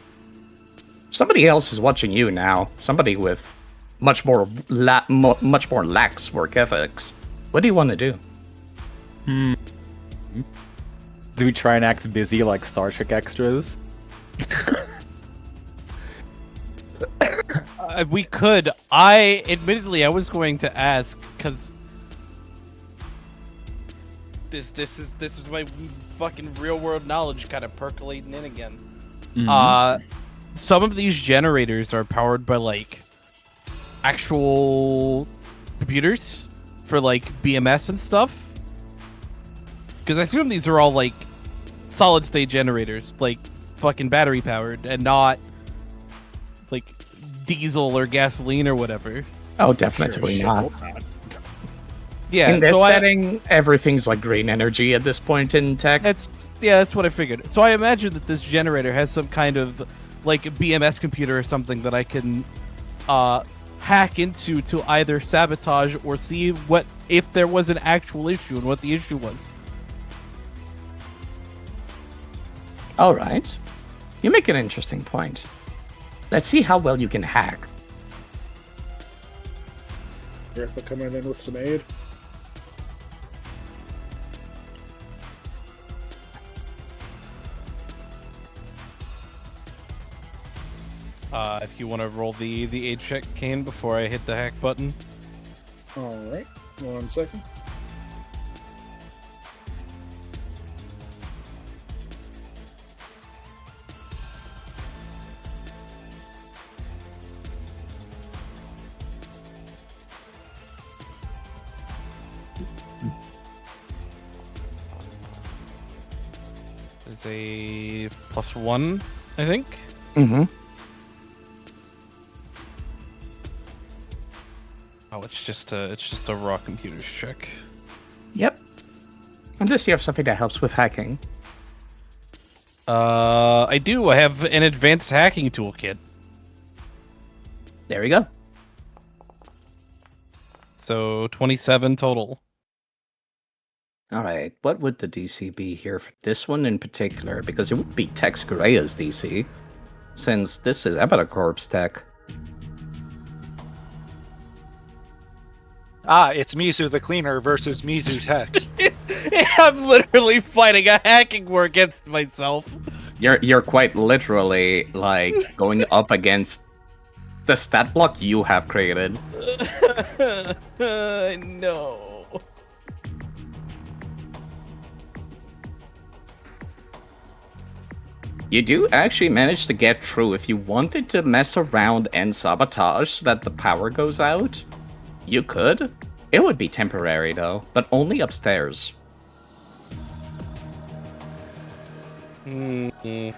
Somebody else is watching you now. Somebody with much more lax work ethics. What do you want to do? Do we try and act busy like Star Trek extras? We could. I was going to ask because this is my fucking real world knowledge kind of percolating in again. Some of these generators are powered by like actual computers for like BMS and stuff. Because I assume these are all like solid state generators, like fucking battery powered, and not like diesel or gasoline or whatever. Oh, definitely not. Yeah, In this so setting, everything's like green energy at this point in tech. that's what I figured. So I imagine that this generator has some kind of like BMS computer or something that I can hack into to either sabotage or see what if there was an actual issue and what the issue was. All right. You make an interesting point. Let's see how well you can hack. Eartha coming in with some aid. If you want to roll the aid check, Kane, before I hit the hack button. Alright, 1 second. There's a +1, I think. Mm-hmm. Oh, it's just a raw computers check. Yep. And does you have something that helps with hacking? I do. I have an advanced hacking toolkit. There we go. So 27 total. All right. What would the DC be here for this one in particular? Because it would be Tex Corea's DC, since this is Corp's tech. Ah, it's Mizu the Cleaner versus Mizu Tex. I'm literally fighting a hacking war against myself. You're quite literally like going up against the stat block you have created. No. You do actually manage to get through. If you wanted to mess around and sabotage so that the power goes out, you could. It would be temporary though, but only upstairs. Mm-hmm.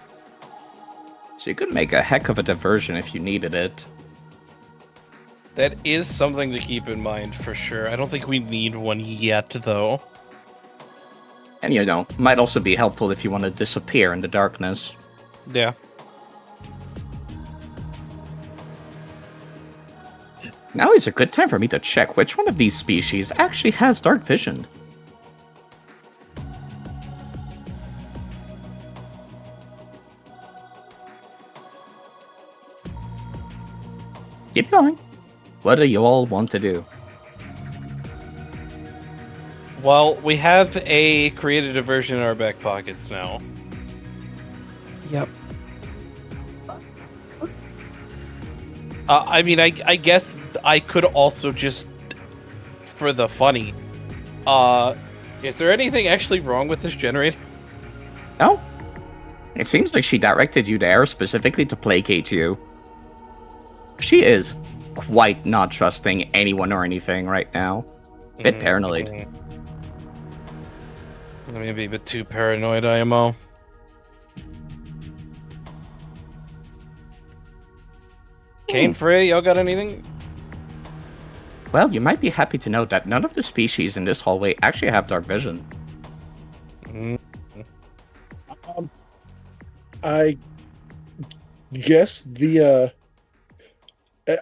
So you could make a heck of a diversion if you needed it. That is something to keep in mind for sure. I don't think we need one yet, though. And you know, might also be helpful if you want to disappear in the darkness. Yeah. Now is a good time for me to check which one of these species actually has dark vision. Keep going. What do you all want to do? Well, we have a created a version in our back pockets now. Yep. I mean, I guess I could also just, for the funny, is there anything actually wrong with this generator? No. It seems like she directed you there specifically to placate you. She is quite not trusting anyone or anything right now. Bit paranoid. Maybe a bit too paranoid, IMO. Kane Frey, y'all got anything? Well, you might be happy to know that none of the species in this hallway actually have dark vision. I guess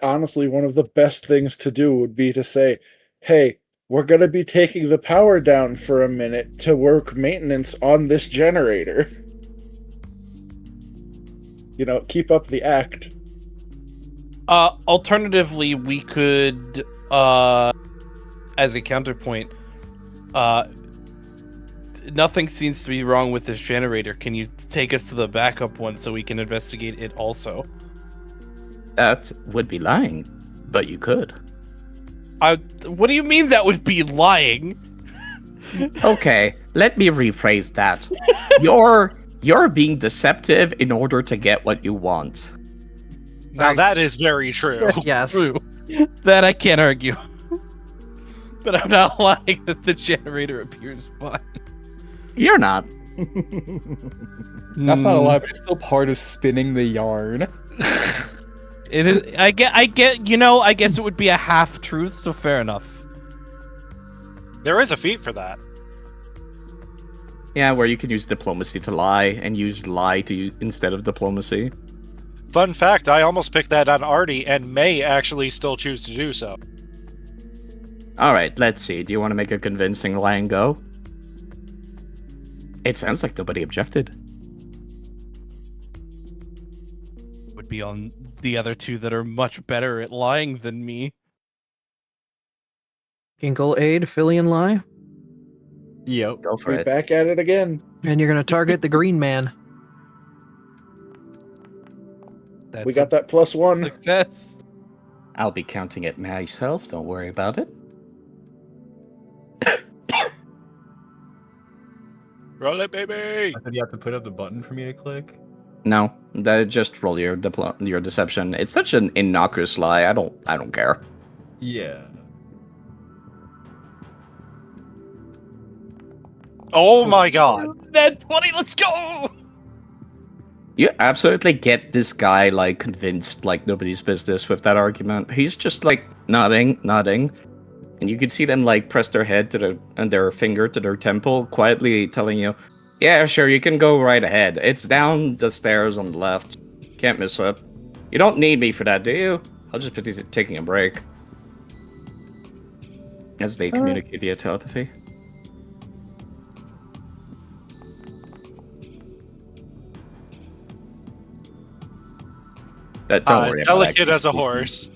honestly, one of the best things to do would be to say, hey, we're going to be taking the power down for a minute to work maintenance on this generator. You know, keep up the act. Alternatively, we could, as a counterpoint, nothing seems to be wrong with this generator. Can you take us to the backup one so we can investigate it also? That would be lying, but you could. What do you mean that would be lying? Okay, let me rephrase that. You're being deceptive in order to get what you want. Now that is very true. Yes. True. That I can't argue. But I'm not lying that the generator appears fine. You're not. That's not a lie, but it's still part of spinning the yarn. It is. I get. You know, I guess it would be a half truth. So fair enough. There is a feat for that. Yeah, where you can use diplomacy to lie and use lie instead of diplomacy. Fun fact, I almost picked that on Artie and may actually still choose to do so. Alright, let's see. Do you want to make a convincing lying go? It sounds like nobody objected. Would be on the other two that are much better at lying than me. Ginkle aid, Philly and lie. Yep. Go for We're it. back at it again. And you're gonna target the green man. That's We got that +1. success. I'll be counting it myself, don't worry about it. Roll it, baby! I said you have to put up the button for me to click. No, just roll your deception. It's such an innocuous lie. I don't care. Yeah. Oh my god! That 20. Let's go. You absolutely get this guy like convinced like nobody's business with that argument. He's just like nodding, and you can see them like press their head and their finger to their temple, quietly telling you, "Yeah, sure, you can go right ahead. It's down the stairs on the left. Can't miss it. You don't need me for that, do you? I'll just be taking a break." As they communicate via telepathy. Don't worry about Delicate actually as a squeezing. horse.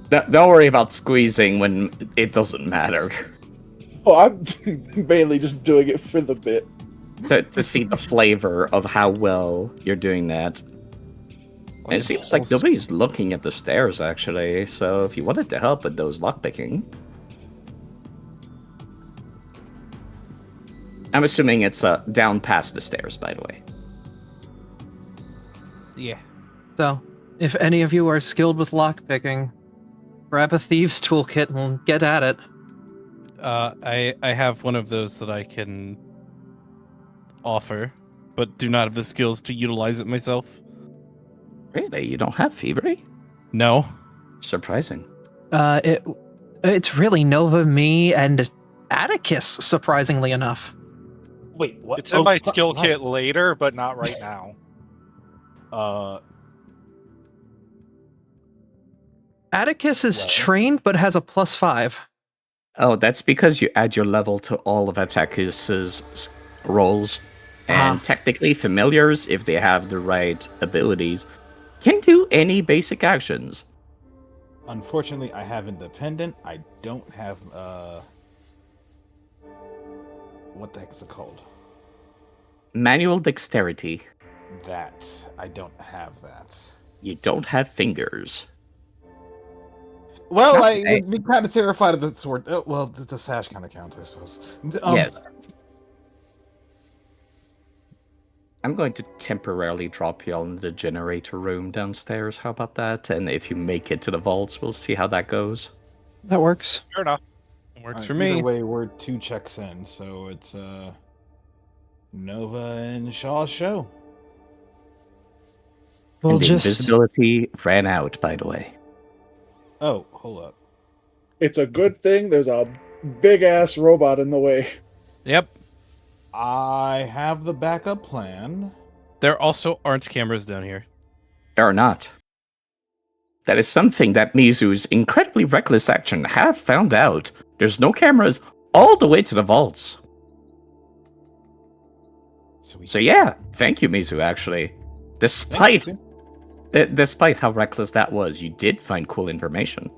Don't worry about squeezing when it doesn't matter. Oh, I'm mainly just doing it for the bit. To see the flavor of how well you're doing that. And it seems like nobody's looking at the stairs, actually, so if you wanted to help with those lockpicking... I'm assuming it's down past the stairs, by the way. Yeah. So, if any of you are skilled with lockpicking, grab a thieves toolkit and get at it. I have one of those that I can offer, but do not have the skills to utilize it myself. Really? You don't have thievery? No. Surprising. It's really Nova, me, and Atticus, surprisingly enough. Wait, what? It's in my skill kit later, but not right now. Atticus is trained, but has a +5. Oh, that's because you add your level to all of Atticus's rolls. And technically, familiars, if they have the right abilities, can do any basic actions. Unfortunately, I have independent. I don't have what the heck is it called? Manual dexterity. That I don't have that. You don't have fingers. Well, I Okay. would be kind of terrified of the sword. Oh, well, the sash kind of counts, I suppose. Yes. I'm going to temporarily drop you all in the generator room downstairs. How about that? And if you make it to the vaults, we'll see how that goes. That works. Fair enough. It works Alright, for me. Either way, we're 2 checks in, so it's Nova and Shaw's show. We'll And the just invisibility ran out, by the way. Oh, hold up. It's a good thing there's a big ass robot in the way. Yep. I have the backup plan. There also aren't cameras down here. There are not. That is something that Mizu's incredibly reckless action have found out. There's no cameras all the way to the vaults. So yeah, thank you, Mizu, actually. Despite how reckless that was, you did find cool information.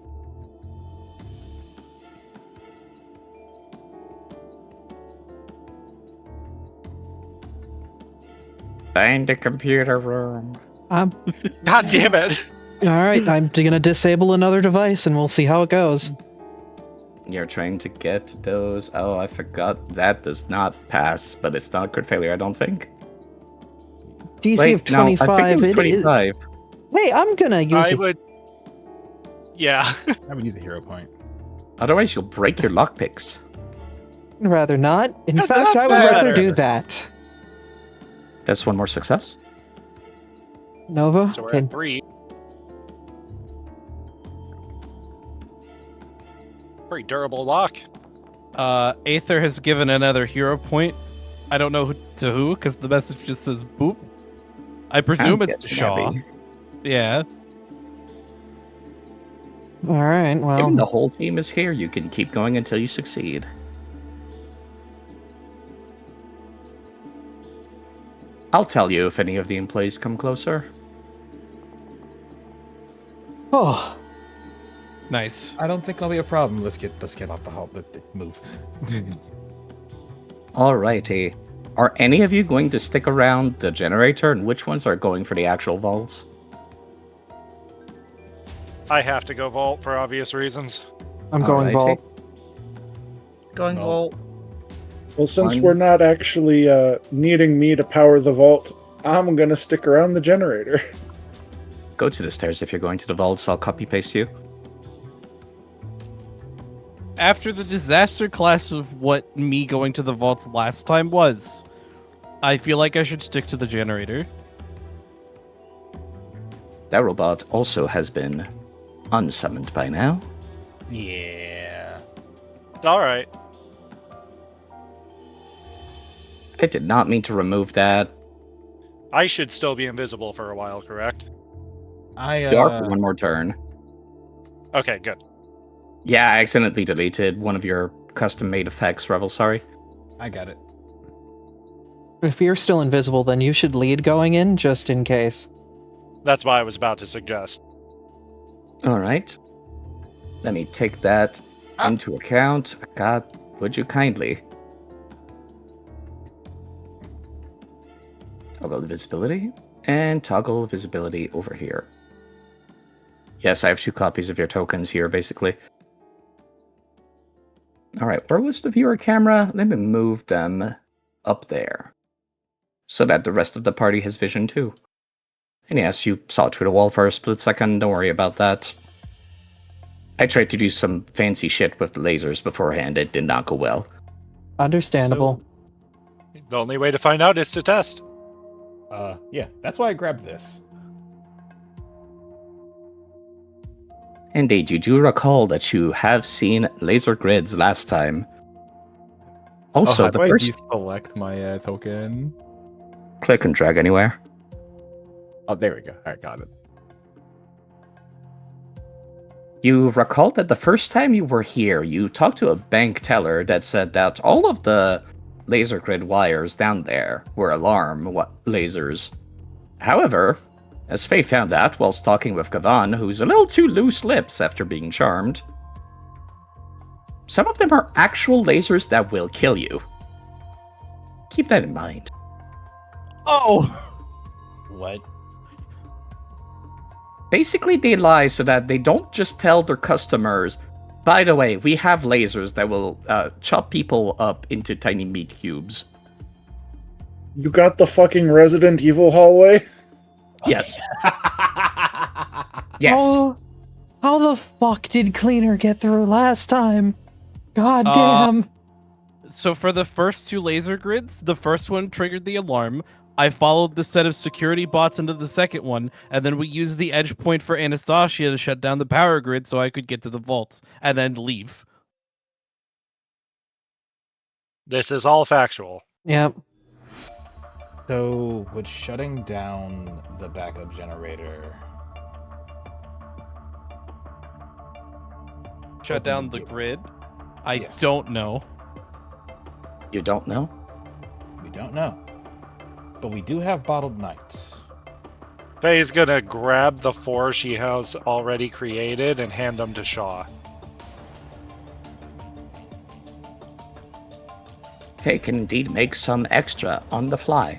Find the computer room. I'm God damn it! all right. I'm gonna disable another device, and we'll see how it goes. You're trying to get those. Oh, I forgot. That does not pass, but it's not crit failure, I don't think. DC Wait, of no, I 25. think it was It is. 25. Hey, I'm gonna use I it. would. Yeah. I would use a hero point. Otherwise, you'll break your lockpicks. Rather not. In Yeah, fact, that's I would rather better. do that. That's one more success. Nova, So we're can, at 3. Pretty durable lock. Aether has given another hero point. I don't know to who, because the message just says boop. I presume it's to Shaw. Yeah. all right. Given Well, the whole team is here, you can keep going until you succeed. I'll tell you if any of the employees come closer. oh, Nice. I don't think that'll be a problem. Let's get off the hall. Let's move. Alrighty. Are any of you going to stick around the generator, and which ones are going for the actual vaults? I have to go vault for obvious reasons. I'm going Alrighty. vault. Going No. vault. Well, since One. we're not actually needing me to power the vault, I'm gonna stick around the generator. Go to the stairs if you're going to the vaults. I'll copy paste you. After the disaster class of what me going to the vaults last time was, I feel like I should stick to the generator. That robot also has been unsummoned by now. Yeah. Alright. I did not mean to remove that. I should still be invisible for a while, correct? You are for one more turn. Okay, good. Yeah, I accidentally deleted one of your custom-made effects, Revel, sorry. I got it. If you're still invisible, then you should lead going in, just in case. That's what I was about to suggest. Alright. Let me take that into account. God, would you kindly? Toggle visibility, and toggle visibility over here. Yes, I have 2 copies of your tokens here, basically. Alright, where was the viewer camera? Let me move them up there, so that the rest of the party has vision too. And yes, you saw through the wall for a split second, don't worry about that. I tried to do some fancy shit with the lasers beforehand, it did not go well. Understandable. The only way to find out is to test. Yeah, that's why I grabbed this. Indeed, you do recall that you have seen laser grids last time. Also, how the do I first deselect my token? click and drag anywhere. Oh, there we go. All right, got it. You recall that the first time you were here, you talked to a bank teller that said that all of the laser grid wires down there were alarm lasers. However, as Faye found out whilst talking with Gavan, who's a little too loose lips after being charmed, some of them are actual lasers that will kill you. Keep that in mind. Oh! What? Basically, they lie so that they don't just tell their customers, by the way, we have lasers that will chop people up into tiny meat cubes. You got the fucking Resident Evil hallway? Yes. Yes. How the fuck did Cleaner get through last time? God Uh, damn. So for the first 2 laser grids, the first one triggered the alarm. I followed the set of security bots into the second one, and then we used the edge point for Anastasia to shut down the power grid so I could get to the vaults and then leave. This is all factual. Yep. So, would shutting down the backup generator Shut down the grid? I Yes. don't know. You don't know? We don't know. But we do have bottled nights. Faye's gonna grab the 4 she has already created and hand them to Shaw. Faye can indeed make some extra on the fly.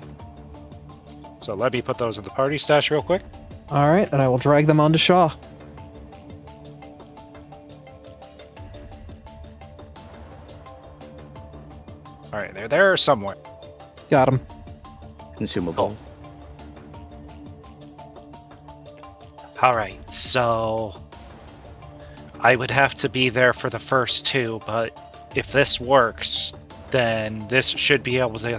So let me put those in the party stash real quick. All right, and I will drag them onto Shaw. All right, they're there somewhere. Got him. Consumable. All right, so I would have to be there for the first 2, but if this works, then this should be able to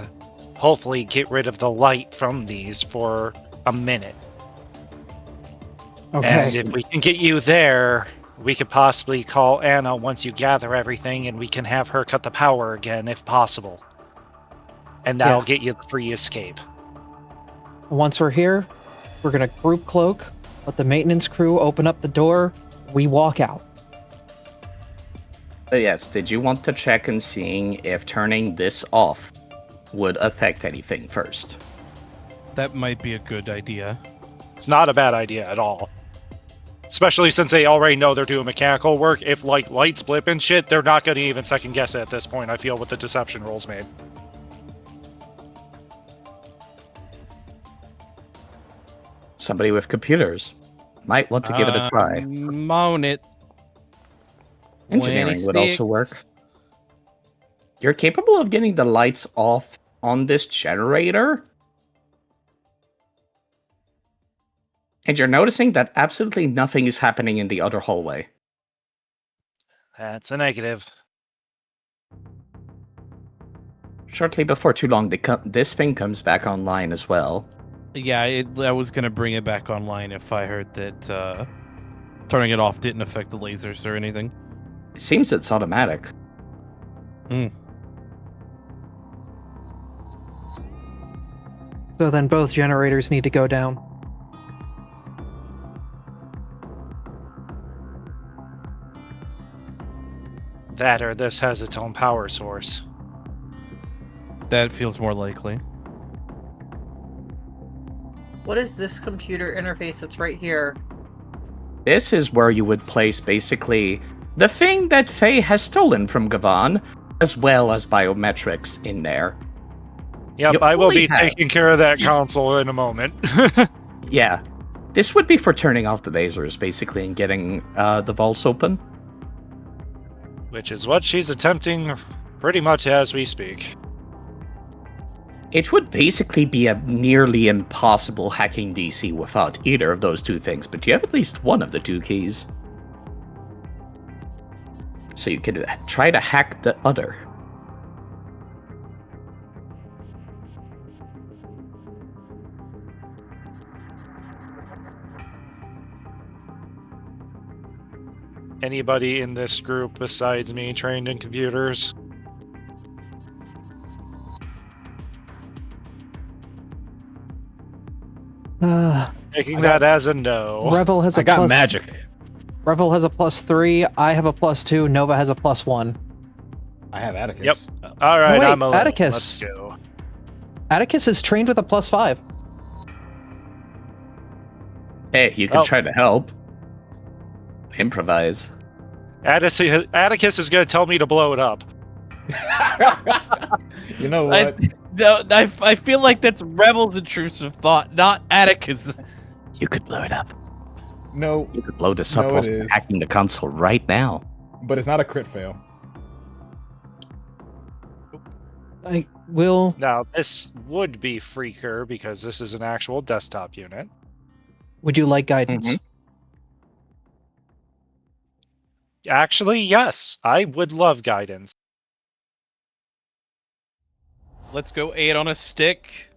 hopefully get rid of the light from these for a minute. Okay. And if we can get you there, we could possibly call Anna once you gather everything, and we can have her cut the power again if possible. And that'll Yeah. get you the free escape. Once we're here, we're gonna group cloak, let the maintenance crew open up the door, we walk out. But yes, did you want to check and seeing if turning this off would affect anything first? That might be a good idea. It's not a bad idea at all. Especially since they already know they're doing mechanical work. If like lights blip and shit, they're not going to even second guess it at this point, I feel, with the deception rolls made. Somebody with computers might want to give it a try. I'm on it. Engineering would also 26. work. You're capable of getting the lights off on this generator? And you're noticing that absolutely nothing is happening in the other hallway. That's a negative. Shortly before too long, this thing comes back online as well. Yeah, I was going to bring it back online if I heard that turning it off didn't affect the lasers or anything. It seems it's automatic. So then both generators need to go down. That or this has its own power source. That feels more likely. What is this computer interface that's right here? This is where you would place basically the thing that Faye has stolen from Gavan, as well as biometrics in there. Yep, You I will only be have- taking care of that console in a moment. Yeah. This would be for turning off the lasers, basically, and getting the vaults open. Which is what she's attempting pretty much as we speak. It would basically be a nearly impossible hacking DC without either of those two things, but you have at least one of the two keys. So you could try to hack the other. Anybody in this group besides me trained in computers? Taking that as a no. Revel has a I got plus- magic. Revel has a +3, I have a +2, Nova has a +1. I have Atticus. Yep. All right, wait, I'm a little. Atticus. Let's go. Atticus is trained with a +5. Hey, you can Oh. try to help. Improvise. Atticus is going to tell me to blow it up. You know what? I feel like that's Rebel's intrusive thought, not Atticus's. You could blow it up. No, You could load this up No, while it is. hacking the console right now. but it's not a crit fail. I will. Now, this would be Freaker because this is an actual desktop unit. Would you like guidance? Mhm. Actually, yes, I would love guidance. Let's go 8 on a stick.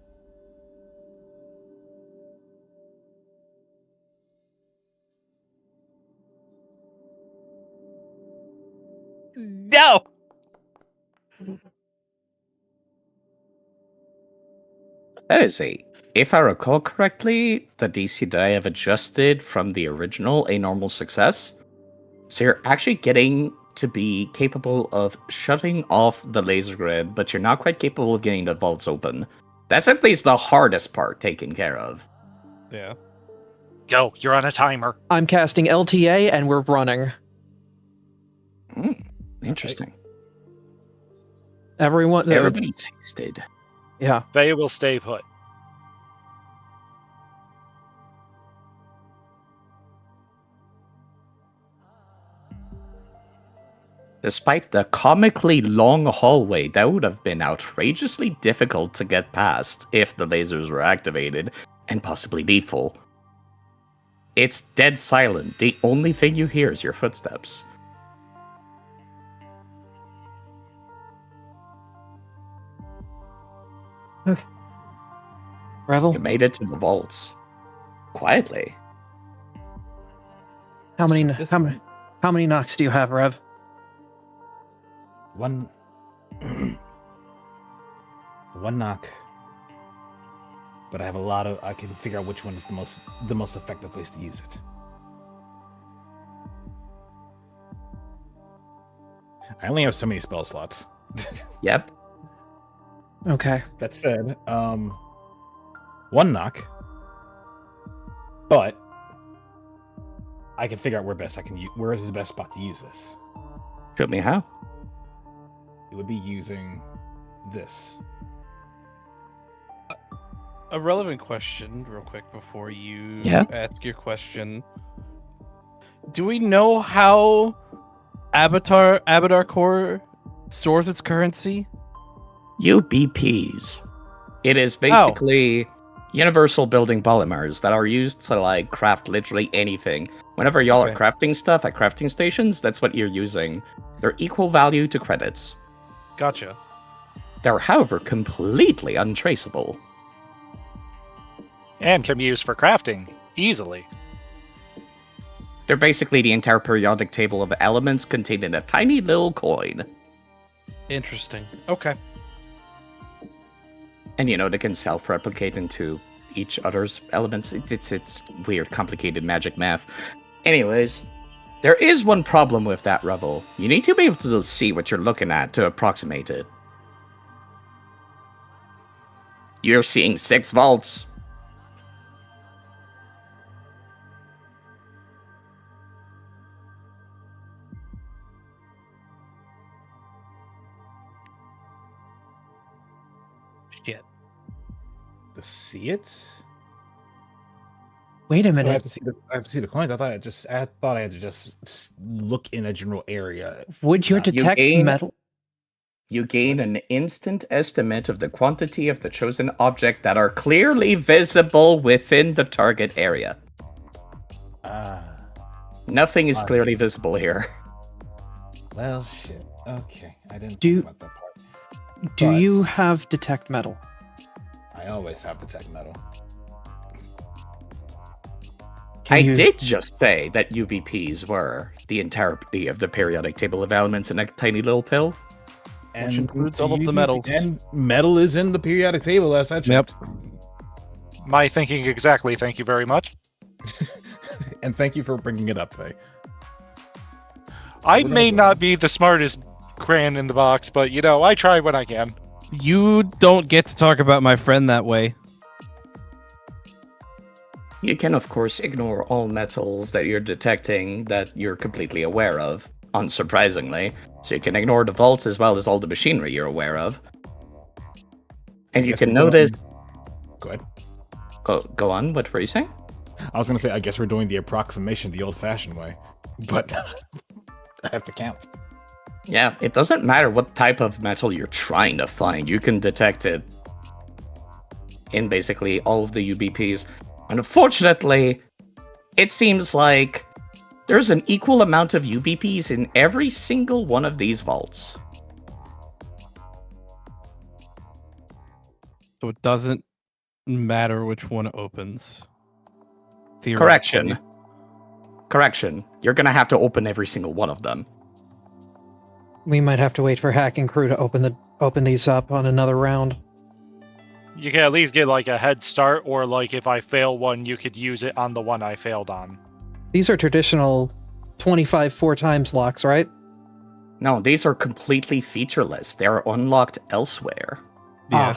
No. That is if I recall correctly, the DC that I have adjusted from the original a normal success. So you're actually getting to be capable of shutting off the laser grid, but you're not quite capable of getting the vaults open. That's at least the hardest part taken care of. Yeah. Go, you're on a timer. I'm casting LTA and we're running. Interesting. Everyone. Everybody tasted. Yeah. They will stay put. Despite the comically long hallway, that would have been outrageously difficult to get past if the lasers were activated, and possibly lethal. It's dead silent. The only thing you hear is your footsteps. Rebel, You made it to the vaults. Quietly. how many This how many how many knocks do you have, Rev? One. One knock. But I have a lot of. I can figure out which one is the most effective place to use it. I only have so many spell slots. Yep. Okay. That said, one knock. But I can figure out where is the best spot to use this. Show me how. It would be using this. A relevant question, real quick, before you Yeah? ask your question. Do we know how Abadar Core stores its currency? UBPs. It is basically universal building polymers that are used to craft literally anything. Whenever y'all are Okay. crafting stuff at crafting stations, that's what you're using. They're equal value to credits. Gotcha. They're, however, completely untraceable. And can be used for crafting easily. They're basically the entire periodic table of elements contained in a tiny little coin. Interesting. Okay. And they can self-replicate into each other's elements. It's weird, complicated magic math. Anyways, there is one problem with that, Revel. You need to be able to see what you're looking at to approximate it. You're seeing 6 vaults. Shit. To see it? Wait a Do I have minute. to see the coins. I thought I had to just look in a general area. Would your You detect gain- metal? You gain an instant estimate of the quantity of the chosen object that are clearly visible within the target area. Ah, Nothing is Alright. clearly visible here. well, shit. Okay, I didn't Do- think about that part. Do But- you have detect metal? I always have detect metal. Can I you- did just say that UBPs were the entirety of the periodic table of elements in a tiny little pill. Which includes all of the metals. And metal is in the periodic table, as I checked. My thinking exactly, thank you very much. And thank you for bringing it up, Faye. I We're may gonna go. not be the smartest crayon in the box, but I try when I can. You don't get to talk about my friend that way. You can, of course, ignore all metals that you're detecting that you're completely aware of, unsurprisingly. So you can ignore the vaults as well as all the machinery you're aware of. And you Guess can we'll go notice... Go ahead. Go on, what were you saying? I was gonna say, I guess we're doing the approximation the old-fashioned way, but I have to count. Yeah, it doesn't matter what type of metal you're trying to find. You can detect it in basically all of the UBPs. Unfortunately, it seems like there's an equal amount of UBPs in every single one of these vaults. So it doesn't matter which one opens. Correction. Correction. You're gonna have to open every single one of them. We might have to wait for Hacking Crew to open these up on another round. You can at least get like a head start, or like if I fail one, you could use it on the one I failed on. These are traditional 25 4x locks, right? No, these are completely featureless. They're unlocked elsewhere. Yeah.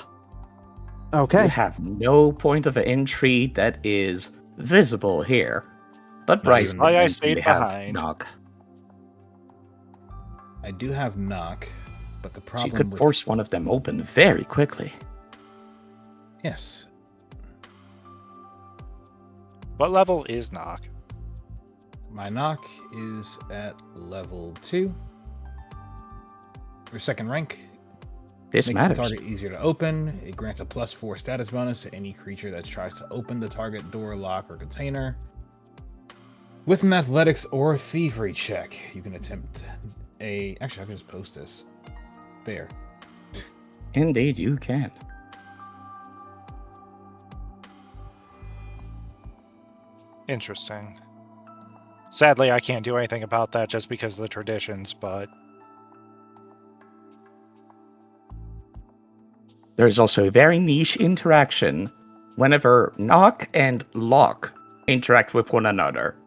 Okay. You have no point of entry that is visible here. But Not Bryce, even why I you stayed have behind. knock. I do have knock, but the She problem could with... force one of them open very quickly. Yes. What level is knock? My knock is at level 2. Your second rank. This Makes matters. the target easier to open. It grants a +4 status bonus to any creature that tries to open the target door, lock, or container. With an athletics or thievery check, you can attempt a... Actually, I can just post this. There. Indeed, you can. Interesting. Sadly, I can't do anything about that just because of the traditions, but There is also a very niche interaction whenever knock and lock interact with one another.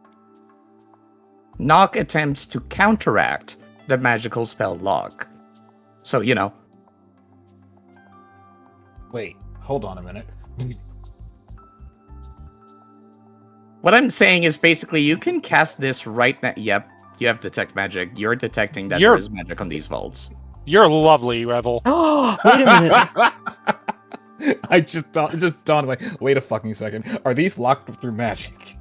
Knock attempts to counteract the magical spell lock. So, you know, Wait, hold on a minute. what I'm saying is basically you can cast this right now. Yep, you have detect magic. You're detecting that there You're- is magic on these vaults. you're lovely, Revel. Oh, wait a minute. I just dawned on me. Wait a fucking second. Are these locked through magic?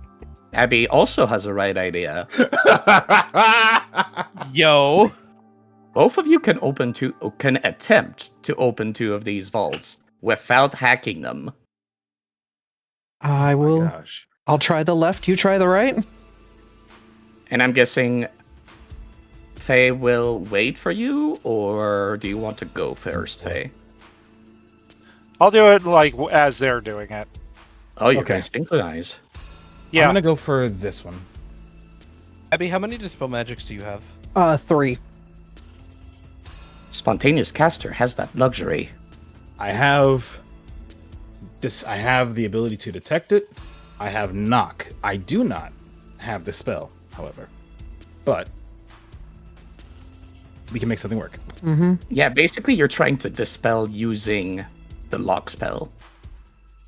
Abby also has a right idea. Yo. Both of you can attempt to open two of these vaults without hacking them. I Oh my will. gosh. I'll try the left. You try the right. And I'm guessing Faye will wait for you, or do you want to go first, Faye? I'll do it like as they're doing it. Oh, you're Okay. going to synchronize. Yeah. I'm gonna go for this one. Abby, how many Dispel Magics do you have? 3. Spontaneous Caster has that luxury. I have I have the ability to detect it. I have knock. I do not have the spell, however. But we can make something work. Mm-hmm. Yeah, basically you're trying to dispel using the lock spell.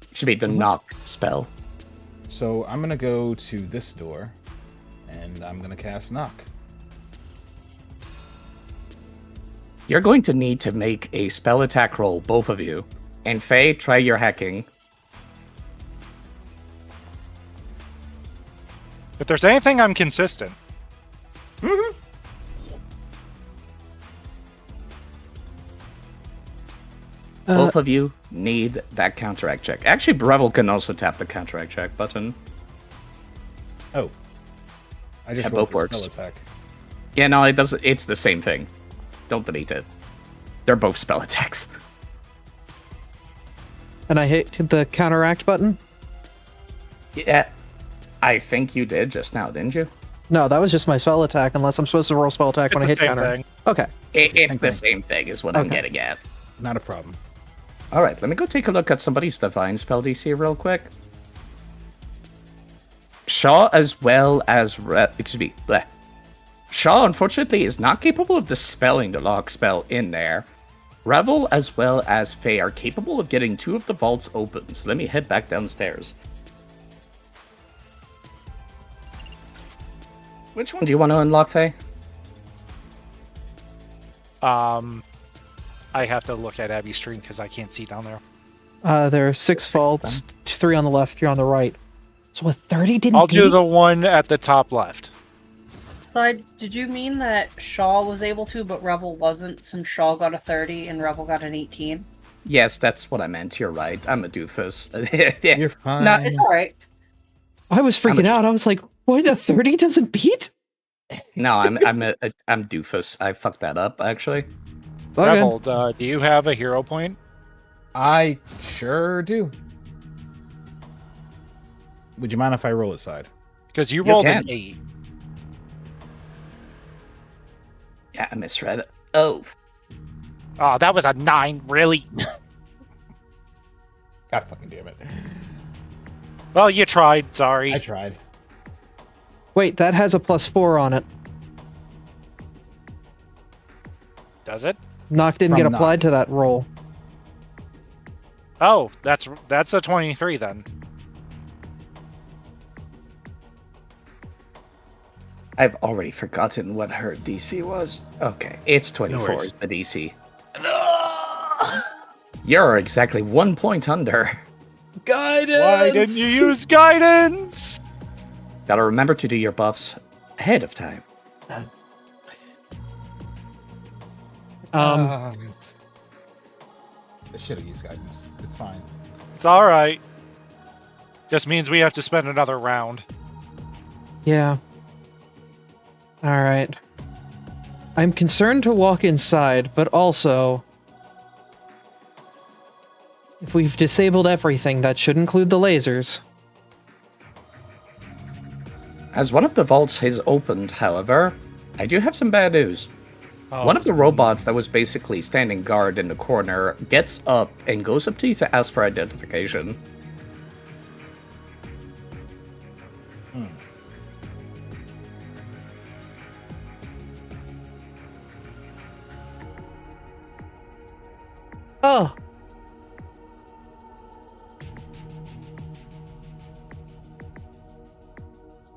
It should be the knock spell. So I'm gonna go to this door, and I'm gonna cast knock. You're going to need to make a spell attack roll, both of you. And Faye, try your hacking. If there's anything, I'm consistent. Both of you need that counteract check. Actually, Breville can also tap the counteract check button. Oh, I just Yeah, rolled both the works. spell attack. Yeah, no, it doesn't. It's the same thing. Don't delete it. They're both spell attacks. And I hit the counteract button. Yeah, I think you did just now, didn't you? No, that was just my spell attack. Unless I'm supposed to roll spell attack It's when I the hit same counter. thing. Okay. It's the Same same thing, is what I'm Okay. getting at. Not a problem. All right, let me go take a look at somebody's divine spell DC real quick. Shaw, as well as Shaw, unfortunately, is not capable of dispelling the lock spell in there. Revel, as well as Faye, are capable of getting two of the vaults open. So let me head back downstairs. Which one do you want to unlock, Faye? I have to look at Abby's stream because I can't see down there. There are 6 vaults, 3 on the left, 3 on the right. So a 30 didn't I'll do beat? the one at the top left. Did you mean that Shaw was able to, but Revel wasn't, since Shaw got a 30 and Revel got an 18? Yes, that's what I meant. You're right. I'm a doofus. Yeah. You're fine. No, it's alright. I was freaking out. I was like, what, a 30 doesn't beat? No, I'm doofus. I fucked that up actually. It's all good. Revold, do you have a hero point? I sure do. Would you mind if I roll aside? Because you You rolled can. an 8. Yeah, I misread it. Oh, Oh, that was a 9, really? God fucking damn it. Well, you tried, sorry. I tried. Wait, that has a +4 on it. Does it? Knock didn't From get knock. applied to that roll. Oh, that's a 23 then. I've already forgotten what her DC was. Okay, it's 24 worries. is the DC. You're exactly 1 point under. Guidance! Why didn't you use guidance? Gotta remember to do your buffs ahead of time. I should have used guidance. It's fine. It's alright. Just means we have to spend another round. Yeah. Alright. I'm concerned to walk inside, but also, if we've disabled everything, that should include the lasers. As one of the vaults has opened, however, I do have some bad news. Oh. One of the robots that was basically standing guard in the corner gets up and goes up to you to ask for identification. Oh,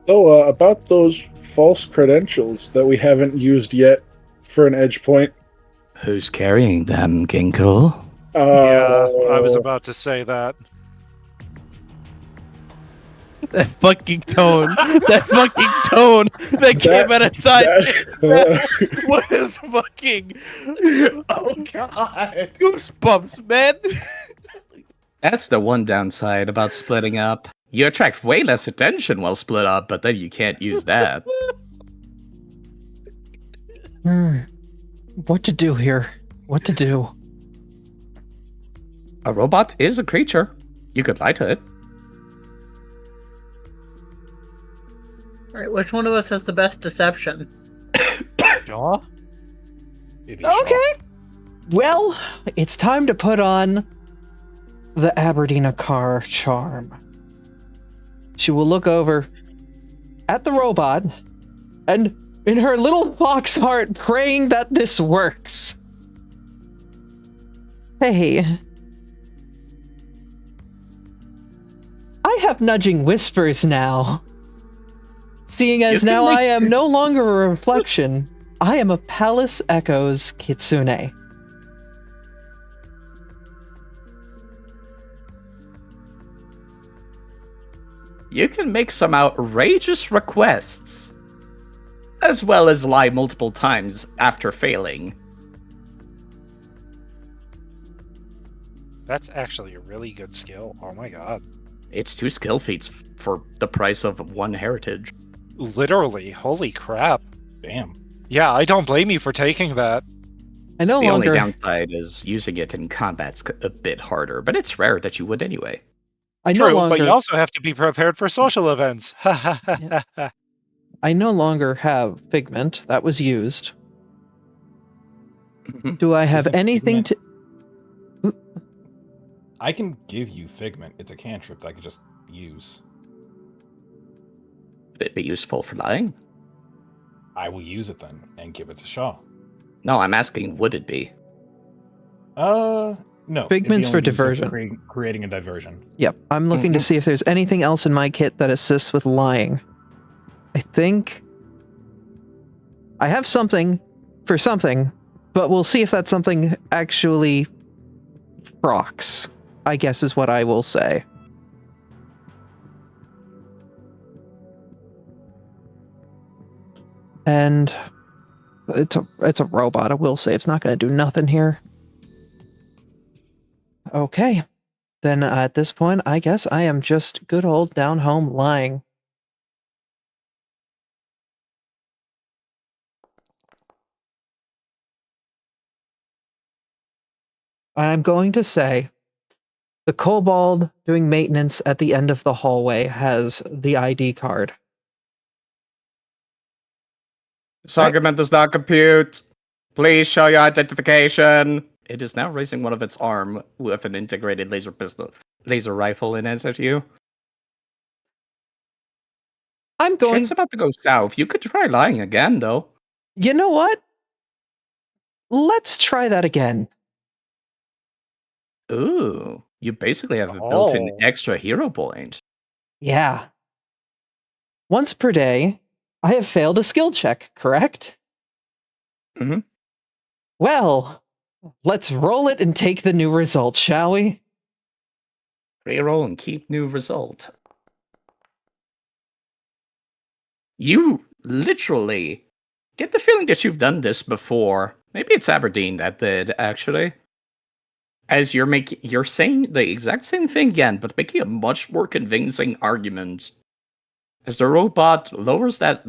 So, about those false credentials that we haven't used yet for an edge point. Who's carrying them, Ginkle? Yeah, I was about to say that. That fucking tone. That fucking tone that came out of side. What is fucking? Oh god! Goosebumps, man. That's the one downside about splitting up. You attract way less attention while split up, but then you can't use that. what to do here? What to do? A robot is a creature. You could lie to it. Alright, which one of us has the best deception? Jaw? Okay. Well, it's time to put on the Aberdeen car charm. She will look over at the robot and, in her little fox heart, praying that this works. Hey. I have nudging whispers now. Seeing as You can now make- I am no longer a reflection, I am a Palace Echoes Kitsune. You can make some outrageous requests, as well as lie multiple times after failing. That's actually a really good skill. Oh my god. It's 2 skill feats for the price of 1 heritage. Literally, holy crap. Damn. Yeah, I don't blame you for taking that. I no The longer only downside is using it in combat's a bit harder, but it's rare that you would anyway. I True, no longer but you also have to be prepared for social events. I no longer have Figment. That was used. Do I have Isn't anything Figment- to I can give you Figment. It's a cantrip that I could just use. Would it be useful for lying? I will use it then and give it to Shaw. No, I'm asking, would it be? No. it'd be Figment's for only used diversion. Creating a diversion. Yep, I'm looking to see if there's anything else in my kit that assists with lying. I think I have something for something, but we'll see if that something actually procs, I guess is what I will say. And it's a robot, I will say. It's not going to do nothing here. Okay. Then at this point, I guess I am just good old down home lying. I'm going to say the kobold doing maintenance at the end of the hallway has the ID card. This argument does not compute. Please show your identification. It is now raising one of its arm with an integrated laser rifle in it at you. I'm going. Shit's about to go south. You could try lying again, though. You know what? Let's try that again. Ooh, you basically have a built-in extra hero point. Yeah. Once per day, I have failed a skill check, correct? Mhm. Well, let's roll it and take the new result, shall we? Reroll and keep new result. You literally get the feeling that you've done this before. Maybe it's Aberdeen that did, actually. As you're saying the exact same thing again, but making a much more convincing argument. As the robot lowers that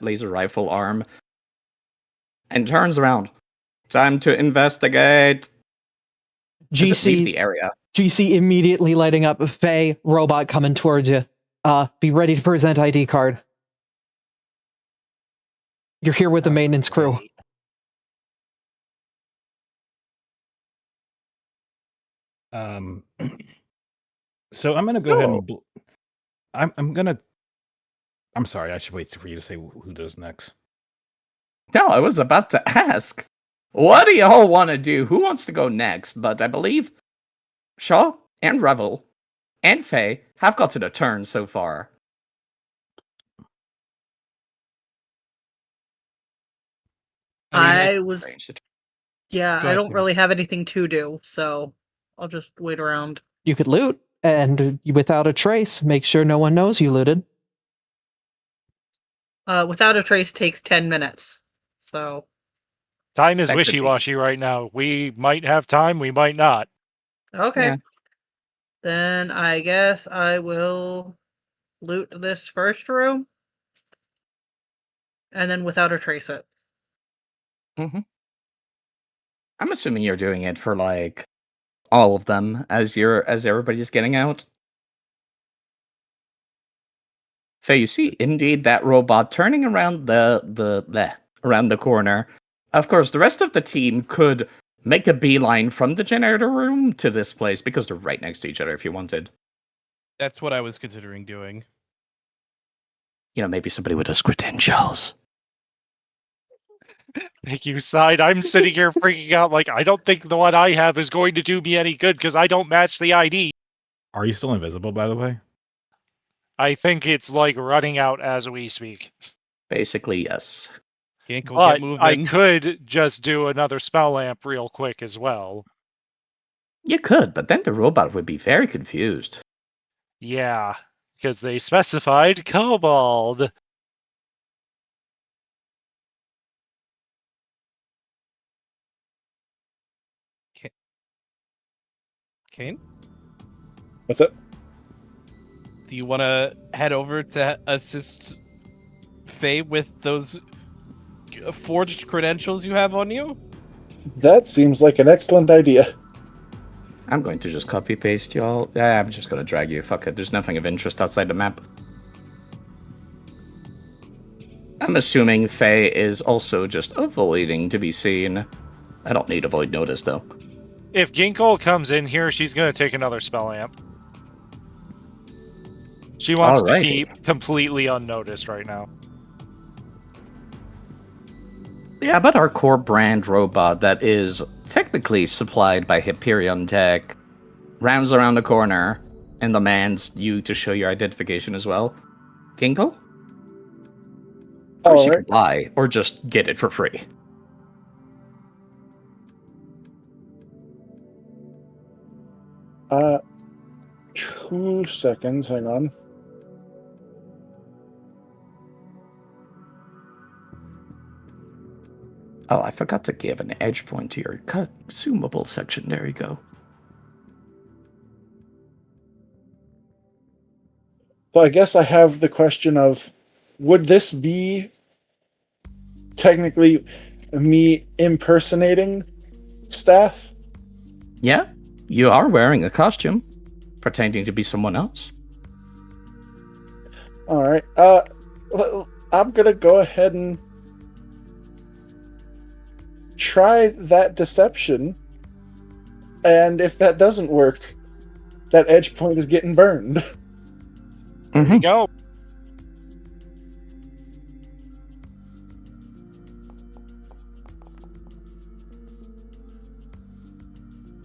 laser rifle arm and turns around. Time to investigate. As it leaves the area. GC immediately lighting up. Faye, robot coming towards you. Be ready to present ID card. You're here with the maintenance crew. So I'm gonna go ahead and I'm sorry, I should wait for you to say who does next. No, I was about to ask. What do you all want to do? Who wants to go next? But I believe Shaw and Revel and Faye have gotten a turn so far. I Go don't ahead. really have anything to do, so I'll just wait around. You could loot, and without a trace, make sure no one knows you looted. Without a trace takes 10 minutes, so... Time is That could be. wishy-washy right now. We might have time, we might not. Okay. Yeah. Then I guess I will loot this first room, and then without a trace it. Mm-hmm. I'm assuming you're doing it for like all of them as everybody's getting out. So you see, indeed, that robot turning around around the corner. Of course, the rest of the team could make a beeline from the generator room to this place because they're right next to each other if you wanted. That's what I was considering doing. You know, maybe somebody with those credentials. Thank you, Side. I'm sitting here freaking out like, I don't think the one I have is going to do me any good because I don't match the ID. Are you still invisible, by the way? I think it's like running out as we speak. Basically, yes. Can't go But get moving. I could just do another spell lamp real quick as well. You could, but then the robot would be very confused. Yeah, because they specified kobold. Kane, What's up? do you want to head over to assist Faye with those forged credentials you have on you? That seems like an excellent idea. I'm going to just copy paste y'all. Yeah, I'm just going to drag you. Fuck it. There's nothing of interest outside the map. I'm assuming Faye is also just avoiding to be seen. I don't need avoid notice, though. If Ginkle comes in here, she's going to take another spell lamp. She wants to Alrighty. keep completely unnoticed right now. Yeah, but our core brand robot that is technically supplied by Hyperion Tech rounds around the corner and demands you to show your identification as well. Ginkle? Of course you can lie, or just get it for free. Uh, 2 seconds, hang on. Oh, I forgot to give an edge point to your consumable section. There you go. So I guess I have the question of, would this be technically me impersonating staff? Yeah, you are wearing a costume, pretending to be someone else. All right. I'm gonna go ahead and try that deception, and if that doesn't work, that edge point is getting burned. There you go.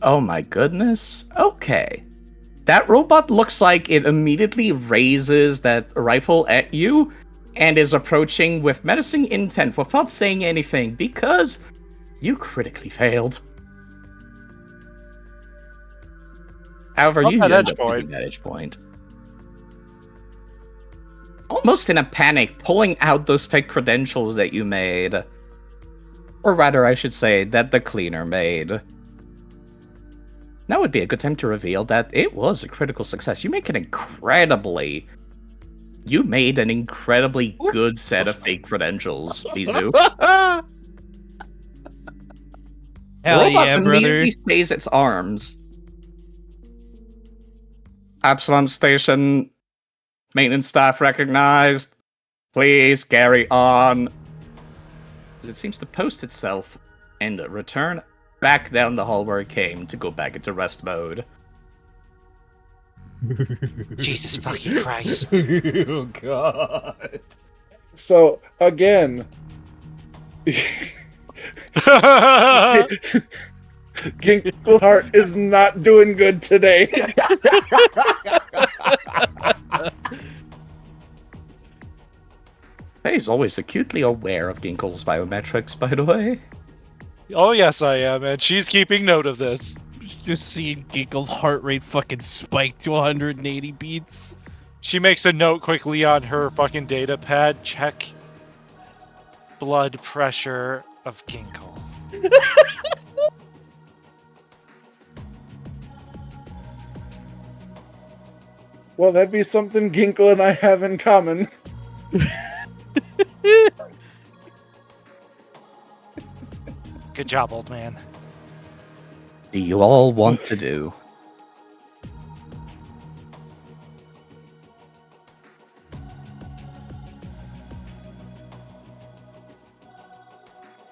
Oh my goodness. Okay. That robot looks like it immediately raises that rifle at you and is approaching with menacing intent without saying anything because you critically failed. However, Not you that end edge up point. using that edge point. Almost in a panic, pulling out those fake credentials that you made. Or rather, I should say, that the cleaner made. Now would be a good time to reveal that it was a critical success. You made an incredibly good set of fake credentials, Mizu. The Hell robot yeah, brother. immediately stays its arms. Absalom Station, maintenance staff recognized. Please carry on. It seems to post itself and return back down the hall where it came to go back into rest mode. Jesus fucking Christ. Oh god. So again, Ginkle's heart is not doing good today. He's always acutely aware of Ginkle's biometrics, by the way. Oh yes, I am, and she's keeping note of this. Just seeing Ginkle's heart rate fucking spike to 180 beats. She makes a note quickly on her fucking data pad. Check blood pressure of Ginkle. Well, that'd be something Ginkle and I have in common. Good job, old man. Do you all want to do?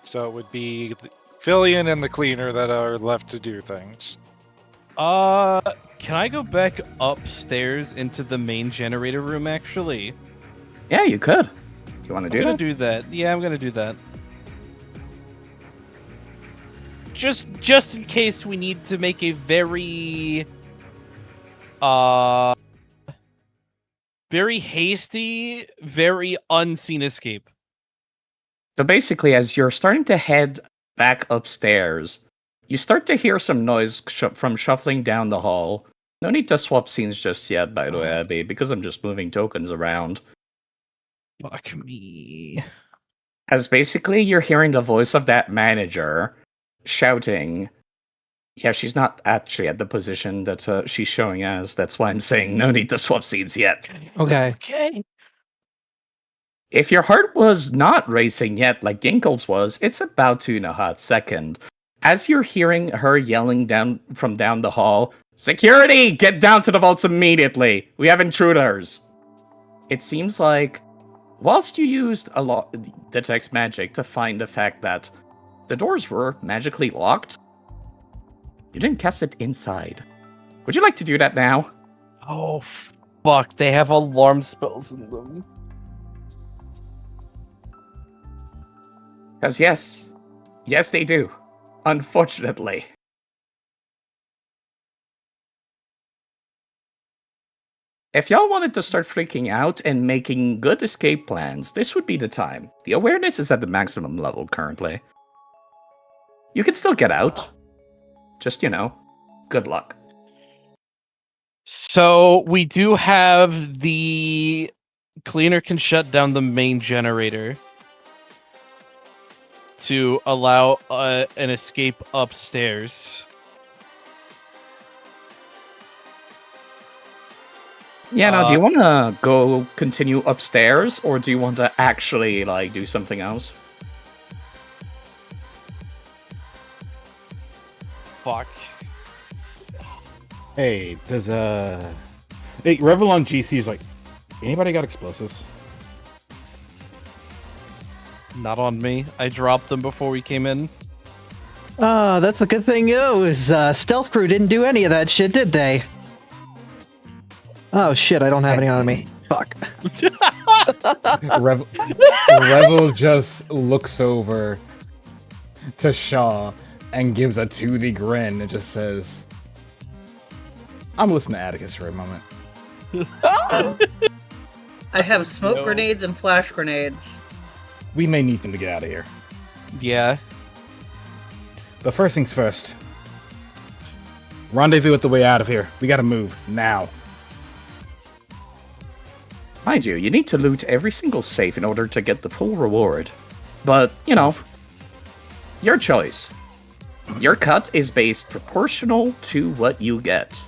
So it would be Fillion and the cleaner that are left to do things. Can I go back upstairs into the main generator room, actually? Yeah, you could. You want to I'm do gonna that? do that. Yeah, I'm gonna do that. Just in case we need to make a very hasty, very unseen escape. So basically, as you're starting to head back upstairs, you start to hear some noise from shuffling down the hall. No need to swap scenes just yet, by the way, Abby, because I'm just moving tokens around. Fuck me. As basically you're hearing the voice of that manager shouting. Yeah, she's not actually at the position that she's showing as. That's why I'm saying no need to swap scenes yet. Okay. Okay. If your heart was not racing yet, like Ginkle's was, it's about to in a hot second. As you're hearing her yelling down from down the hall, "Security! Get down to the vaults immediately! We have intruders!" It seems like, whilst you used a lot detect magic to find the fact that the doors were magically locked, you didn't cast it inside. Would you like to do that now? Oh, fuck. They have alarm spells in them. Because yes, they do. Unfortunately. If y'all wanted to start freaking out and making good escape plans, this would be the time. The awareness is at the maximum level currently. You can still get out. Just, good luck. So we do have the cleaner can shut down the main generator to allow an escape upstairs. Yeah, now, do you want to go continue upstairs, or do you want to actually, like, do something else? Fuck. Hey, does hey, Revel on GC is like, anybody got explosives? Not on me. I dropped them before we came in. That's a good thing. Stealth Crew didn't do any of that shit, did they? Oh shit, I don't have any on me. Fuck. Revel just looks over to Shaw and gives a toothy grin and just says, I'm listening to Atticus for a moment. I have smoke No. grenades and flash grenades. We may need them to get out of here. Yeah. But first things first. Rendezvous at the way out of here. We gotta move, now. Mind you, you need to loot every single safe in order to get the full reward. But, you know, your choice. Your cut is based proportional to what you get.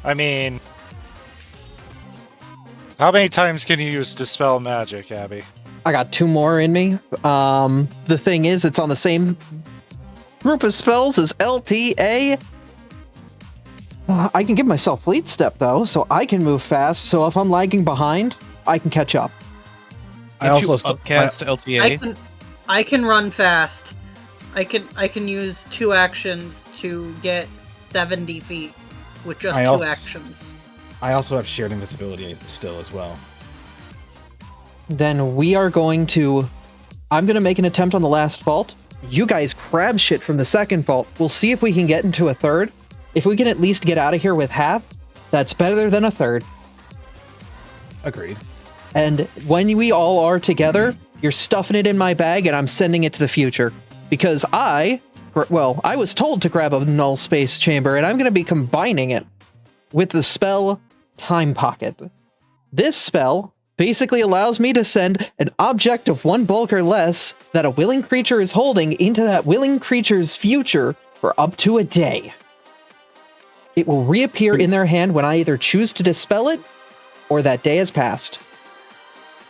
I mean, how many times can you use Dispel Magic, Abby? I got 2 more in me. The thing is, it's on the same group of spells as LTA. I can give myself Fleet Step, though, so I can move fast, so if I'm lagging behind, I can catch up. I Did you also upcast LTA. I can run fast. I can use 2 actions to get 70 feet with just I 2 also- actions. I also have shared invisibility still as well. Then we are going to... I'm going to make an attempt on the last vault. You guys grab shit from the second vault. We'll see if we can get into a third. If we can at least get out of here with half, that's better than a third. Agreed. And when we all are together, you're stuffing it in my bag and I'm sending it to the future. Because I was told to grab a null space chamber and I'm going to be combining it with the spell Time Pocket. This spell basically allows me to send an object of 1 bulk or less that a willing creature is holding into that willing creature's future for up to a day. It will reappear in their hand when I either choose to dispel it or that day has passed.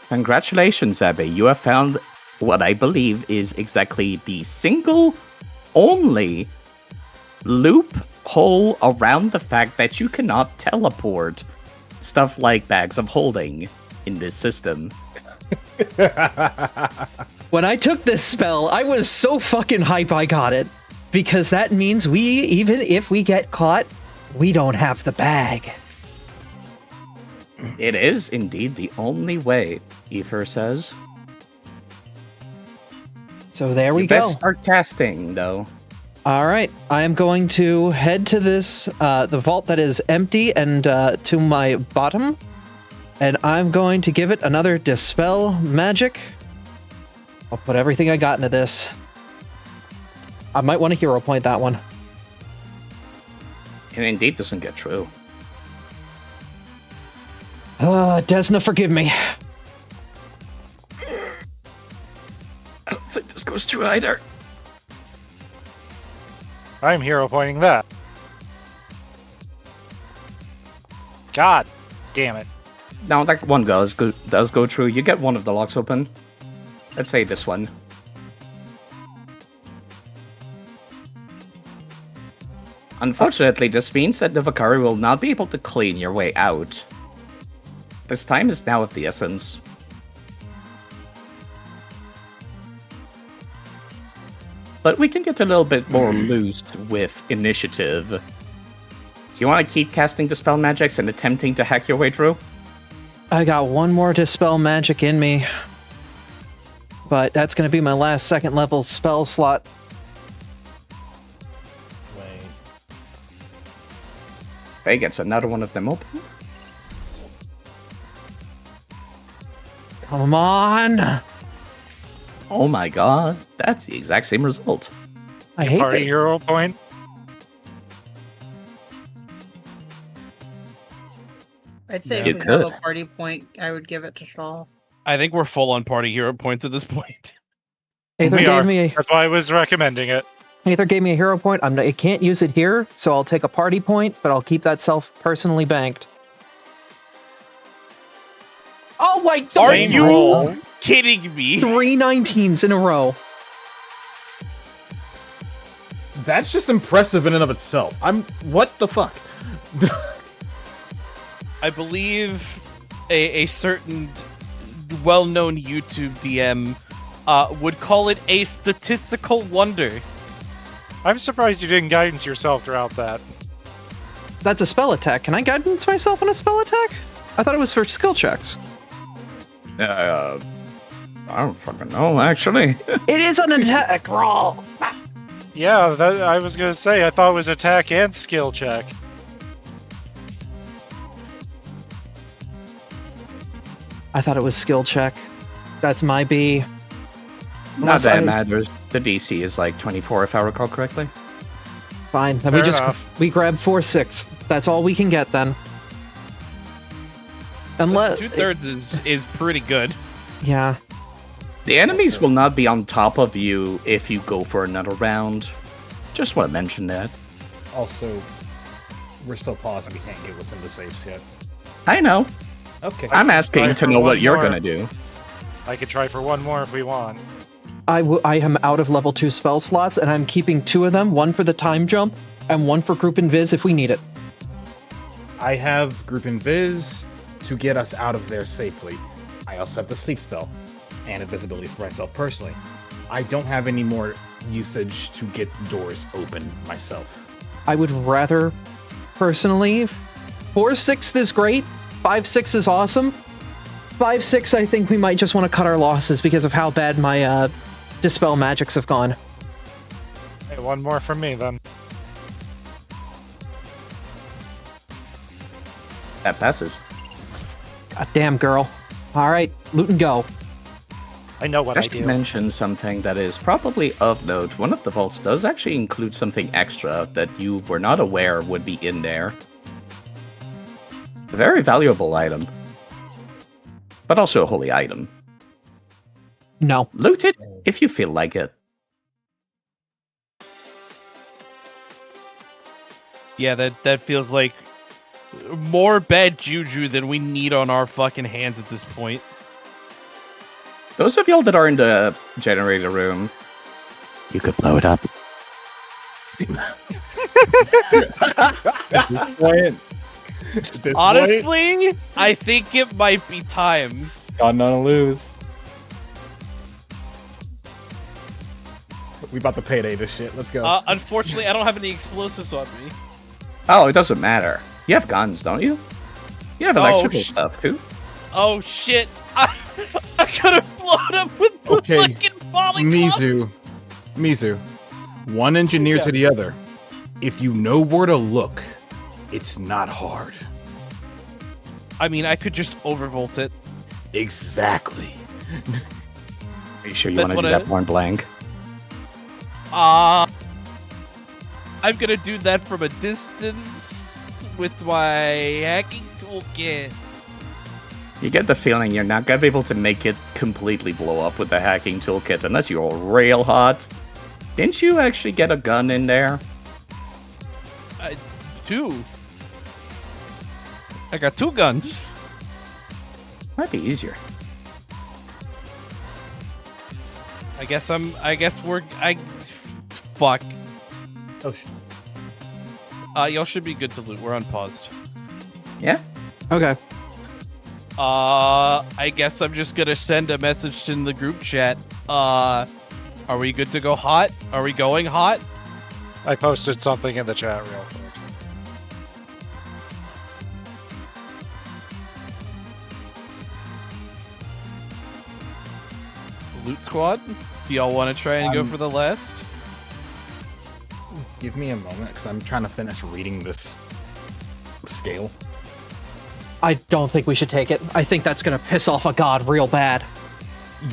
Congratulations, Abby. You have found what I believe is exactly the single only loophole around the fact that you cannot teleport stuff like bags of holding in this system. When I took this spell, I was so fucking hype I got it. Because that means even if we get caught, we don't have the bag. It is indeed the only way, Ether says. So there we You go. best start casting, though. All right, I am going to head to this, the vault that is empty and to my bottom. And I'm going to give it another Dispel Magic. I'll put everything I got into this. I might want to hero point that one. It indeed doesn't get through. Desna, forgive me. I don't think this goes through either. I'm hero pointing that. God damn it. Now that one does go through. You get one of the locks open. Let's say this one. Unfortunately, this means that the Vakari will not be able to clean your way out. This time is now of the essence. But we can get a little bit more loose with initiative. Do you want to keep casting Dispel Magics and attempting to hack your way through? I got 1 more Dispel Magic in me. But that's going to be my last 2nd level spell slot. Wait. Faye gets another one of them open. Come on! Oh my god, that's the exact same result. I hate Party this. hero point. I'd say You if we have could. a party point, I would give it to Shaw. I think we're full on party hero points at this point. Aether We gave are. me That's why I was recommending it. Aether gave me a hero point. I can't use it here, so I'll take a party point, but I'll keep that personally banked. Oh my god! Are Same you roll. kidding me? 3 19s in a row. That's just impressive in and of itself. What the fuck? I believe a certain well-known YouTube DM would call it a statistical wonder. I'm surprised you didn't guidance yourself throughout that. That's a spell attack. Can I guidance myself on a spell attack? I thought it was for skill checks. I don't fucking know, actually. It is an attack roll. Yeah, that I was gonna say. I thought it was attack and skill check. I thought it was skill check. That's my B. Not Unless that I- it matters. The DC is like 24, if I recall correctly. Fine. Then Fair we just enough. we grab 4/6. That's all we can get then. Unless 2/3 is pretty good. yeah. The enemies will not be on top of you if you go for another round. Just want to mention that. Also, we're still pausing. We can't get what's in the safes yet. I know. Okay. I'm asking try to for know what one you're more. gonna do. I could try for one more if we want. I am out of level 2 spell slots, and I'm keeping 2 of them, one for the time jump, and one for group invis if we need it. I have group invis to get us out of there safely. I also have the sleep spell and invisibility for myself personally. I don't have any more usage to get doors open myself. I would rather, personally, 4/6 is great, 5/6 is awesome. 5/6, I think we might just want to cut our losses because of how bad my dispel magics have gone. Hey, one more from me then. That passes. God damn, girl. All right, loot and go. I know what Just I to do. mention something that is probably of note, one of the vaults does actually include something extra that you were not aware would be in there. A very valuable item. But also a holy item. No. Loot it if you feel like it. Yeah, that feels like more bad juju than we need on our fucking hands at this point. Those of y'all that are in the generator room, you could blow it up. Honestly, I think it might be time. Got none to lose. We about to payday this shit. Let's go. Unfortunately, I don't have any explosives on me. Oh, it doesn't matter. You have guns, don't you? You have Oh, electrical stuff too. Oh shit! I could have blown up with the Okay, fucking falling Mizu. One engineer Yeah. to the other. If you know where to look, it's not hard. I mean, I could just overvolt it. Exactly. Are you sure you That's want to what do I- that point blank? I'm gonna do that from a distance with my hacking toolkit. You get the feeling you're not gonna be able to make it completely blow up with the hacking toolkit unless you're real hot. Didn't you actually get a gun in there? 2. I got 2 guns. Might be easier. I guess fuck. Oh shit. Y'all should be good to loot. We're unpaused. Yeah? Okay. I guess I'm just gonna send a message in the group chat. Are we good to go hot? Are we going hot? I posted something in the chat real quick. Loot squad? Do y'all want to try and go for the last? Give me a moment, because I'm trying to finish reading this scale. I don't think we should take it. I think that's gonna piss off a god real bad.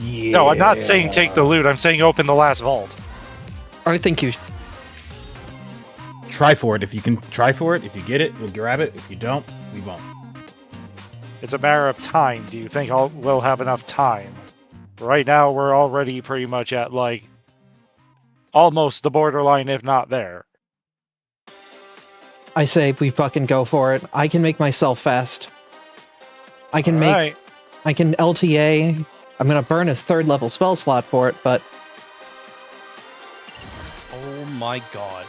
Yeah. No, I'm not saying take the loot. I'm saying open the last vault. I think you. Try for it. If you can try for it, if you get it, we'll grab it. If you don't, we won't. It's a matter of time. Do you think we'll have enough time? Right now, we're already pretty much at, like, almost the borderline, if not there. I say we fucking go for it. I can make myself fast. I can Alright. I can LTA. I'm gonna burn his 3rd level spell slot for it, but Oh my god.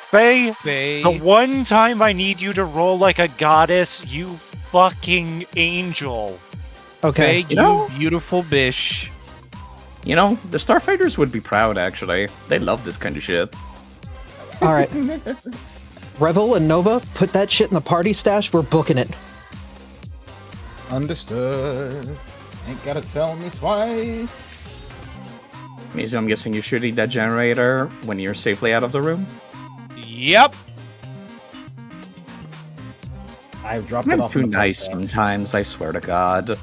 Faye, Faye. the one time I need you to roll like a goddess, you fucking angel. okay. Faye, You know- you beautiful bish. You know, the Starfighters would be proud, actually. They love this kind of shit. All right. Revel and Nova, put that shit in the party stash. We're booking it. Understood. Ain't gotta tell me twice. Mizu, I'm guessing you're shooting that generator when you're safely out of the room? Yep. I've dropped it I'm off. too in the nice backpack. sometimes, I swear to God.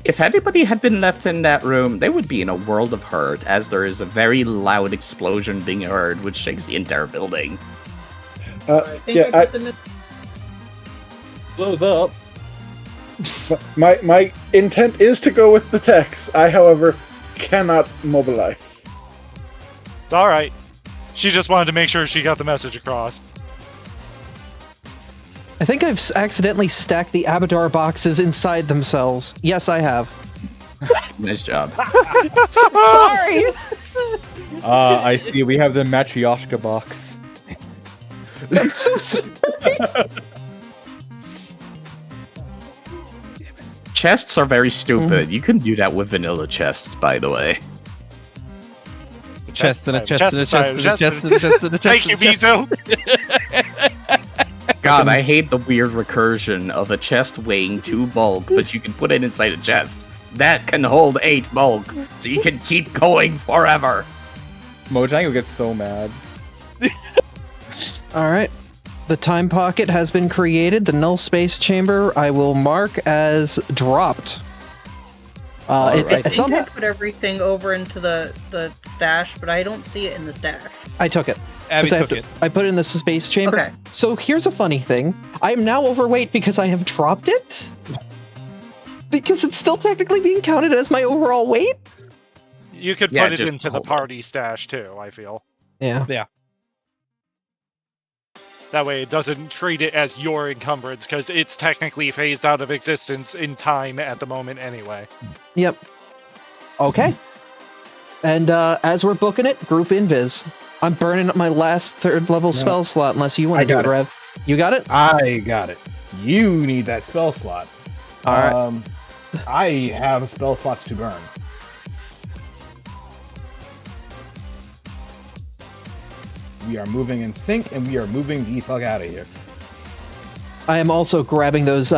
If anybody had been left in that room, they would be in a world of hurt, as there is a very loud explosion being heard, which shakes the entire building. I think Yeah, I put them in. Blows up. my intent is to go with the text. I, however, cannot mobilize. It's alright. She just wanted to make sure she got the message across. I think I've accidentally stacked the Abadar boxes inside themselves. Yes, I have. Nice job. Sorry. I see. We have the Matryoshka box. I'm so sorry. Chests are very stupid. You can do that with vanilla chests, by the way. Chest and a chest and a Chest chest and a chest and a chest and a chest. Thank you, Mizu! God, I hate the weird recursion of a chest weighing 2 bulk, but you can put it inside a chest. That can hold 8 bulk, so you can keep going forever. Mojang will get so mad. All right. The time pocket has been created. The null space chamber I will mark as dropped. Alright. I think Somehow I put everything over into the stash, but I don't see it in the stash. I took it. Abby 'Cause I have took to- it. I put it in the space chamber. Okay. So here's a funny thing. I am now overweight because I have dropped it. Because it's still technically being counted as my overall weight. You could Yeah, put it just into the hold it. party stash, too, I feel. Yeah. That way it doesn't treat it as your encumbrance, because it's technically phased out of existence in time at the moment anyway. Yep. Okay. And as we're booking it, group invis. I'm burning up my last 3rd level spell slot unless you want I to do got it, it. Rev. You got it? I got it. You need that spell slot. All right. I have spell slots to burn. We are moving in sync, and we are moving the fuck out of here. I am also grabbing those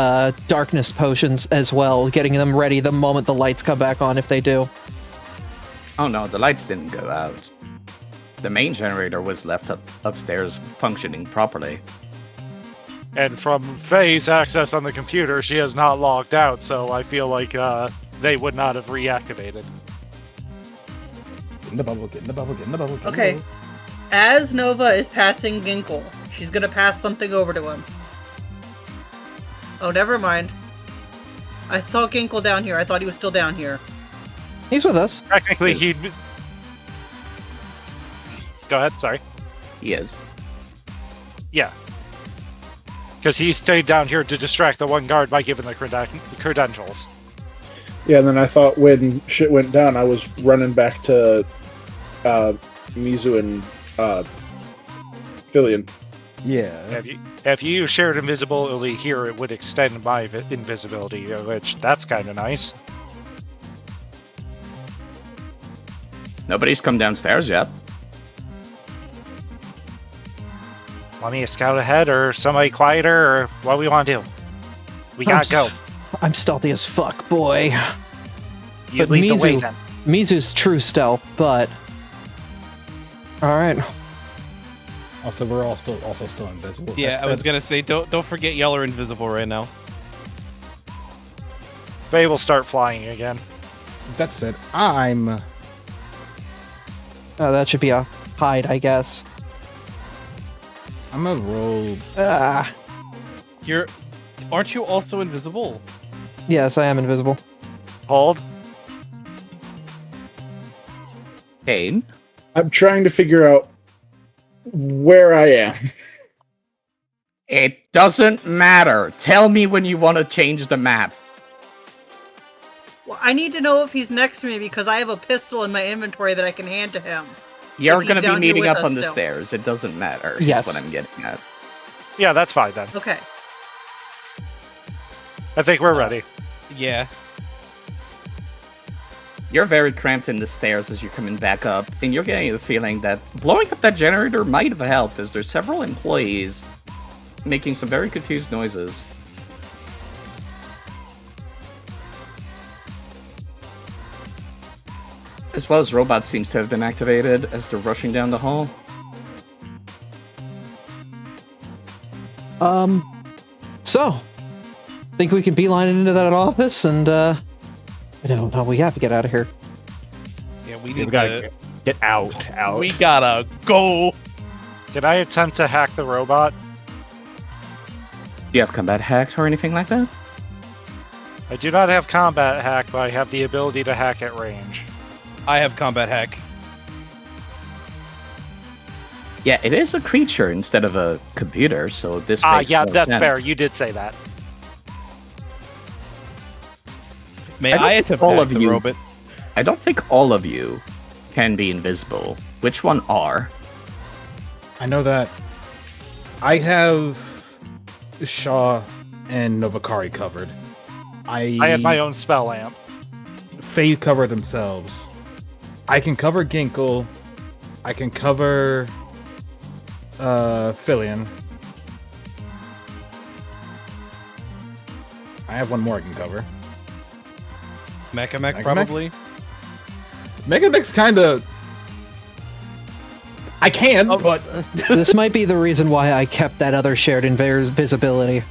darkness potions as well, getting them ready the moment the lights come back on if they do. Oh no, the lights didn't go out. The main generator was left upstairs functioning properly. And from Faye's access on the computer, she has not logged out, so I feel like they would not have reactivated. Get in the bubble, get in the bubble, get in the bubble. Get in the Okay. bubble. As Nova is passing Ginkle, she's gonna pass something over to him. Oh, never mind. I saw Ginkle down here. I thought he was still down here. He's with us. Technically, Yes. he'd... Go ahead, sorry. He is. Yeah. Because he stayed down here to distract the one guard by giving the credentials. Yeah, and then I thought when shit went down, I was running back to Mizu and Fillion. Yeah. If you use shared invisibility here, it would extend my invisibility, which that's kind of nice. Nobody's come downstairs yet. Want me to scout ahead, or somebody quieter, or what we want to do? We gotta go. I'm stealthy as fuck, boy. You but lead the way Mizu- then. Mizu's true stealth, but... Alright. Also, we're all still invisible. Yeah, That I was said, gonna say, don't forget y'all are invisible right now. Faye will start flying again. That said, I'm. Oh, that should be a hide, I guess. I'm a roll. Aren't you also invisible? Yes, I am invisible. Hold. Kane, I'm trying to figure out where I am. it doesn't matter. Tell me when you want to change the map. Well, I need to know if he's next to me because I have a pistol in my inventory that I can hand to him. You're he's going to be down here meeting with up us on the still. stairs. It doesn't matter. Yes. Is what I'm getting at. Yeah, that's fine then. Okay. I think we're ready. Yeah. You're very cramped in the stairs as you're coming back up, and you're getting the feeling that blowing up that generator might have helped, as there's several employees making some very confused noises. As well as robots seems to have been activated as they're rushing down the hall. So, think we can beeline it into that office and, no, we have to get out of here. Yeah, we We need gotta to. get out. We gotta go. Can I attempt to hack the robot? Do you have combat hacked or anything like that? I do not have combat hack, but I have the ability to hack at range. I have combat hack. Yeah, it is a creature instead of a computer, so this makes Yeah, more that's sense. fair. You did say that. May I don't I think attempt all to of hack the you- robot? I don't think all of you can be invisible. Which one are? I know that I have Shaw and Novakari covered. I have my own spell amp. Faye cover themselves. I can cover Ginkle. I can cover Fillion. I have one more I can cover. Mech Mech? probably. Mega Mix kinda I can, but This might be the reason why I kept that other shared invisibility.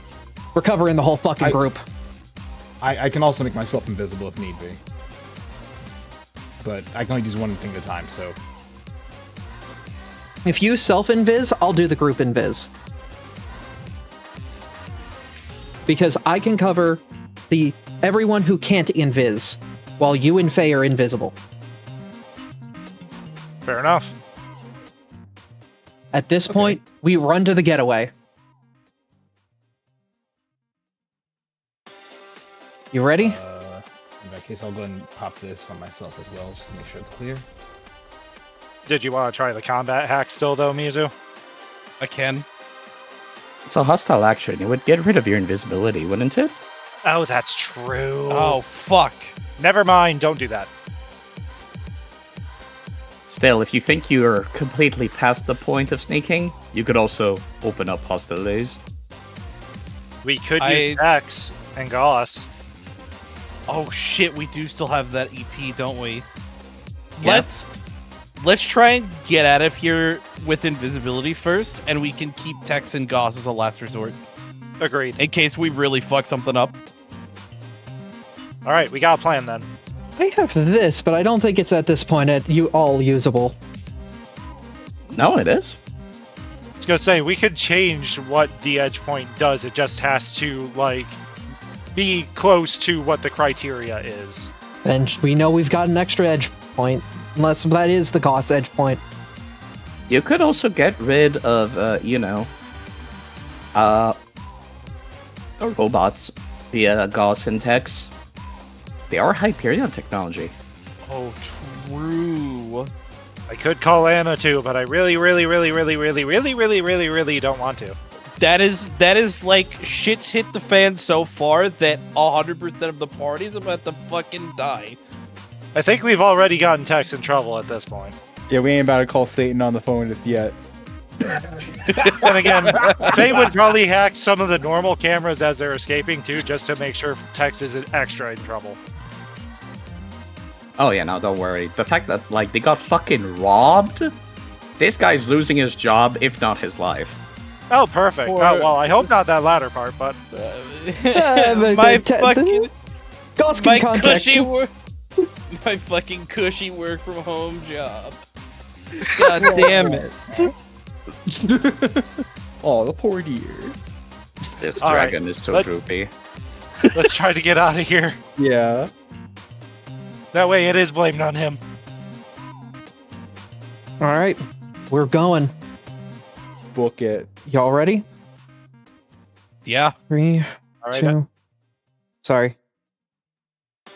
We're covering the whole fucking group. I can also make myself invisible if need be. But I can only use one thing at a time, so If you self-invis, I'll do the group invis. Because I can cover everyone who can't invis, while you and Faye are invisible. Fair enough. At this point, we run to the getaway. You ready? in that case I'll go ahead and pop this on myself as well, just to make sure it's clear. Did you want to try the combat hack still, though, Mizu? I can. It's a hostile action. It would get rid of your invisibility, wouldn't it? Oh, that's true. Oh, fuck. Never mind. Don't do that. Still, if you think you're completely past the point of sneaking, you could also open up hostilities. We could use X and Gauss. Oh shit, we do still have that EP, don't we? Yeah. Let's try and get out of here with invisibility first, and we can keep Tex and Goss as a last resort. Agreed. In case we really fuck something up. All right, we got a plan then. I have this, but I don't think it's at this point all usable. No, it is. I was gonna say we could change what the edge point does. It just has to be close to what the criteria is. And we know we've got an extra edge point, unless that is the Goss edge point. You could also get rid of, robots via Gauss and Tex. They are Hyperion technology. Oh, true. I could call Anna too, but I really don't want to. That is like shit's hit the fan so far that 100% of the parties about to fucking die. I think we've already gotten Tex in trouble at this point. Yeah, we ain't about to call Satan on the phone just yet. And again, they would probably hack some of the normal cameras as they're escaping too, just to make sure Tex isn't extra in trouble. Oh yeah, no, don't worry. The fact that, they got fucking robbed? This guy's losing his job, if not his life. Oh, perfect. Well, I hope not that latter part, but My fucking Goss can contact. My fucking cushy work from home job. God damn it. Oh, the poor dear. This All right, dragon is so let's- droopy. let's try to get out of here. Yeah. That way it is blamed on him. All right, we're going. Book it. Y'all ready? Yeah. 3, All right. 2. Sorry. I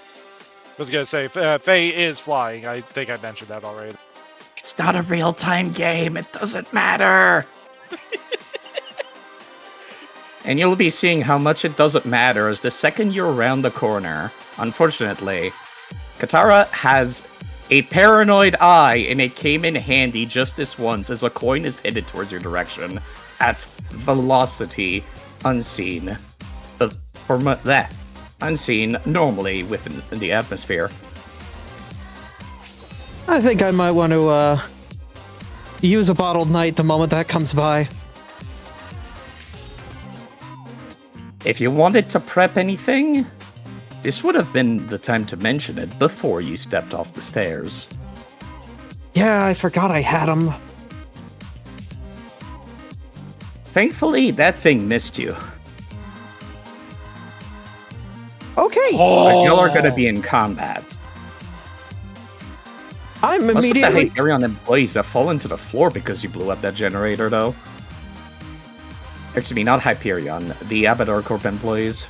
was going to say, Faye is flying. I think I mentioned that already. It's not a real-time game. It doesn't matter. And you'll be seeing how much it doesn't matter as the second you're around the corner. Unfortunately, Katara has a paranoid eye, and it came in handy just this once as a coin is headed towards your direction at velocity unseen. Unseen normally within the atmosphere. I think I might want to use a bottled night the moment that comes by. If you wanted to prep anything, this would have been the time to mention it before you stepped off the stairs. Yeah, I forgot I had them. Thankfully, that thing missed you. Okay. But y'all are going to be in combat. I'm Most of the immediately... Hyperion employees have fallen to the floor because you blew up that generator, though. Excuse me, not Hyperion. The Abadar Corp employees.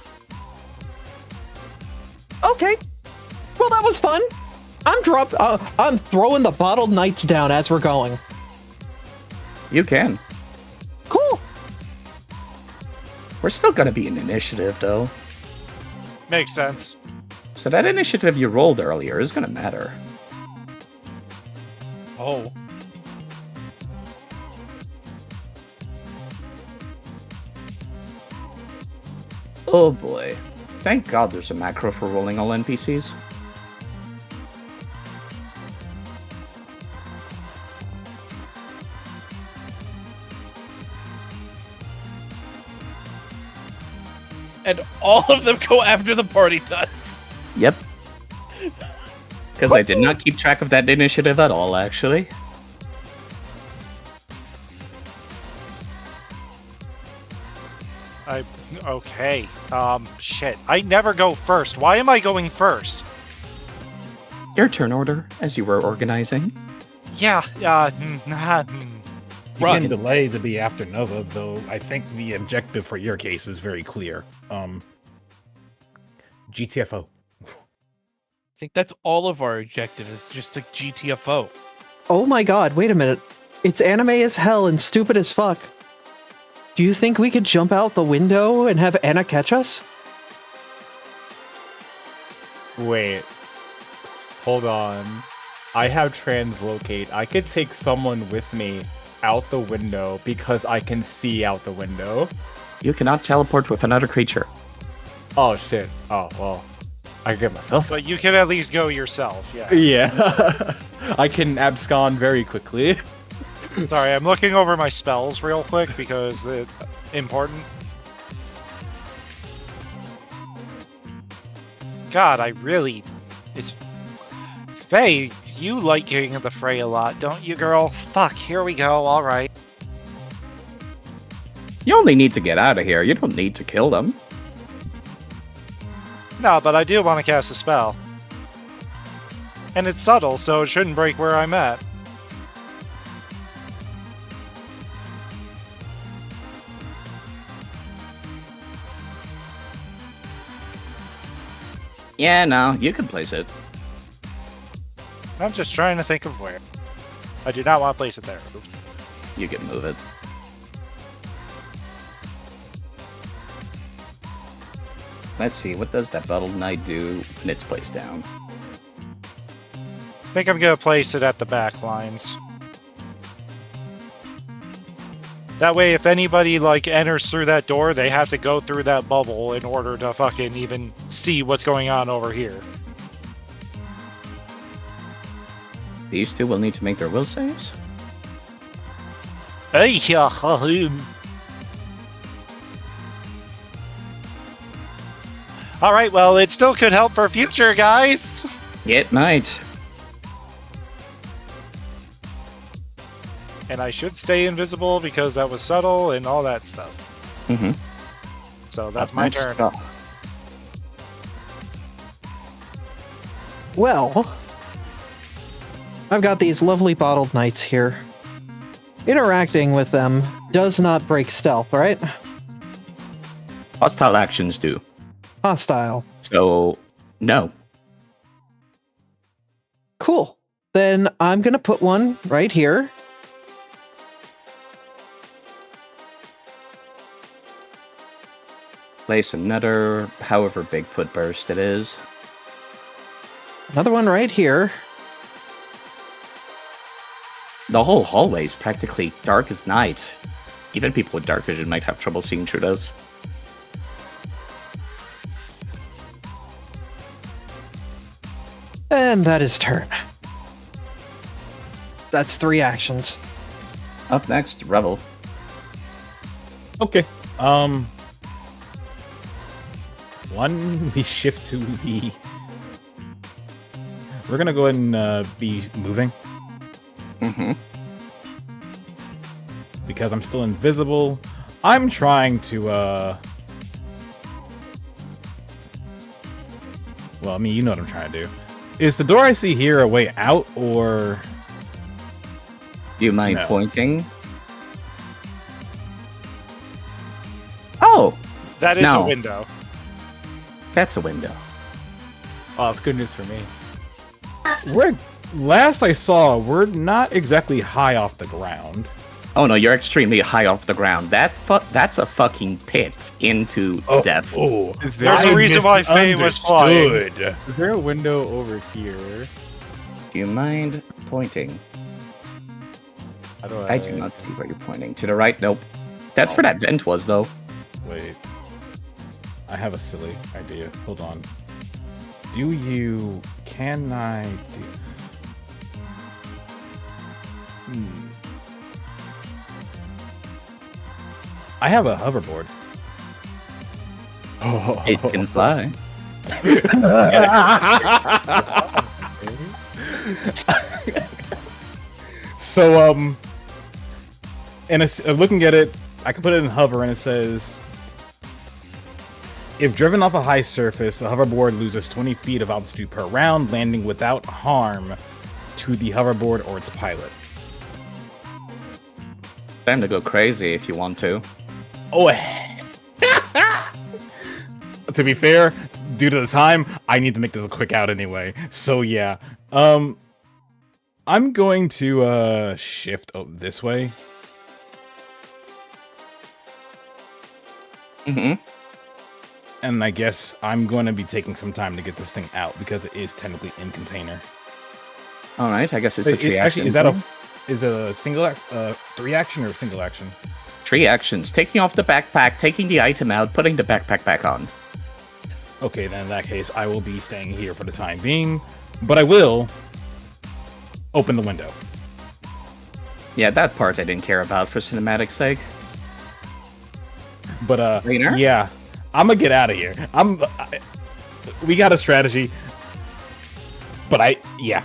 Okay. Well, that was fun. I'm throwing the bottled nights down as we're going. You can. Cool. We're still going to be in initiative, though. Makes sense. So that initiative you rolled earlier is going to matter. Oh. Oh boy. Thank God there's a macro for rolling all NPCs. And all of them go after the party does. Yep. Because I did not keep track of that initiative at all, actually. Okay. Shit. I never go first. Why am I going first? Your turn order, as you were organizing. Yeah, You can delay to be after Nova, though I think the objective for your case is very clear. GTFO. I think that's all of our objective is just a GTFO. Oh my god, wait a minute. It's anime as hell and stupid as fuck. Do you think we could jump out the window and have Anna catch us? Wait. Hold on. I have translocate. I could take someone with me out the window because I can see out the window. You cannot teleport with another creature. Oh shit. Oh well. I get myself. but you can at least go yourself, yeah. Yeah. I can abscond very quickly. Sorry, I'm looking over my spells real quick because it's important. God, I really... It's... Faye, you like King of the Fray a lot, don't you, girl? Fuck, here we go, alright. You only need to get out of here. You don't need to kill them. No, but I do want to cast a spell. And it's subtle, so it shouldn't break where I'm at. Yeah, no, you can place it. I'm just trying to think of where. I do not want to place it there. You can move it. Let's see, what does that Bottled Knight do when it's placed down? I think I'm going to place it at the back lines. That way, if anybody, like, enters through that door, they have to go through that bubble in order to fucking even see what's going on over here. These two will need to make their will saves. Alright, well, it still could help for future, guys! It might. And I should stay invisible because that was subtle and all that stuff. Mm-hmm. So that's my turn. Well, I've got these lovely bottled knights here. Interacting with them does not break stealth, right? Hostile actions do. Hostile. So, no. Cool. Then I'm going to put one right here. Place another, however big foot burst it is. Another one right here. The whole hallway is practically dark as night. Even people with dark vision might have trouble seeing through this. And that is turn. That's 3 actions. Up next, Revel. Okay. One, we shift to the... We're gonna go ahead and be moving. Mm-hmm. Because I'm still invisible. I'm trying to, well, I mean, you know what I'm trying to do. Is the door I see here a way out, or... Do you mind No. pointing? Oh! That is No. a window. That's a window. Oh, that's good news for me. We're... Last I saw, we're not exactly high off the ground. Oh no, you're extremely high off the ground. That's a fucking pit into depth. Oh, There's a reason why Faye was flying. Is there a window over here? Do you mind pointing? How do I do not see where you're pointing. To the right? Nope. That's where that vent was, though. Wait. I have a silly idea. Hold on. Do you... Can I do... I have a hoverboard. Oh. It can fly. So, and it's, looking at it, I can put it in hover, and it says, if driven off a high surface, the hoverboard loses 20 feet of altitude per round, landing without harm to the hoverboard or its pilot. Time to go crazy if you want to. Oh, to be fair, due to the time, I need to make this a quick out anyway. So yeah, I'm going to shift this way. Mm-hmm. And I guess I'm going to be taking some time to get this thing out because it is technically in container. All right, I guess it's a Wait, tree actually, action. is it a single 3 action or single action? 3 actions. Taking off the backpack, taking the item out, putting the backpack back on. Okay, then in that case, I will be staying here for the time being, but I will open the window. Yeah, that part I didn't care about for cinematic sake. But Rainer? yeah, I'm gonna get out of here. We got a strategy, but yeah.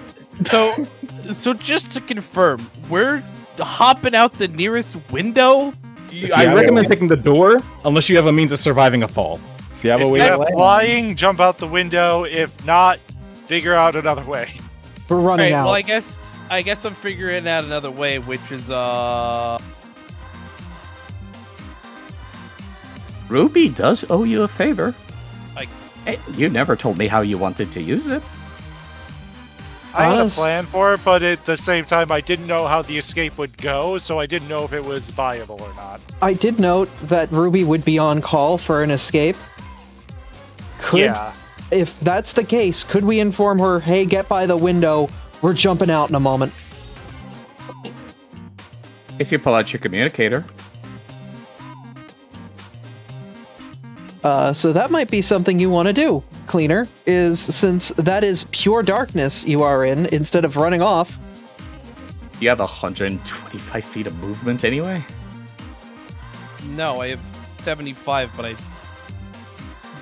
So just to confirm, we're hopping out the nearest window? I recommend taking the door unless you have a means of surviving a fall. If you have a If way you to have land, flying, jump out the window. If not, figure out another way. We're running Right, out. well, I guess I'm figuring out another way, which is Ruby does owe you a favor. Like- Hey, you never told me how you wanted to use it. I had a Honest- plan for it, but at the same time, I didn't know how the escape would go, so I didn't know if it was viable or not. I did note that Ruby would be on call for an escape. Yeah. If that's the case, could we inform her, hey, get by the window, we're jumping out in a moment? If you pull out your communicator. So that might be something you want to do, Cleaner, is since that is pure darkness you are in, instead of running off. You have 125 feet of movement anyway. no, I have 75, but I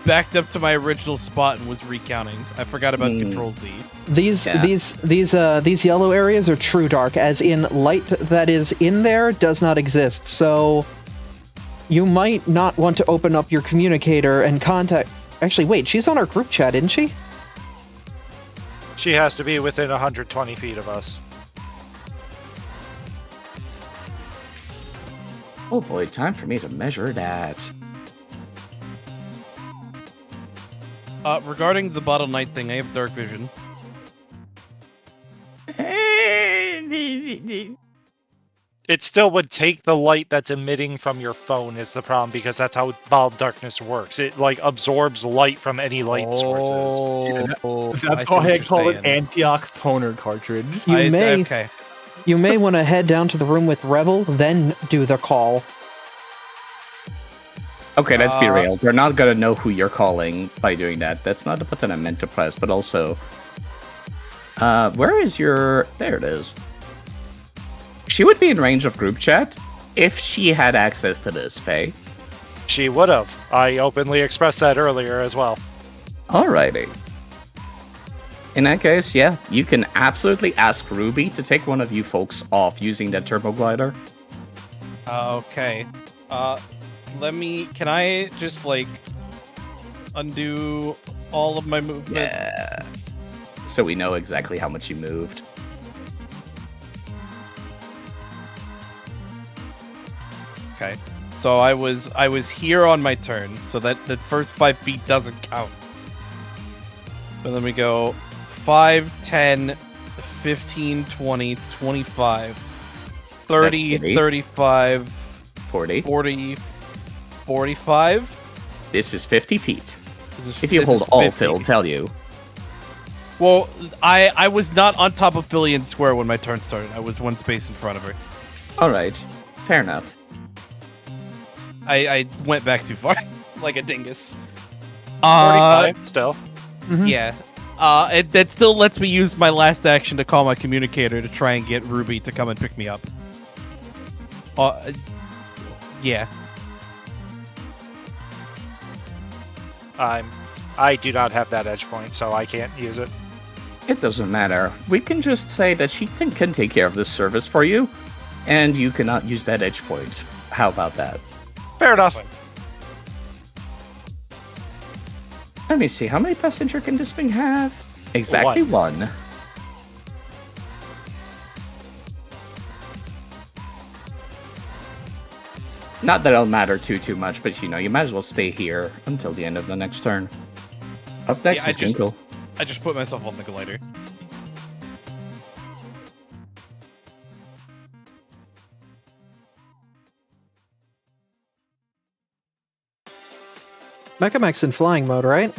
backed up to my original spot and was recounting. I forgot about Control Z. These Yeah. these yellow areas are true dark, as in light that is in there does not exist. So you might not want to open up your communicator and contact. Actually, wait, she's on our group chat, isn't she? She has to be within 120 feet of us. Oh boy, time for me to measure that. Regarding the bottle knight thing, I have dark vision. It still would take the light that's emitting from your phone is the problem, because that's how bulb darkness works. It like absorbs light from any light sources. That's why I call it Antiox toner cartridge. You may Okay. you may want to head down to the room with Revel, then do the call. Okay, let's be real. They're not gonna know who you're calling by doing that. That's not the button I meant to press, but also... where is your... There it is. She would be in range of group chat if she had access to this, Faye. She would have. I openly expressed that earlier as well. Alrighty. In that case, yeah, you can absolutely ask Ruby to take one of you folks off using that turbo glider. Okay. Can I just, like, undo all of my movement? Yeah. So we know exactly how much you moved. Okay. So I was here on my turn, so that the first 5 feet doesn't count. But let me go 5, 10, 15, 20, 25, 30, 35, 40. 40, 45. This is 50 feet. If This you is hold Alt, 50. it'll tell you. Well, I was not on top of Fillion Square when my turn started. I was one space in front of her. Alright, fair enough. I went back too far, like a dingus. 45 still. Yeah. That still lets me use my last action to call my communicator to try and get Ruby to come and pick me up. Yeah. I do not have that edge point, so I can't use it. It doesn't matter. We can just say that she can take care of this service for you, and you cannot use that edge point. How about that? Fair enough. Let me see, how many passenger can this thing have? Exactly one. Not that it'll matter too much, but you know, you might as well stay here until the end of the next turn. Up next is Ginkle. I just put myself on the glider. Mechamech's in flying mode, right?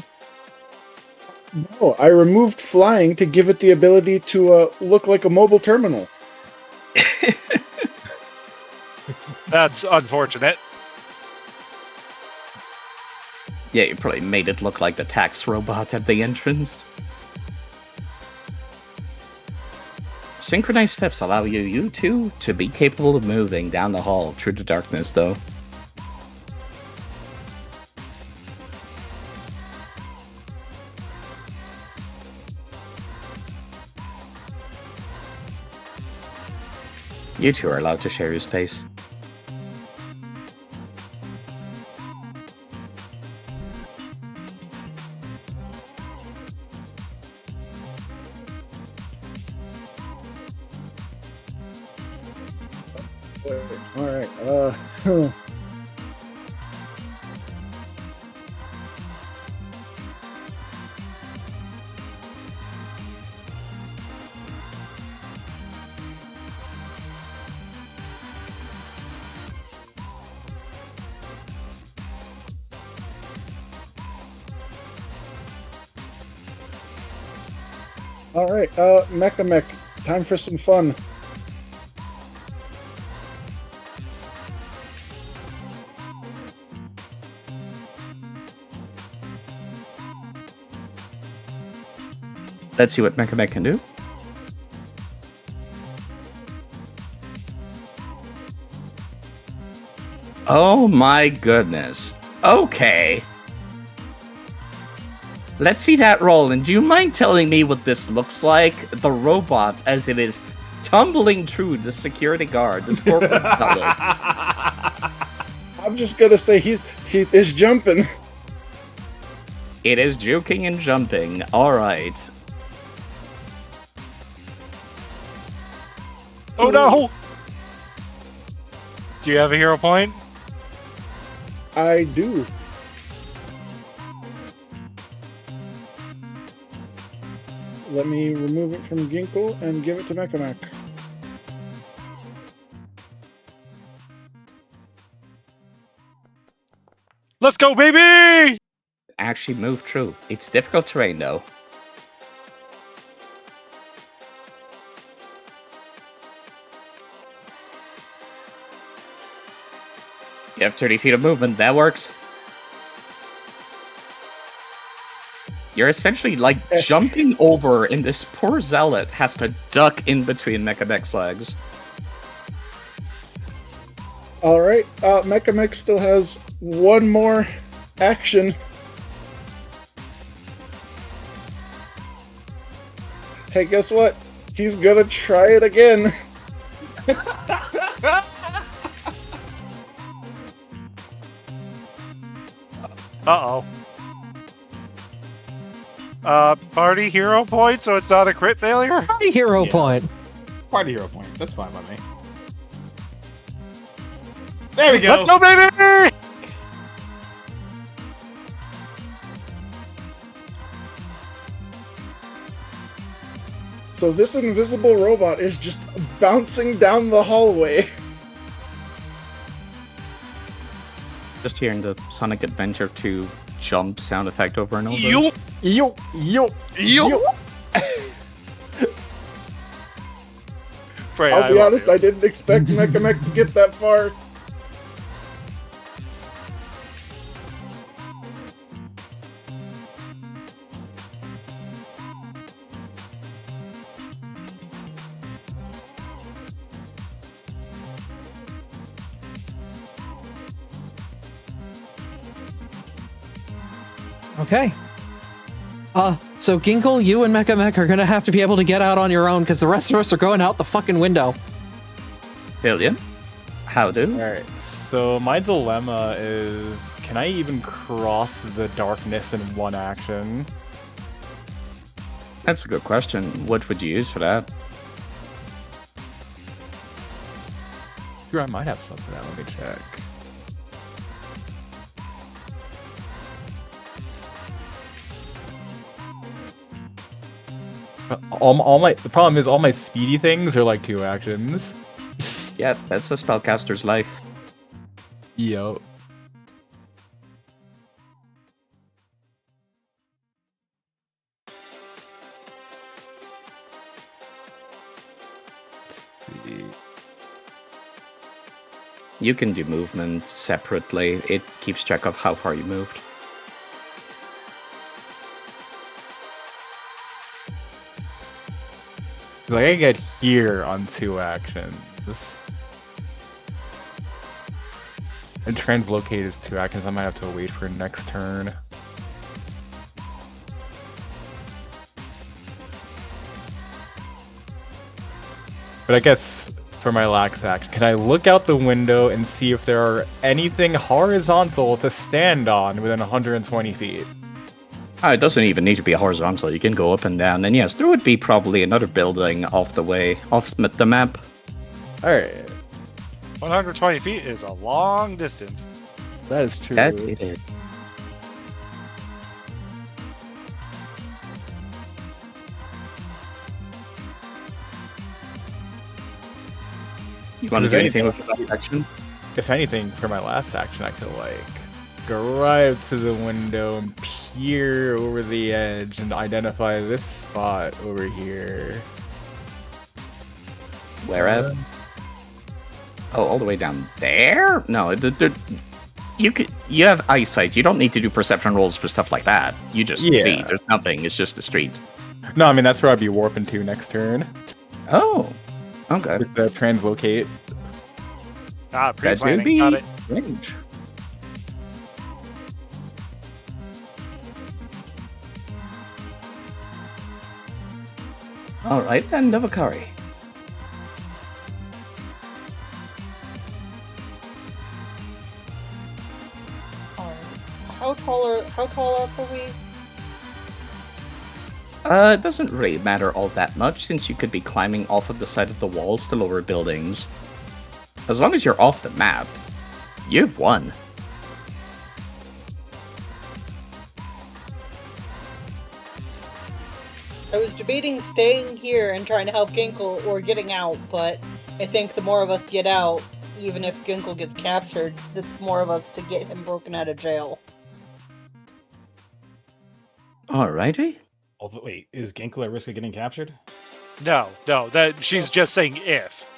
No, I removed flying to give it the ability to look like a mobile terminal. That's unfortunate. Yeah, you probably made it look like the tax robot at the entrance. Synchronized steps allow you two to be capable of moving down the hall through the darkness, though. You two are allowed to share your space. Alright, Alright, Mechamech, time for some fun. Let's see what Mechamech can do. Oh my goodness. Okay. Let's see that roll, and do you mind telling me what this looks like? The robot as it is tumbling through the security guard, this corporate seller. I'm just gonna say he is jumping. It is juking and jumping. Alright. Oh no! Do you have a hero point? I do. Let me remove it from Ginkle and give it to Mekamek. Let's go, baby! Actually move through. It's difficult terrain, though. You have 30 feet of movement. That works. You're essentially like jumping over, and this poor zealot has to duck in between Mechamech's legs. Alright, Mekamek still has one more action. Hey, guess what? He's gonna try it again. Uh-oh. Party hero point, so it's not a crit failure? Party hero Yeah. point. Party hero point. That's fine by me. There we go. Let's go, baby! So this invisible robot is just bouncing down the hallway. Just hearing the Sonic Adventure 2 jump sound effect over and over. You! Yo, yo, You! Freya, I'll be honest, I didn't expect Mekamek to get that far. Okay. So Ginkle, you and Mechamech are gonna have to be able to get out on your own because the rest of us are going out the fucking window. Billion? How do? Alright, so my dilemma is, can I even cross the darkness in one action? That's a good question. What would you use for that? Sure, I might have some for that. Let me check. The problem is all my speedy things are like 2 actions. Yeah, that's a spellcaster's life. Yo. Let's see. You can do movement separately. It keeps track of how far you moved. Like I get here on 2 actions. And translocate is 2 actions. I might have to wait for next turn. But I guess for my lax action, can I look out the window and see if there are anything horizontal to stand on within 120 feet? It doesn't even need to be horizontal. You can go up and down. And yes, there would be probably another building off the map. Alright, 120 feet is a long distance. that is true. That it is. You want to do anything with that action? If anything, for my last action, I could like go right up to the window and peer over the edge and identify this spot over here. Where at? Oh, all the way down there? No, you have eyesight. You don't need to do perception rolls for stuff like that. You just Yeah. see. There's nothing. It's just the street. No, I mean that's where I'd be warping to next turn. Oh, okay. With the translocate. Ah, That would pre-planning, be got it. range. All right, then, Novakari. How tall up are we? It doesn't really matter all that much, since you could be climbing off of the side of the walls to lower buildings. As long as you're off the map, you've won. I was debating staying here and trying to help Ginkle or getting out, but I think the more of us get out, even if Ginkle gets captured, it's more of us to get him broken out of jail. Alrighty. Although, wait, is Ginkle at risk of getting captured? No, that she's just saying if.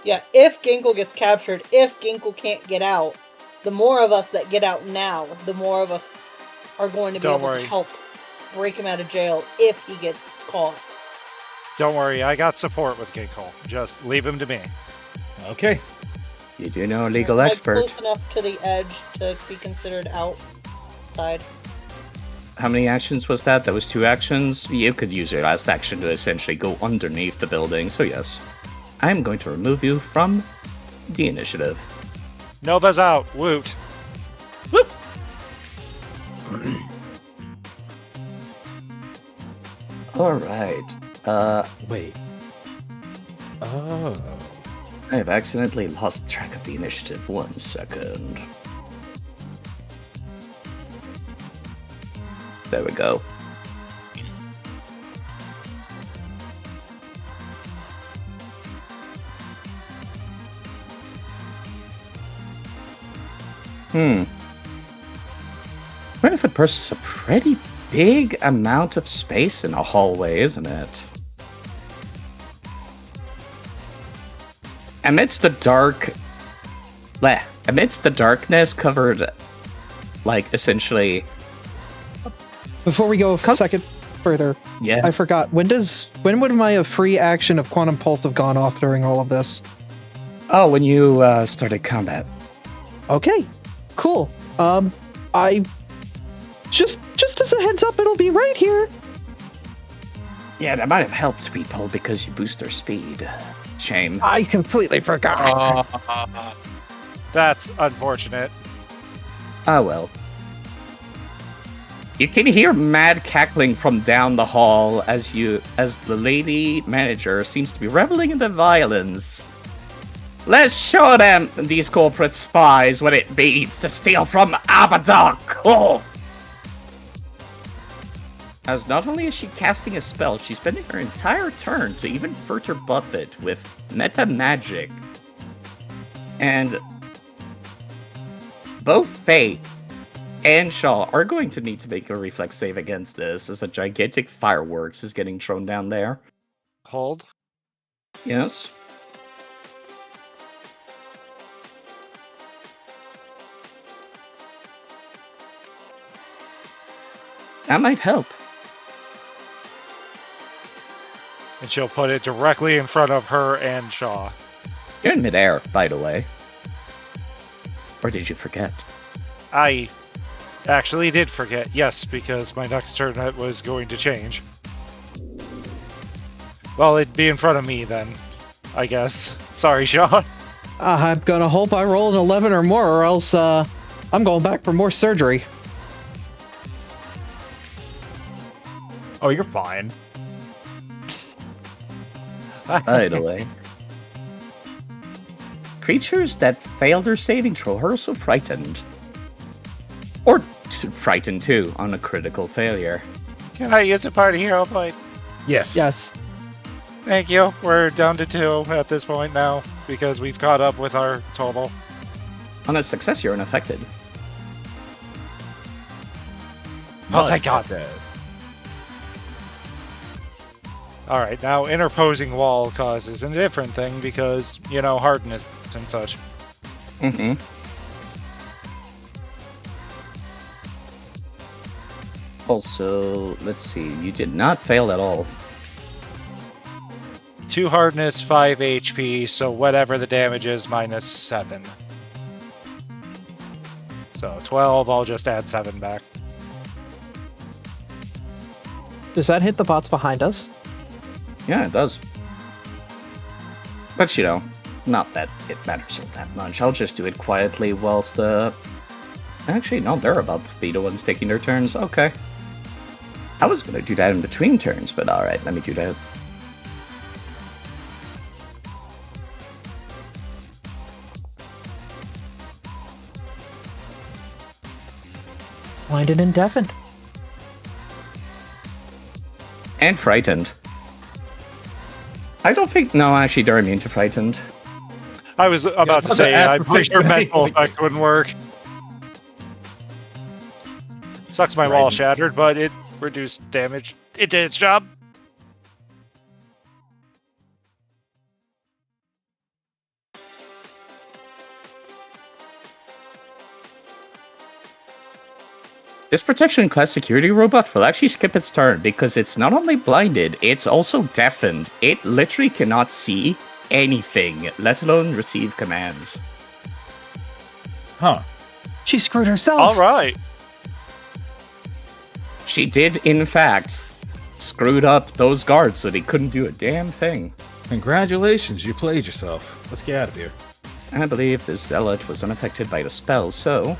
Yeah, if Ginkle gets captured, if Ginkle can't get out, the more of us that get out now, the more of us are going to be able to help break him out of jail if he gets caught. Don't worry, I got support with Ginkle. Just leave him to me. Okay. You do know a legal Like, expert. close enough to the edge to be considered outside. How many actions was that? That was 2 actions. You could use your last action to essentially go underneath the building, so yes. I'm going to remove you from the initiative. Nova's out. Woot. Whoop! Alright. Wait. Oh. I have accidentally lost track of the initiative. 1 second. There we go. Benefit purse is a pretty big amount of space in a hallway, isn't it? Amidst the darkness covered, like, essentially... Before we go a second further, Yeah. I forgot. When would my free action of Quantum Pulse have gone off during all of this? Oh, when you started combat. Okay, cool. I just as a heads up, it'll be right here. Yeah, that might have helped people because you boost their speed. Shame. I completely forgot. That's unfortunate. Ah, well. You can hear mad cackling from down the hall as the lady manager seems to be reveling in the violence. Let's show them, these corporate spies, what it means to steal from Abaddon. Oh! As not only is she casting a spell, she's spending her entire turn to even further buff it with meta magic. And both Faye and Shaw are going to need to make a reflex save against this, as a gigantic fireworks is getting thrown down there. Hold. Yes. That might help. And she'll put it directly in front of her and Shaw. You're in midair, by the way. Or did you forget? I actually did forget, yes, because my next turn it was going to change. Well, it'd be in front of me then, I guess. Sorry, Shaw. I'm gonna hope I roll an 11 or more, or else I'm going back for more surgery. Oh, you're fine. By the way. Creatures that fail their saving throw are also frightened. Or frightened too, on a critical failure. Can I use a party hero point? Yes. Yes. Thank you. We're down to 2 at this point now, because we've caught up with our total. On a success, you're unaffected. Oh, thank God. Alright, now interposing wall causes a different thing because, you know, hardness and such. Mm-hmm. Also, let's see, you did not fail at all. 2 hardness, 5 HP, so whatever the damage is, minus 7. So 12, I'll just add 7 back. Does that hit the bots behind us? Yeah, it does. But, you know, not that it matters all that much. I'll just do it quietly whilst, Actually, no, they're about to be the ones taking their turns. Okay. I was going to do that in between turns, but alright, let me do that. Blinded and deafened. And frightened. I don't think... No, actually, they're immune to frightened. I was about to say, I think your mental effect wouldn't work. Sucks my wall shattered, but it reduced damage. It did its job. This protection class security robot will actually skip its turn because it's not only blinded, it's also deafened. It literally cannot see anything, let alone receive commands. Huh. She screwed herself. All right. She did, in fact, screwed up those guards so they couldn't do a damn thing. Congratulations, you played yourself. Let's get out of here. I believe the zealot was unaffected by the spell, so...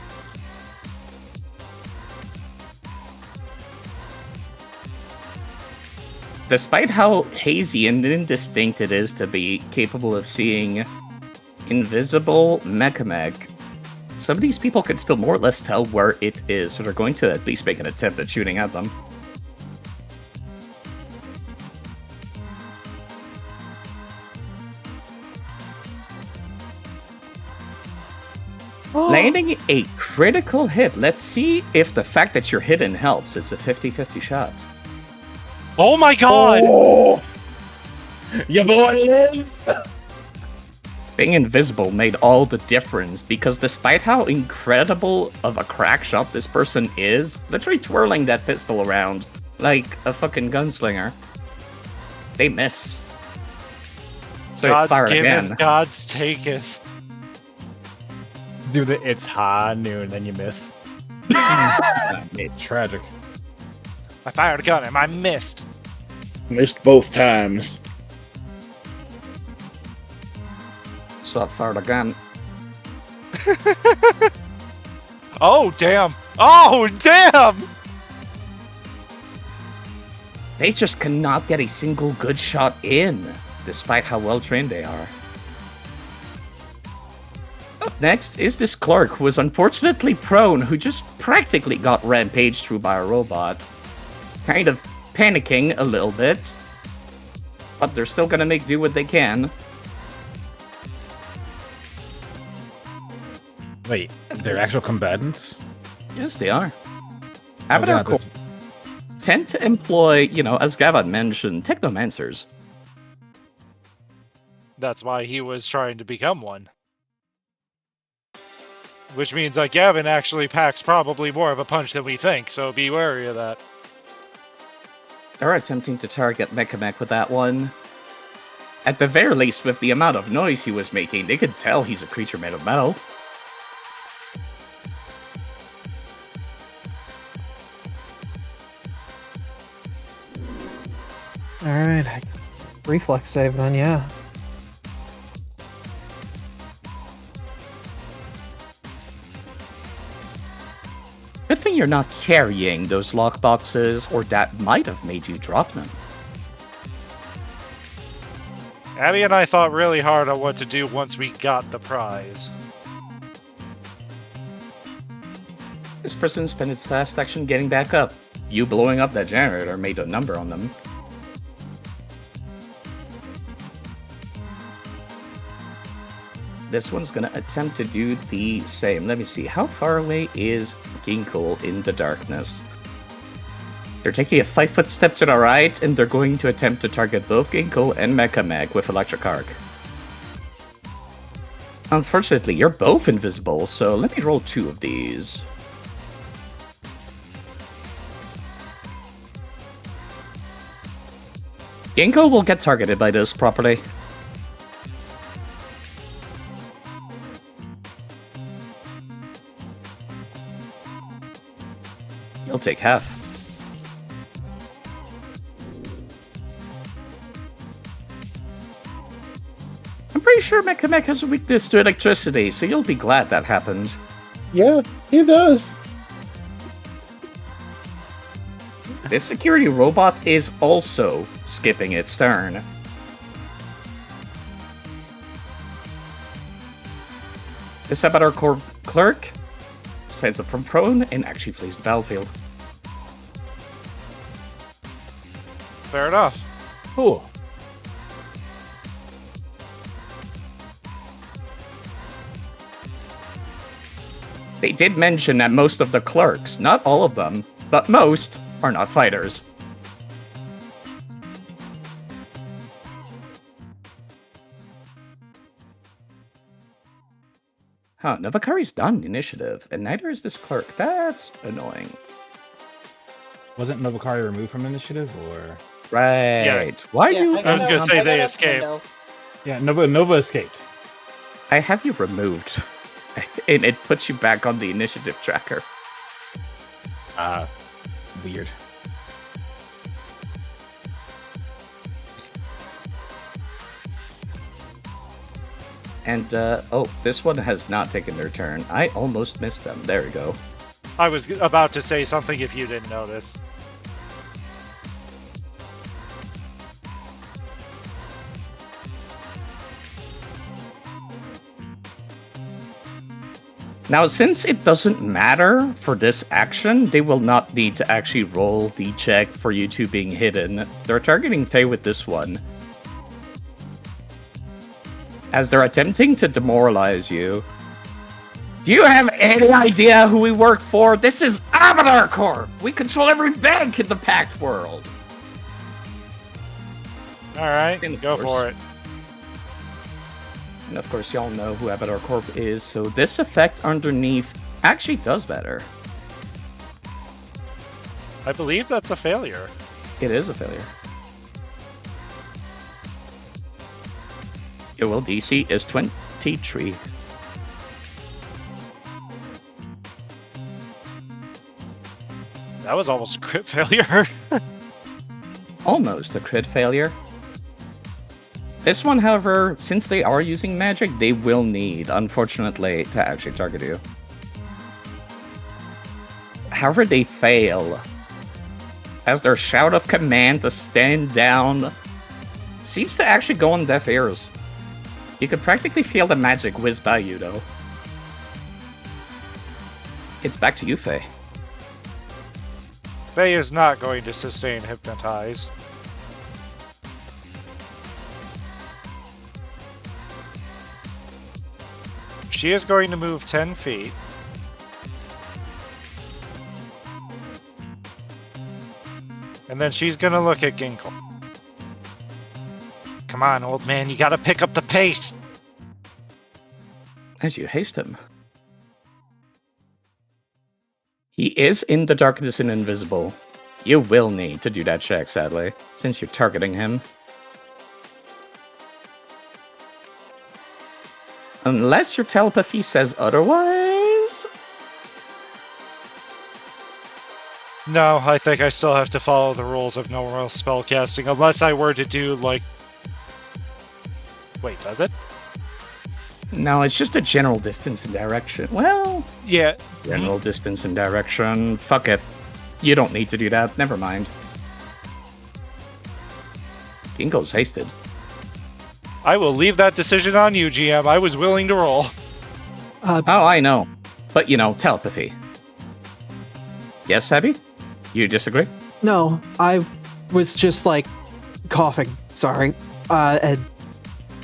Despite how hazy and indistinct it is to be capable of seeing invisible Mechamech, some of these people can still more or less tell where it is, so they're going to at least make an attempt at shooting at them. Landing a critical hit. Let's see if the fact that you're hidden helps. It's a 50-50 shot. Oh my god! Oh, your boy lives! Being invisible made all the difference, because despite how incredible of a crack shot this person is, literally twirling that pistol around like a fucking gunslinger, they miss. So they fire God's again. giveth, God's taketh. Do the it's high noon, then you miss. Tragic. I fired a gun and I missed. Missed both times. So I fired again. Oh, damn. Oh, damn! They just cannot get a single good shot in, despite how well trained they are. Up next is this clerk who was unfortunately prone, who just practically got rampaged through by a robot. Kind of panicking a little bit, but they're still gonna make do what they can. Wait, they're actual combatants? Yes, they are. Oh, Avatar God, Corps tend to employ, as Gavin mentioned, technomancers. That's why he was trying to become one. Which means that Gavin actually packs probably more of a punch than we think, so be wary of that. They're attempting to target Mechamech with that one. At the very least, with the amount of noise he was making, they could tell he's a creature made of metal. Alright, reflex save then, yeah. Good thing you're not carrying those lockboxes, or that might have made you drop them. Abby and I thought really hard on what to do once we got the prize. This person spent its last action getting back up. You blowing up that generator made a number on them. This one's gonna attempt to do the same. Let me see, how far away is Ginkle in the darkness? They're taking a 5-foot step to the right, and they're going to attempt to target both Ginkle and Mechamech with Electric Arc. Unfortunately, you're both invisible, so let me roll 2 of these. Ginkle will get targeted by this properly. You'll take half. I'm pretty sure Mechamech has a weakness to electricity, so you'll be glad that happened. Yeah, he does. This security robot is also skipping its turn. This Abaddon Corp clerk stands up from prone and actually flees the battlefield. Fair enough. Cool. They did mention that most of the clerks, not all of them, but most, are not fighters. Huh, Novakari's done initiative, and neither is this clerk. That's annoying. Wasn't Novakari removed from initiative, or? Right. Yeah. Why Yeah, you... I was gonna say got they out escaped. window. Yeah, Nova escaped. I have you removed, and it puts you back on the initiative tracker. Weird. And, oh, this one has not taken their turn. I almost missed them. There we go. I was about to say something if you didn't notice. Now, since it doesn't matter for this action, they will not need to actually roll the check for you two being hidden. They're targeting Faye with this one, as they're attempting to demoralize you. Do you have any idea who we work for? This is Abaddon Corp! We control every bank in the Pact world! Alright, And of go course- for it. And of course, y'all know who Abaddon Corp is, so this effect underneath actually does better. I believe that's a failure. It is a failure. It will DC is 23. That was almost a crit failure. Almost a crit failure. This one, however, since they are using magic, they will need, unfortunately, to actually target you. However, they fail, as their shout of command to stand down seems to actually go on deaf ears. You could practically feel the magic whiz by you, though. It's back to you, Faye. Faye is not going to sustain Hypnotize. She is going to move 10 feet. And then she's going to look at Ginkle. Come on, old man, you gotta pick up the pace! As you haste him. He is in the darkness and invisible. You will need to do that check, sadly, since you're targeting him. Unless your telepathy says otherwise? No, I think I still have to follow the rules of no real spellcasting, unless I were to do, like... Wait, does it? No, it's just a general distance and direction. Well, Yeah. general distance and direction. Fuck it. You don't need to do that. Never mind. Ginkle's hasted. I will leave that decision on you, GM. I was willing to roll. Oh, I know. But, you know, telepathy. Yes, Sabby? You disagree? No, I was just like coughing. Sorry. And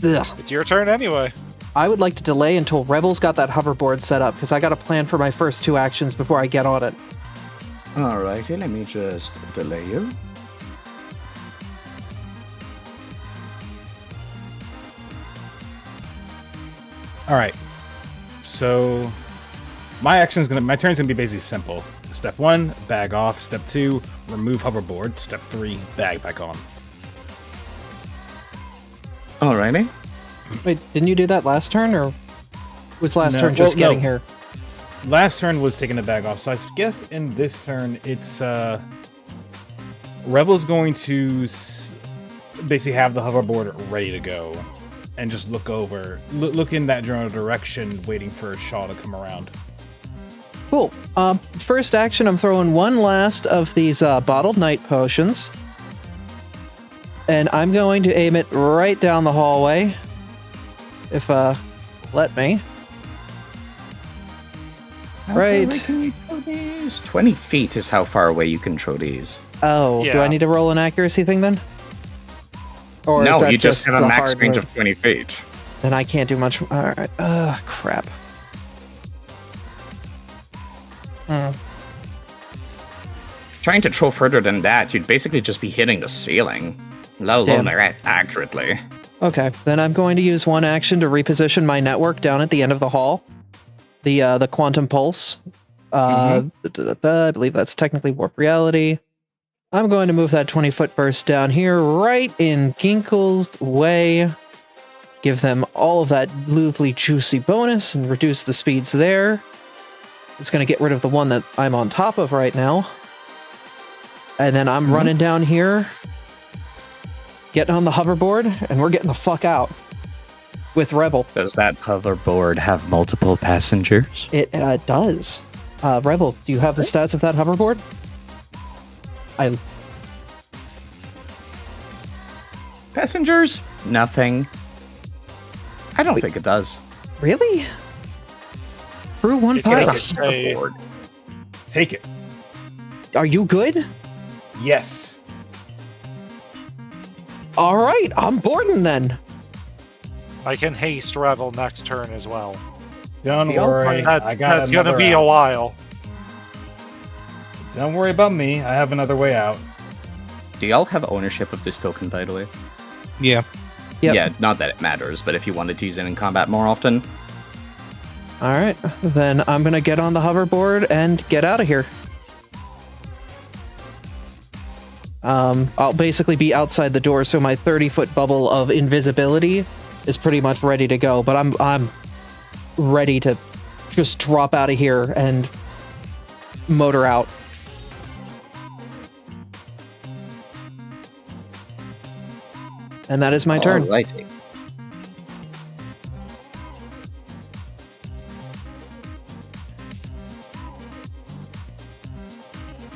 ugh. It's your turn anyway. I would like to delay until Rebel's got that hoverboard set up because I got a plan for my first two actions before I get on it. Alrighty, let me just delay you. All right. So my turn's gonna be basically simple. Step 1, bag off. Step 2, remove hoverboard. Step 3, bag back on. Alrighty. Wait, didn't you do that last turn, or was last No, turn just well, no. getting here? Last turn was taking the bag off, so I guess in this turn it's Revel's going to basically have the hoverboard ready to go, and just look in that general direction, waiting for Shaw to come around. Cool. First action, I'm throwing one last of these bottled night potions. And I'm going to aim it right down the hallway. If, let me. How Right. far away can you throw these? 20 feet is how far away you can throw these. Oh, do I Yeah. need to roll an accuracy thing then? Or is No, that you just have a the max hard range move? of 20 feet. Then I can't do much. Alright. Crap. Trying to throw further than that, you'd basically just be hitting the ceiling. Let alone Damn. accurately. Okay, then I'm going to use one action to reposition my network down at the end of the hall. The quantum pulse. I believe that's technically warp reality. I'm going to move that 20-foot burst down here, right in Ginkle's way. Give them all of that loosely juicy bonus and reduce the speeds there. It's going to get rid of the one that I'm on top of right now. And then I'm running down here, getting on the hoverboard, and we're getting the fuck out with Rebel. Does that hoverboard have multiple passengers? It does. Rebel, do you have the stats of that hoverboard? Passengers? Nothing. I don't think it does. Really? Through one It pipe? does. Hoverboard. Take it. Are you good? Yes. All right, I'm boarding then. I can haste Revel next turn as well. Don't The old worry. That's I got that's gonna another be a out. while. Don't worry about me. I have another way out. Do y'all have ownership of this token, by the way? Yeah. Yep. Yeah, not that it matters, but if you wanted to use it in combat more often. All right, then I'm gonna get on the hoverboard and get out of here. I'll basically be outside the door, so my 30-foot bubble of invisibility is pretty much ready to go. But I'm ready to just drop out of here and motor out. And that is my turn. Alrighty.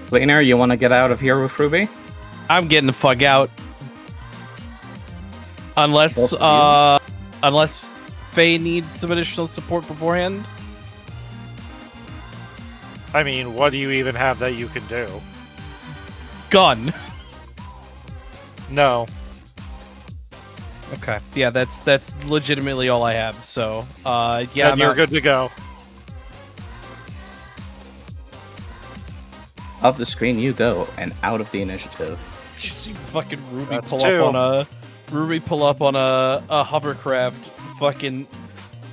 Cleaner, you want to get out of here with Ruby? I'm getting the fuck out. Unless Both of unless Faye needs some additional support beforehand. I mean, what do you even have that you can do? Gun. No. Okay. Yeah, that's legitimately all I have. So yeah, Then I'm you're out. good to go. Off the screen you go, and out of the initiative. You see fucking Ruby That's pull two. up on a hovercraft, fucking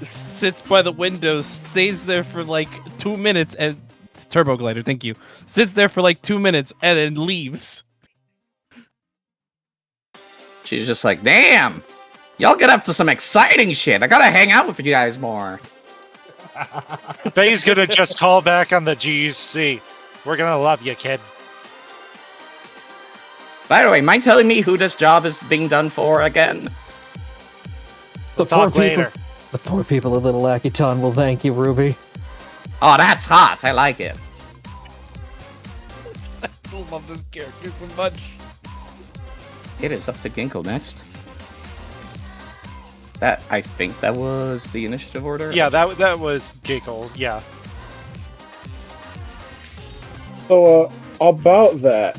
sits by the window, stays there for like 2 minutes, and it's turbo glider, thank you. Sits there for like 2 minutes and then leaves. She's just like, damn! Y'all get up to some exciting shit. I gotta hang out with you guys more. Faye's gonna just call back on the GC. We're gonna love you, kid. By the way, mind telling me who this job is being done for again? We'll talk later. The poor people of Little Akiton will thank you, Ruby. Oh, that's hot. I like it. I love this character so much. It is up to Ginkle next. That, I think that was the initiative order. Yeah, that was Giggles. Yeah. So, about that.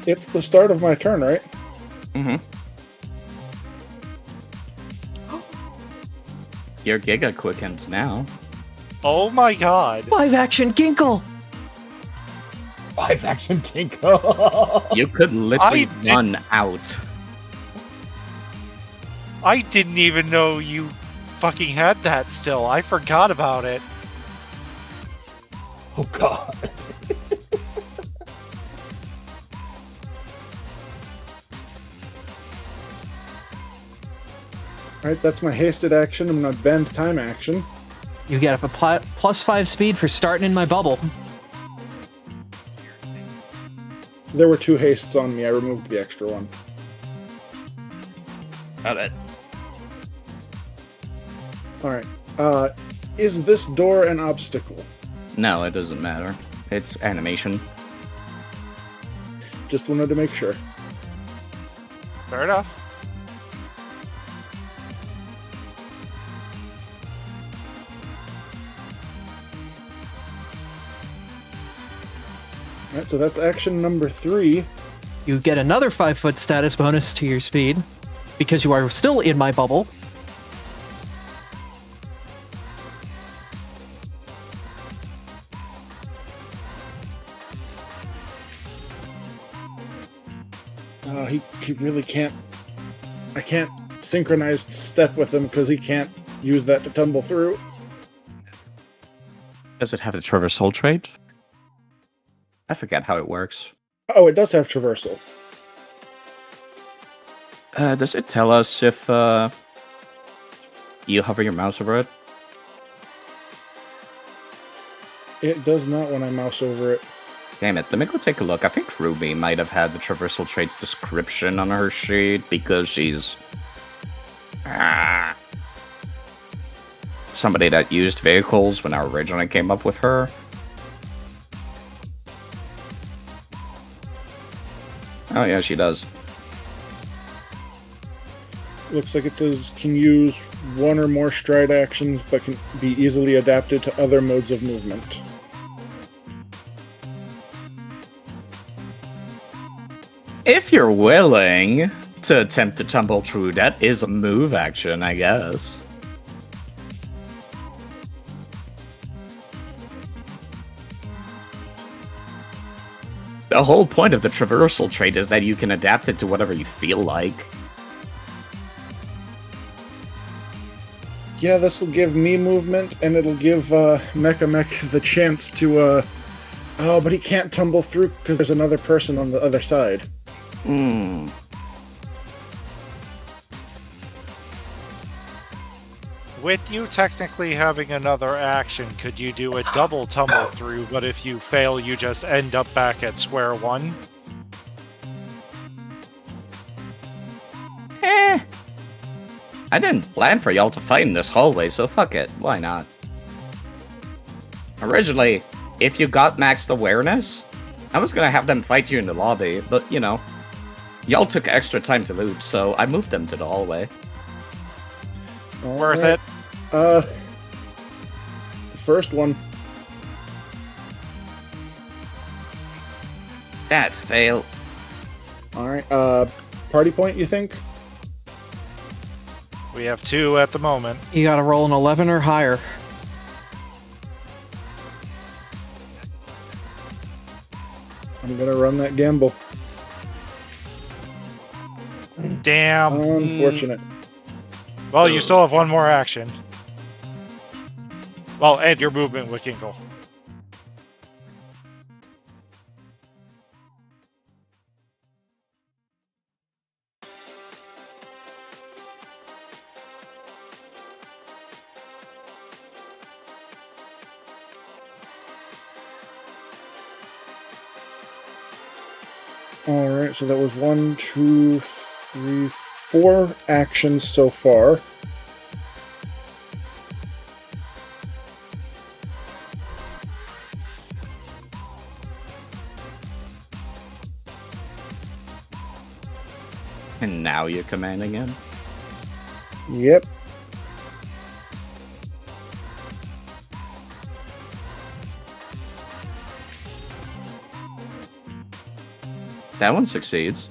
It's the start of my turn, right? Mm-hmm. Your Giga quickens now. Oh my god. Live action Ginkle! Live action Kinko. You could literally I did- run out. I didn't even know you fucking had that still. I forgot about it. Oh god. Alright, that's my hasted action. I'm gonna bend time action. You get up a +5 speed for starting in my bubble. There were 2 hastes on me. I removed the extra one. Got it. Alright. Is this door an obstacle? No, it doesn't matter. It's animation. Just wanted to make sure. Fair enough. Alright, so that's action number 3. You get another 5-foot status bonus to your speed because you are still in my bubble. He really can't... I can't synchronized step with him because he can't use that to tumble through. Does it have the traversal trait? I forget how it works. Oh, it does have traversal. Does it tell us if you hover your mouse over it? It does not when I mouse over it. Damn it, let me go take a look. I think Ruby might have had the traversal traits description on her sheet because she's somebody that used vehicles when I originally came up with her. Oh yeah, she does. Looks like it says can use one or more stride actions, but can be easily adapted to other modes of movement. If you're willing to attempt to tumble through, that is a move action, I guess. The whole point of the traversal trait is that you can adapt it to whatever you feel like. Yeah, this will give me movement, and it'll give Mech the chance to, Oh, but he can't tumble through because there's another person on the other side. Hmm. With you technically having another action, could you do a double tumble through, but if you fail, you just end up back at square one? I didn't plan for y'all to fight in this hallway, so fuck it. Why not? Originally, if you got maxed awareness, I was gonna have them fight you in the lobby, but, you know, y'all took extra time to loot, so I moved them to the hallway. Worth it. First one. That's fail. Alright, party point, you think? We have 2 at the moment. You gotta roll an 11 or higher. I'm gonna run that gamble. Damn. Unfortunate. Well, you still have one more action. Well, and your movement with Ginkle. Alright, so that was 1, 2, 3, 4 actions so far. And now you're commanding him? Yep. That one succeeds.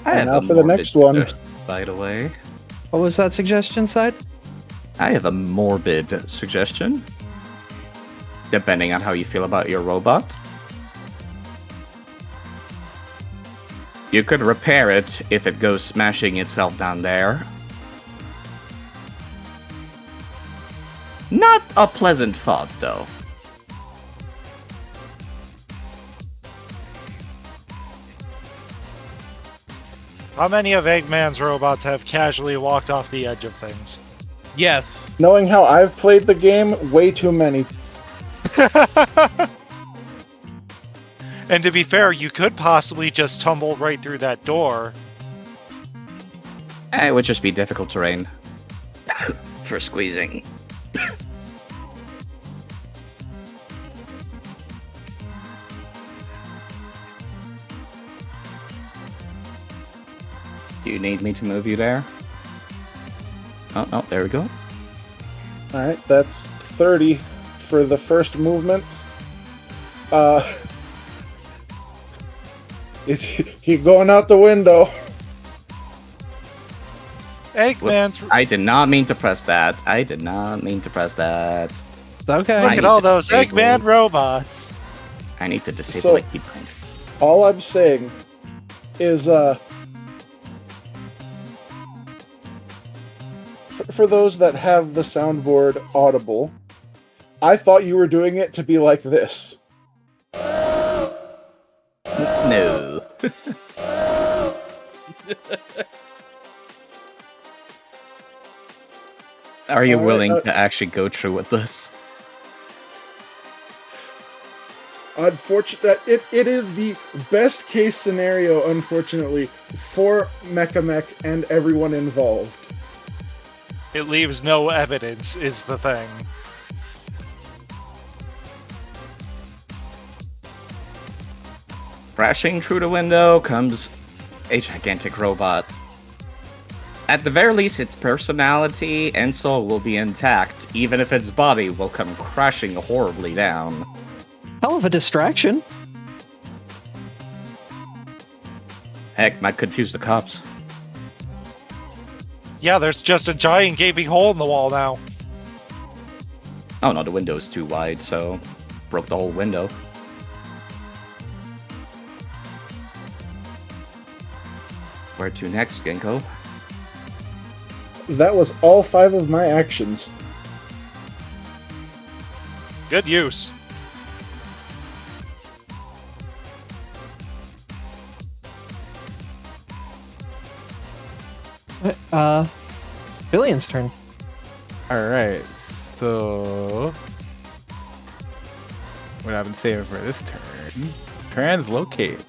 And now for the next one. By the way, What was that suggestion, Side? I have a morbid suggestion. Depending on how you feel about your robot. You could repair it if it goes smashing itself down there. Not a pleasant thought, though. How many of Eggman's robots have casually walked off the edge of things? Yes. Knowing how I've played the game, way too many. And to be fair, you could possibly just tumble right through that door. It would just be difficult terrain for squeezing. Do you need me to move you there? Oh, no, there we go. Alright, that's 30 for the first movement. Is he going out the window? Eggman's. I did not mean to press that. I did not mean to press that. It's okay. Look I at need all to those disable- Eggman robots. I need to disable So- my keybind. All I'm saying is, for those that have the soundboard audible, I thought you were doing it to be like this. No. Are you All right, willing to actually go through with this? Unfortunate, it is the best case scenario, unfortunately, for Mechamech and everyone involved. It leaves no evidence, is the thing. Crashing through the window comes a gigantic robot. At the very least, its personality and soul will be intact, even if its body will come crashing horribly down. Hell of a distraction. Heck, might confuse the cops. Yeah, there's just a giant gaping hole in the wall now. Oh no, the window's too wide, so broke the whole window. Where to next, Ginkgo? That was all 5 of my actions. Good use. Billion's turn. Alright, so. What I've been saving for this turn. Translocate.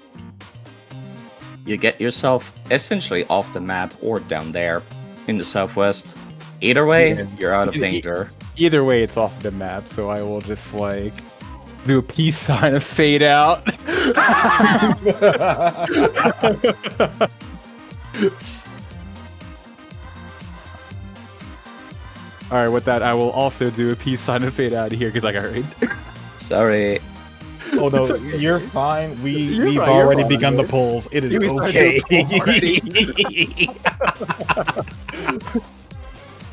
You get yourself essentially off the map or down there in the southwest. Either way, Yeah. you're out of danger. Either way, it's off the map, so I will just like do a peace sign of fade out. Alright, with that, I will also do a peace sign of fade out of here because I got hurried. Sorry. Oh no, It's okay. you're fine. We've fine, you're already fine, begun the dude. polls. It is We started okay. the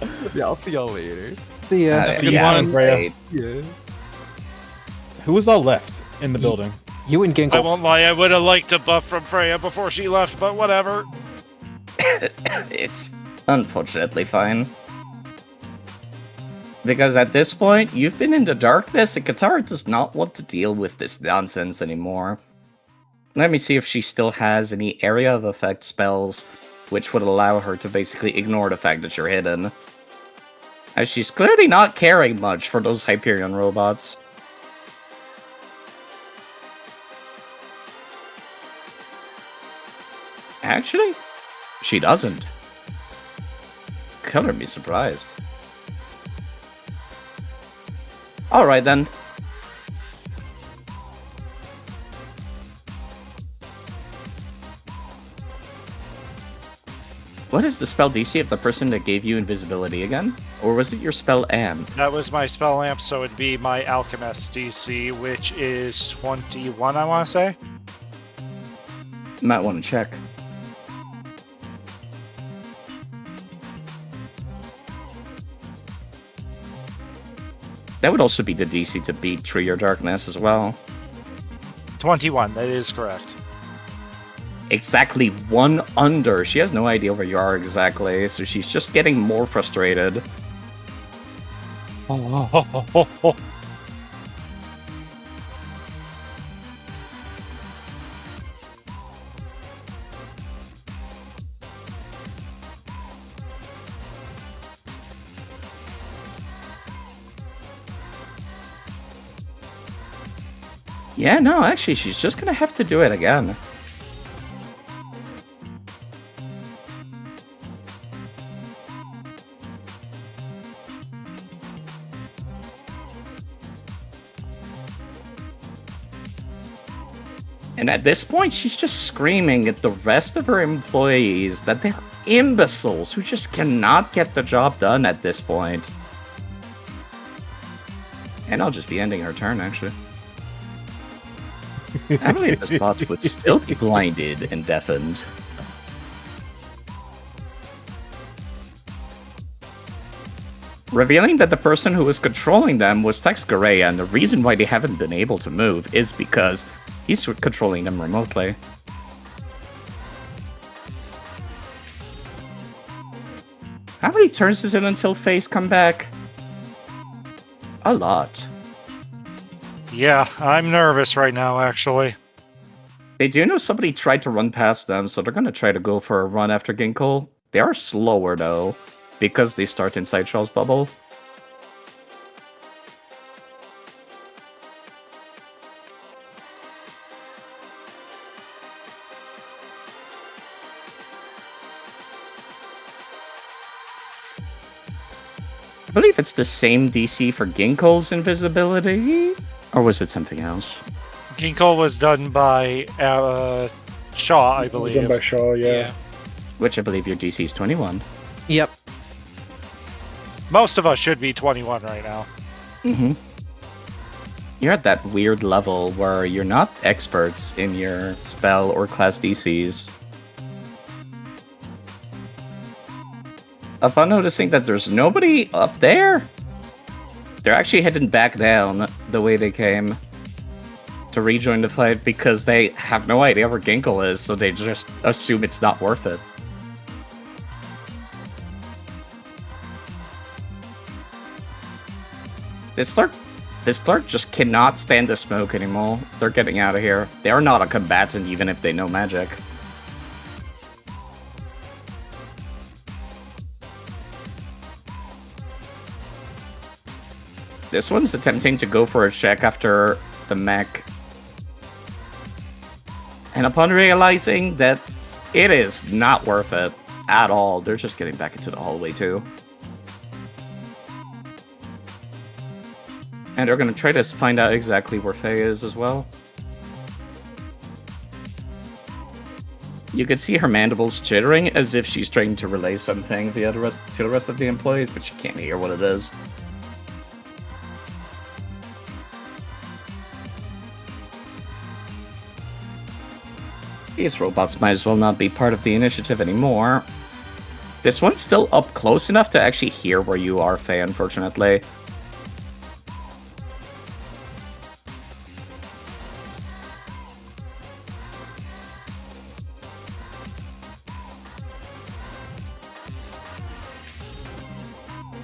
poll Yeah, I'll see y'all later. See ya. See you Yeah. soon, Freya. Wait. Yeah. Who was all left in the building? You and I Ginkle. won't lie, I would have liked a buff from Freya before she left, but whatever. It's unfortunately fine. Because at this point, you've been in the darkness and Katara does not want to deal with this nonsense anymore. Let me see if she still has any area of effect spells which would allow her to basically ignore the fact that you're hidden. As she's clearly not caring much for those Hyperion robots. Actually, she doesn't. Color me surprised. Alright then. What is the spell DC of the person that gave you invisibility again? Or was it your spell amp? That was my spell amp, so it'd be my Alchemist DC, which is 21, I want to say. Might want to check. That would also be the DC to beat Tree or Darkness as well. 21, that is correct. Exactly one under. She has no idea where you are exactly, so she's just getting more frustrated. Yeah, no, actually, she's just gonna have to do it again. And at this point, she's just screaming at the rest of her employees that they're imbeciles who just cannot get the job done at this point. And I'll just be ending her turn, actually. I believe this bot would still be blinded and deafened. Revealing that the person who was controlling them was Tex Garay, and the reason why they haven't been able to move is because he's controlling them remotely. How many turns is it until Faye's come back? A lot. Yeah, I'm nervous right now, actually. They do know somebody tried to run past them, so they're going to try to go for a run after Ginkle. They are slower, though, because they start inside Shaw's bubble. I believe it's the same DC for Ginkle's invisibility, or was it something else? Ginkle was done by Shaw, I It was believe. done by Shaw, yeah. Which I believe your DC is 21. Yep. Most of us should be 21 right now. Mm-hmm. You're at that weird level where you're not experts in your spell or class DCs. Upon noticing that there's nobody up there, they're actually heading back down the way they came to rejoin the fight because they have no idea where Ginkle is, so they just assume it's not worth it. This clerk just cannot stand the smoke anymore. They're getting out of here. They are not a combatant even if they know magic. This one's attempting to go for a check after the mech. And upon realizing that it is not worth it at all, they're just getting back into the hallway too. And they're going to try to find out exactly where Faye is as well. You can see her mandibles chittering as if she's trying to relay something to the rest of the employees, but you can't hear what it is. These robots might as well not be part of the initiative anymore. This one's still up close enough to actually hear where you are, Faye, unfortunately.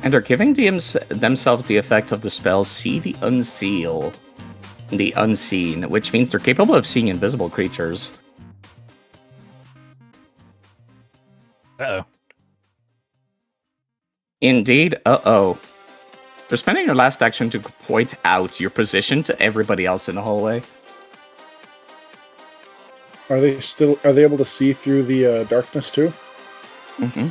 And they're giving themselves the effect of the spell See the Unseen, which means they're capable of seeing invisible creatures. Uh-oh. Indeed, uh-oh. They're spending their last action to point out your position to everybody else in the hallway. Are they able to see through the darkness too? Mm-hmm.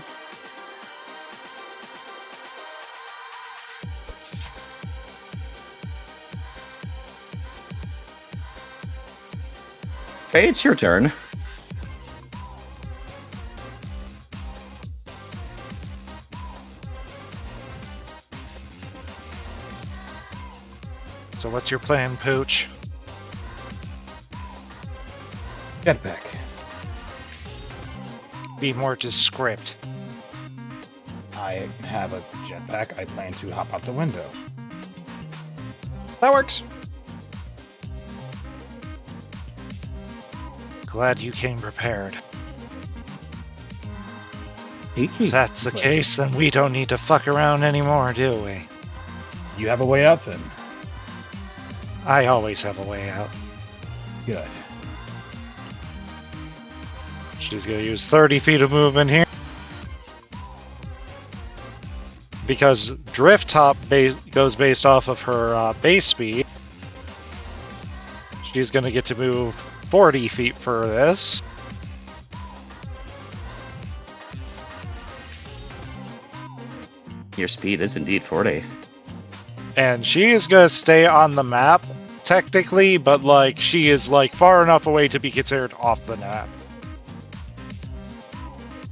Faye, it's your turn. So what's your plan, Pooch? Jetpack. Be more descript. I have a jetpack. I plan to hop out the window. That works. Glad you came prepared. Peeky. If that's the case, then we don't need to fuck around anymore, do we? You have a way out then? I always have a way out. Good. She's going to use 30 feet of movement here. Because Drift Top goes based off of her base speed. She's going to get to move 40 feet for this. Your speed is indeed 40. And she is going to stay on the map technically, but like she is like far enough away to be considered off the map.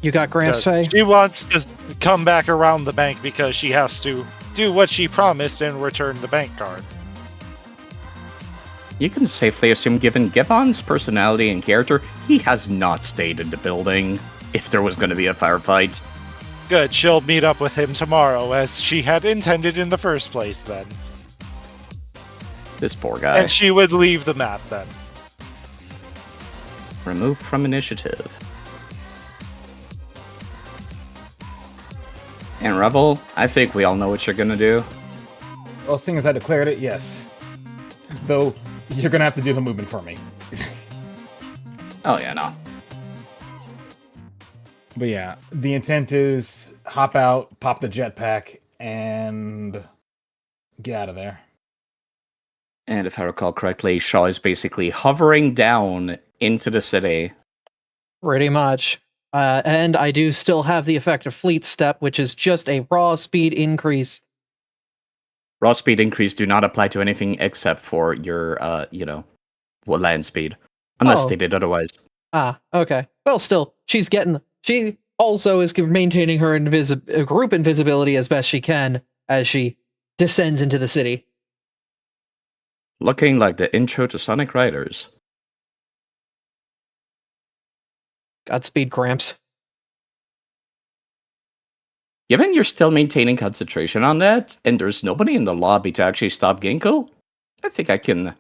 You got Gramps, Faye? She wants to come back around the bank because she has to do what she promised and return the bank card. You can safely assume, given Givon's personality and character, he has not stayed in the building if there was going to be a firefight. Good, she'll meet up with him tomorrow, as she had intended in the first place then. This poor guy. And she would leave the map then. Removed from initiative. And Revel, I think we all know what you're going to do. Well, seeing as I declared it, yes. Though, you're gonna have to do the movement for me. Oh, yeah, no. But yeah, the intent is hop out, pop the jetpack, and get out of there. And if I recall correctly, Shaw is basically hovering down into the city. Pretty much. And I do still have the effect of Fleet Step, which is just a raw speed increase. Raw speed increase do not apply to anything except for your, land speed. Unless Oh. stated otherwise. Ah, okay. Well, still, she also is maintaining her group invisibility as best she can as she descends into the city. Looking like the intro to Sonic Riders. Godspeed, Gramps. Given you're still maintaining concentration on that, and there's nobody in the lobby to actually stop Ginkgo, I think I can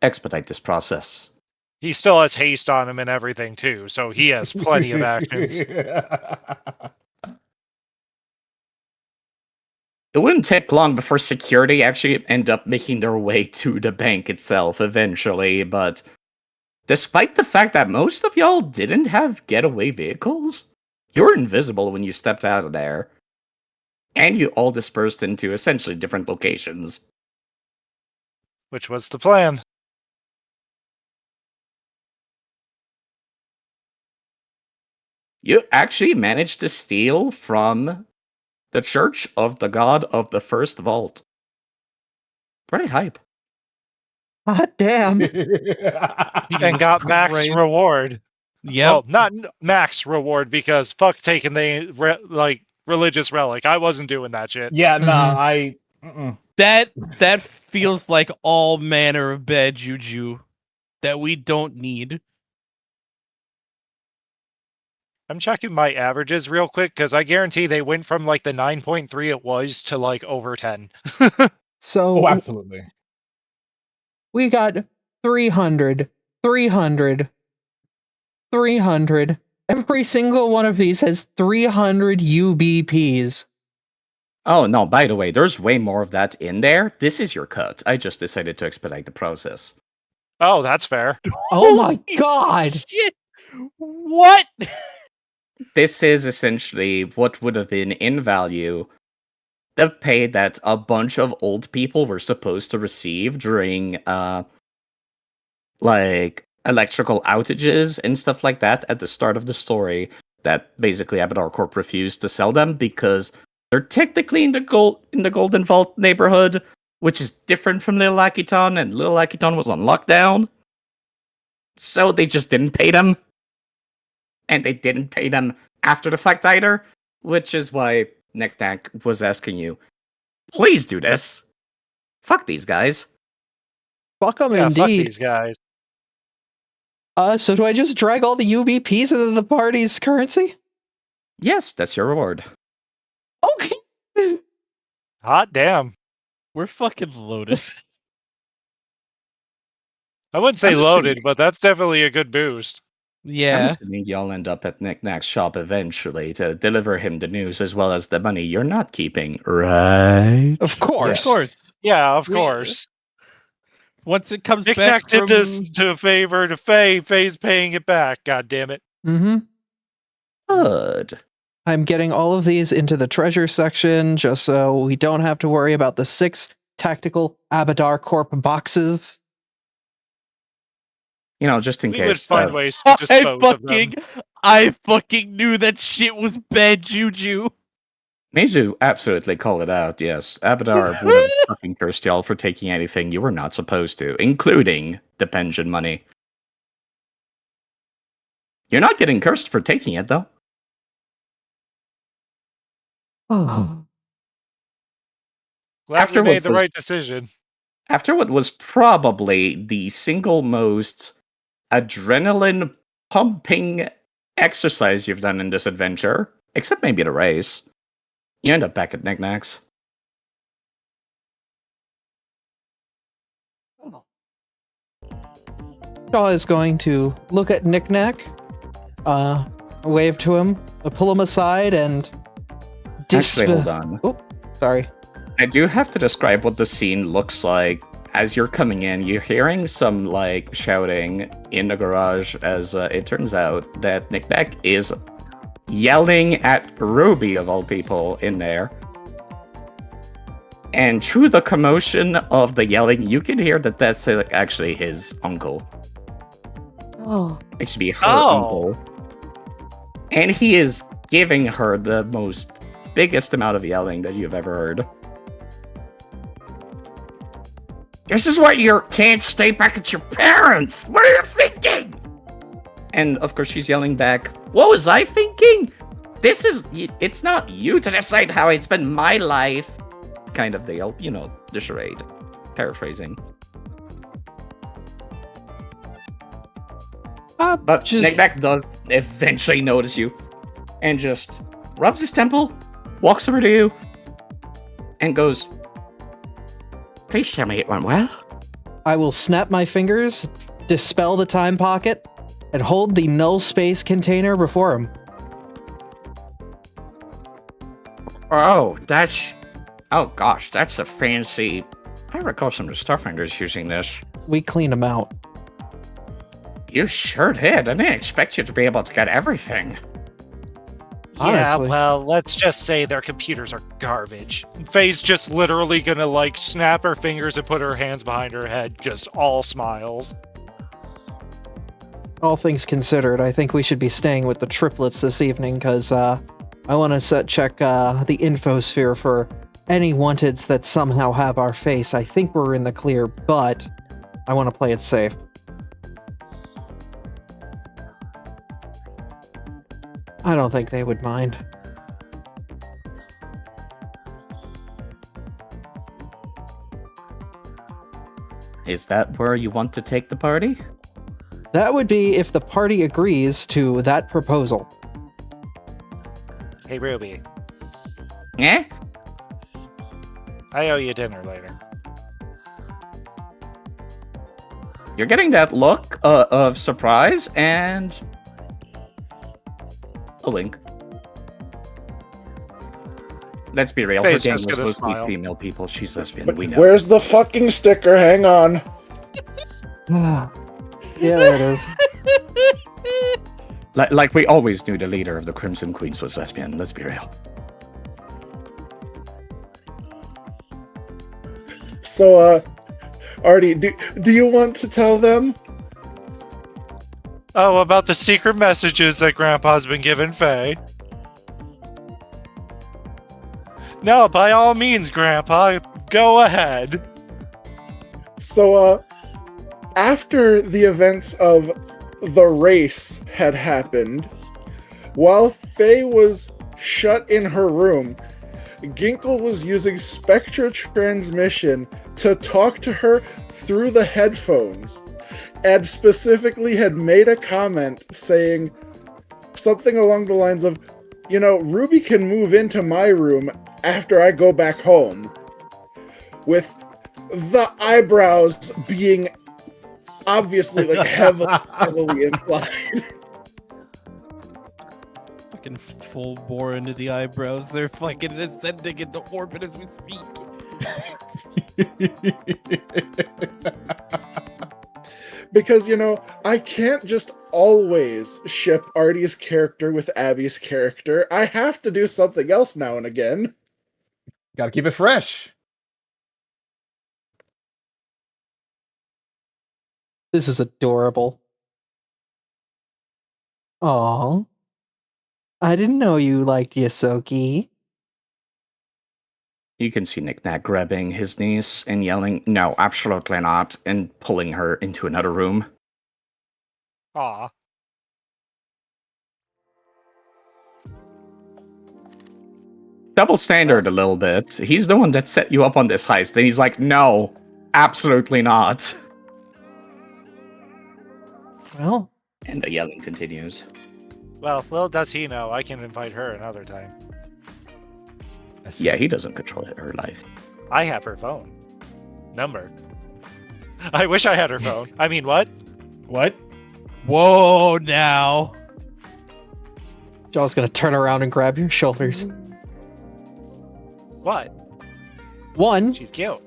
expedite this process. He still has haste on him and everything too, so he has plenty of actions. It wouldn't take long before security actually end up making their way to the bank itself eventually, but despite the fact that most of y'all didn't have getaway vehicles, you were invisible when you stepped out of there. And you all dispersed into essentially different locations. Which was the plan. You actually managed to steal from the Church of the God of the First Vault. Pretty hype. Hot damn. And got max Christ. reward. Yep. Well, not max reward because fuck taking the religious relic. I wasn't doing that shit. Yeah, nah, Mhm. That feels like all manner of bad juju that we don't need. I'm checking my averages real quick because I guarantee they went from like the 9.3 it was to like over 10. So Oh, absolutely. we got 300, 300, 300. Every single one of these has 300 UBPs. Oh, no, by the way, there's way more of that in there. This is your cut. I just decided to expedite the process. Oh, that's fair. Oh my god! Shit! What? This is essentially what would have been in value the pay that a bunch of old people were supposed to receive during, electrical outages and stuff like that at the start of the story that basically Abadar Corp refused to sell them because they're technically in the Golden Vault neighborhood, which is different from Little Akiton, and Little Akiton was on lockdown. So they just didn't pay them. And they didn't pay them after the fact either, which is why Neck was asking you, please do this. Fuck these guys. Fuck them Yeah, fuck indeed. these guys. So do I just drag all the UBPs into the party's currency? Yes, that's your reward. Okay. Hot damn. We're fucking loaded. I wouldn't say I'm loaded, assuming- but that's definitely a good boost. I'm Yeah. assuming y'all end up at Knick-Knack's shop eventually to deliver him the news as well as the money you're not keeping, right? Of course. Of course. Yeah, of We- course. Once it comes Knick-Knack back did from... this to favor to Faye. Faye's paying it back, god damn it. Mm-hmm. Good. I'm getting all of these into the treasure section just so we don't have to worry about the 6 tactical Abadar Corp boxes. You know, just in We would case. find ways to dispose of them. I fucking knew that shit was bad juju. Mizu absolutely called it out, yes. Abadar would have fucking cursed y'all for taking anything you were not supposed to, including the pension money. You're not getting cursed for taking it, though. Oh. Glad After we made what the was- right decision. After what was probably the single most adrenaline pumping exercise you've done in this adventure, except maybe the race, you end up back at Knickknacks. Shaw is going to look at Knick-Knack, wave to him, pull him aside, and... Actually, hold on. Oh, sorry. I do have to describe what the scene looks like. As you're coming in, you're hearing some, like, shouting in the garage as it turns out that Knick-Knack is yelling at Ruby, of all people, in there. And through the commotion of the yelling, you can hear that that's actually his uncle. Oh. It should be her Oh. uncle. And he is giving her the biggest amount of yelling that you've ever heard. This is why you can't stay back at your parents! What are you thinking? And of course she's yelling back, what was I thinking? It's not you to decide how I spend my life. Kind of deal, you know, the charade. Paraphrasing. But Knick-Knack does eventually notice you and just rubs his temple, walks over to you, and goes, please tell me it went well. I will snap my fingers, dispel the time pocket, and hold the null space container before him. Oh, gosh, that's a fancy... I recall some of the Starfinders using this. We cleaned him out. You sure did. I didn't expect you to be able to get everything. Yeah, Honestly. well, let's just say their computers are garbage. Faye's just literally gonna, like, snap her fingers and put her hands behind her head, just all smiles. All things considered, I think we should be staying with the triplets this evening, because I want to check the infosphere for any wanteds that somehow have our face. I think we're in the clear, but I want to play it safe. I don't think they would mind. Is that where you want to take the party? That would be if the party agrees to that proposal. Hey, Ruby, Eh? I owe you dinner later. You're getting that look of surprise and... a wink. Let's be real, her Faye's gang just was gonna mostly smile. female people. She's lesbian, we know. Where's the fucking sticker? Hang on. Yeah, there it is. Like we always knew the leader of the Crimson Queens was lesbian, let's be real. So, Artie, do you want to tell them? Oh, about the secret messages that Grandpa's been giving Faye. No, by all means, Grandpa, go ahead. So, after the events of the race had happened, while Faye was shut in her room, Ginkle was using Spectra transmission to talk to her through the headphones, and specifically had made a comment saying something along the lines of, you know, Ruby can move into my room after I go back home, with the eyebrows being obviously like heavily implied. Fucking full bore into the eyebrows. They're fucking ascending into orbit as we speak. Because, you know, I can't just always ship Artie's character with Abby's character. I have to do something else now and again. Gotta keep it fresh. This is adorable. Aw. I didn't know you liked Yosoki. You can see Knick-Knack grabbing his niece and yelling, "No, absolutely not," and pulling her into another room. Aw. Double standard a little bit. He's the one that set you up on this heist, and he's like, "No, absolutely not." Well, And the yelling continues. Well, little does he know, I can invite her another time. Yeah, he doesn't control her life. I have her phone number. I wish I had her phone. I mean, what? What? Whoa, now. Jaw's gonna turn around and grab your shoulders. What? 1, She's cute.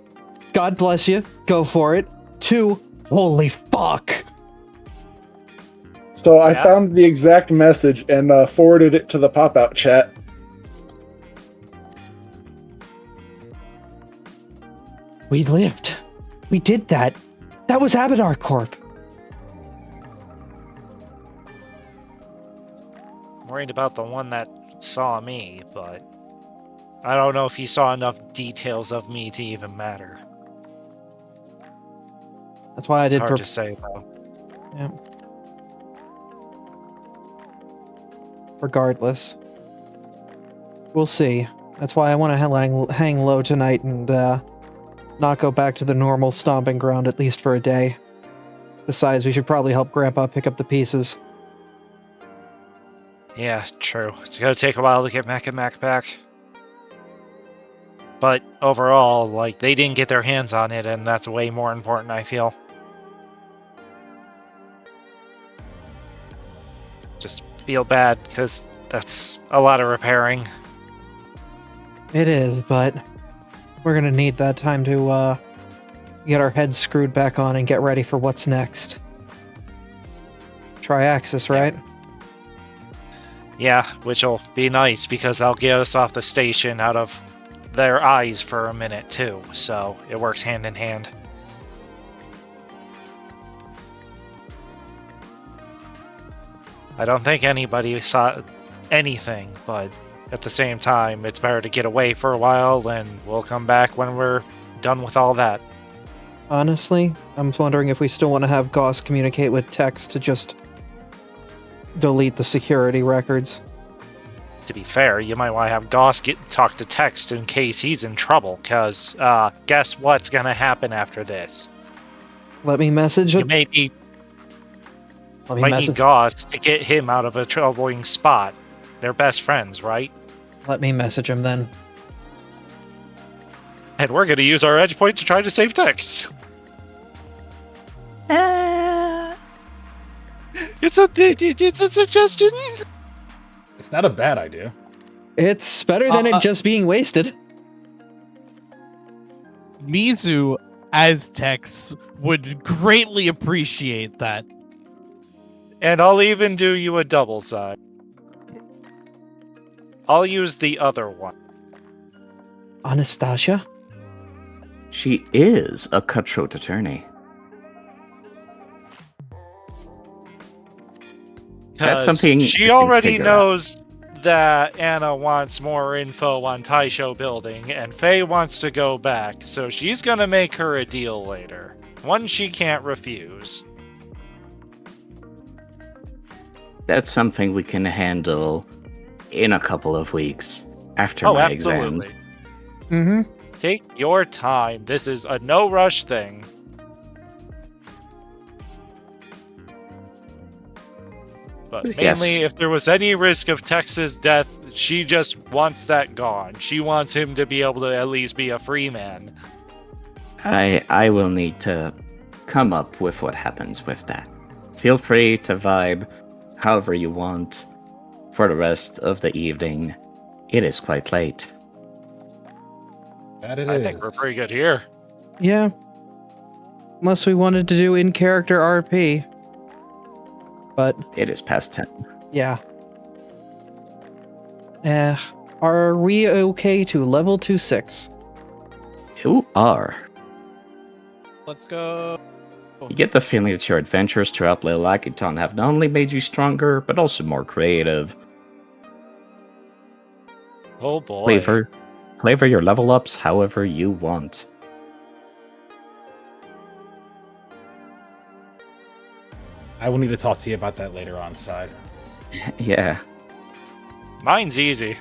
God bless you. Go for it. 2, holy fuck. So I Yeah. found the exact message and forwarded it to the pop-out chat. We lived. We did that. That was Abadar Corp. I'm worried about the one that saw me, but I don't know if he saw enough details of me to even matter. That's why I It's did. hard to say, though. Yeah. Regardless, we'll see. That's why I want to hang low tonight and not go back to the normal stomping ground at least for a day. Besides, we should probably help Grandpa pick up the pieces. Yeah, true. It's gonna take a while to get Mac and Mac back. But overall, like, they didn't get their hands on it, and that's way more important, I feel. Just feel bad, because that's a lot of repairing. It is, but we're gonna need that time to get our heads screwed back on and get ready for what's next. Triaxis, right? Yeah, which'll be nice, because I'll get us off the station out of their eyes for a minute, too. So it works hand in hand. I don't think anybody saw anything, but at the same time, it's better to get away for a while, and we'll come back when we're done with all that. Honestly, I'm wondering if we still want to have Goss communicate with Tex to just delete the security records. To be fair, you might want to have Goss talk to Text in case he's in trouble, because guess what's going to happen after this? Let me message You it. may need, Let me might message. need Goss to get him out of a troubling spot. They're best friends, right? Let me message him then. And we're going to use our edge point to try to save Tex. It's a suggestion. It's not a bad idea. It's better than it just being wasted. Mizu, as Tex, would greatly appreciate that. And I'll even do you a double side. I'll use the other one. Anastasia? She is a cutthroat attorney. That's 'Cause something I she can already figure knows that Anna wants more info on Taisho building, and Faye wants to go back, so she's gonna make her a deal later. One she can't refuse. That's something we can handle in a couple of weeks after my exams. Mm-hmm. Take your time. This is a no-rush thing. But mainly, Yes. if there was any risk of Tex's death, she just wants that gone. She wants him to be able to at least be a free man. I will need to come up with what happens with that. Feel free to vibe however you want for the rest of the evening. It is quite late. That it I is. think we're pretty good here. Yeah. Unless we wanted to do in-character RP. But, It is past 10. yeah. Are we okay to level 2-6? You are. Let's go. You get the feeling that your adventures throughout Little Akiton have not only made you stronger, but also more creative. Oh boy. flavor your level ups however you want. I will need to talk to you about that later on, side. Yeah. Mine's easy.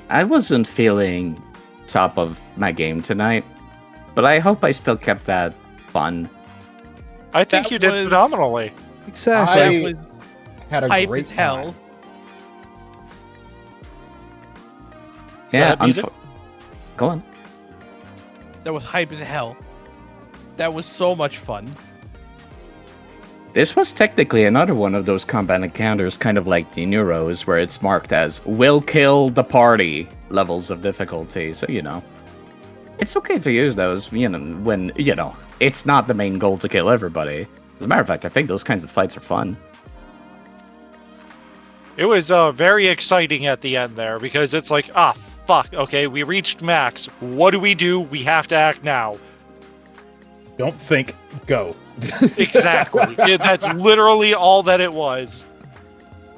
I wasn't feeling top of my game tonight, but I hope I still kept that fun. I think That you did was- phenomenally. Exactly. I had a Hype great as hell. time. Yeah, ahead, music. Go on. That was hype as hell. That was so much fun. This was technically another one of those combat encounters, kind of like the Neuros, where it's marked as will kill the party levels of difficulty. So, it's okay to use those, when, it's not the main goal to kill everybody. As a matter of fact, I think those kinds of fights are fun. It was very exciting at the end there because it's like, fuck, okay, we reached max. What do? We have to act now. Don't think, go. Exactly. That's literally all that it was.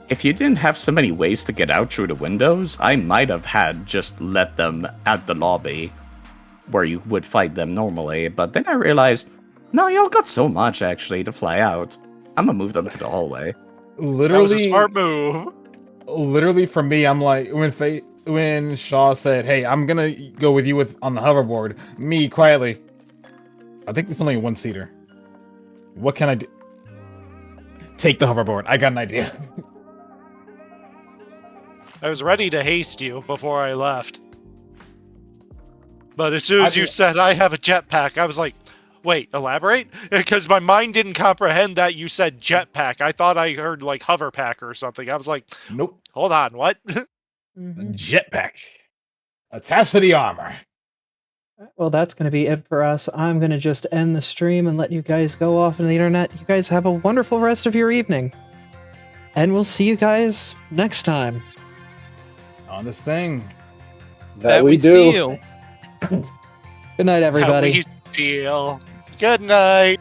If you didn't have so many ways to get out through the windows, I might have had just let them at the lobby where you would fight them normally, but then I realized, no, y'all got so much actually to fly out. I'm gonna move them to the hallway. That was Literally, a smart move. literally for me, I'm like, when Shaw said, hey, I'm gonna go with you on the hoverboard, me quietly, I think it's only a one-seater. What can I do? Take the hoverboard. I got an idea. I was ready to haste you before I left. But as soon as you said, I have a jetpack, I was like, wait, elaborate? Because my mind didn't comprehend that you said jetpack. I thought I heard, like, hoverpack or something. I was like, Nope. hold on, what? Jetpack. Attached to the armor. Well, that's going to be it for us. I'm going to just end the stream and let you guys go off on the internet. You guys have a wonderful rest of your evening. And we'll see you guys next time. On this thing. That we do. steal. Good night, everybody. We steal. Good night.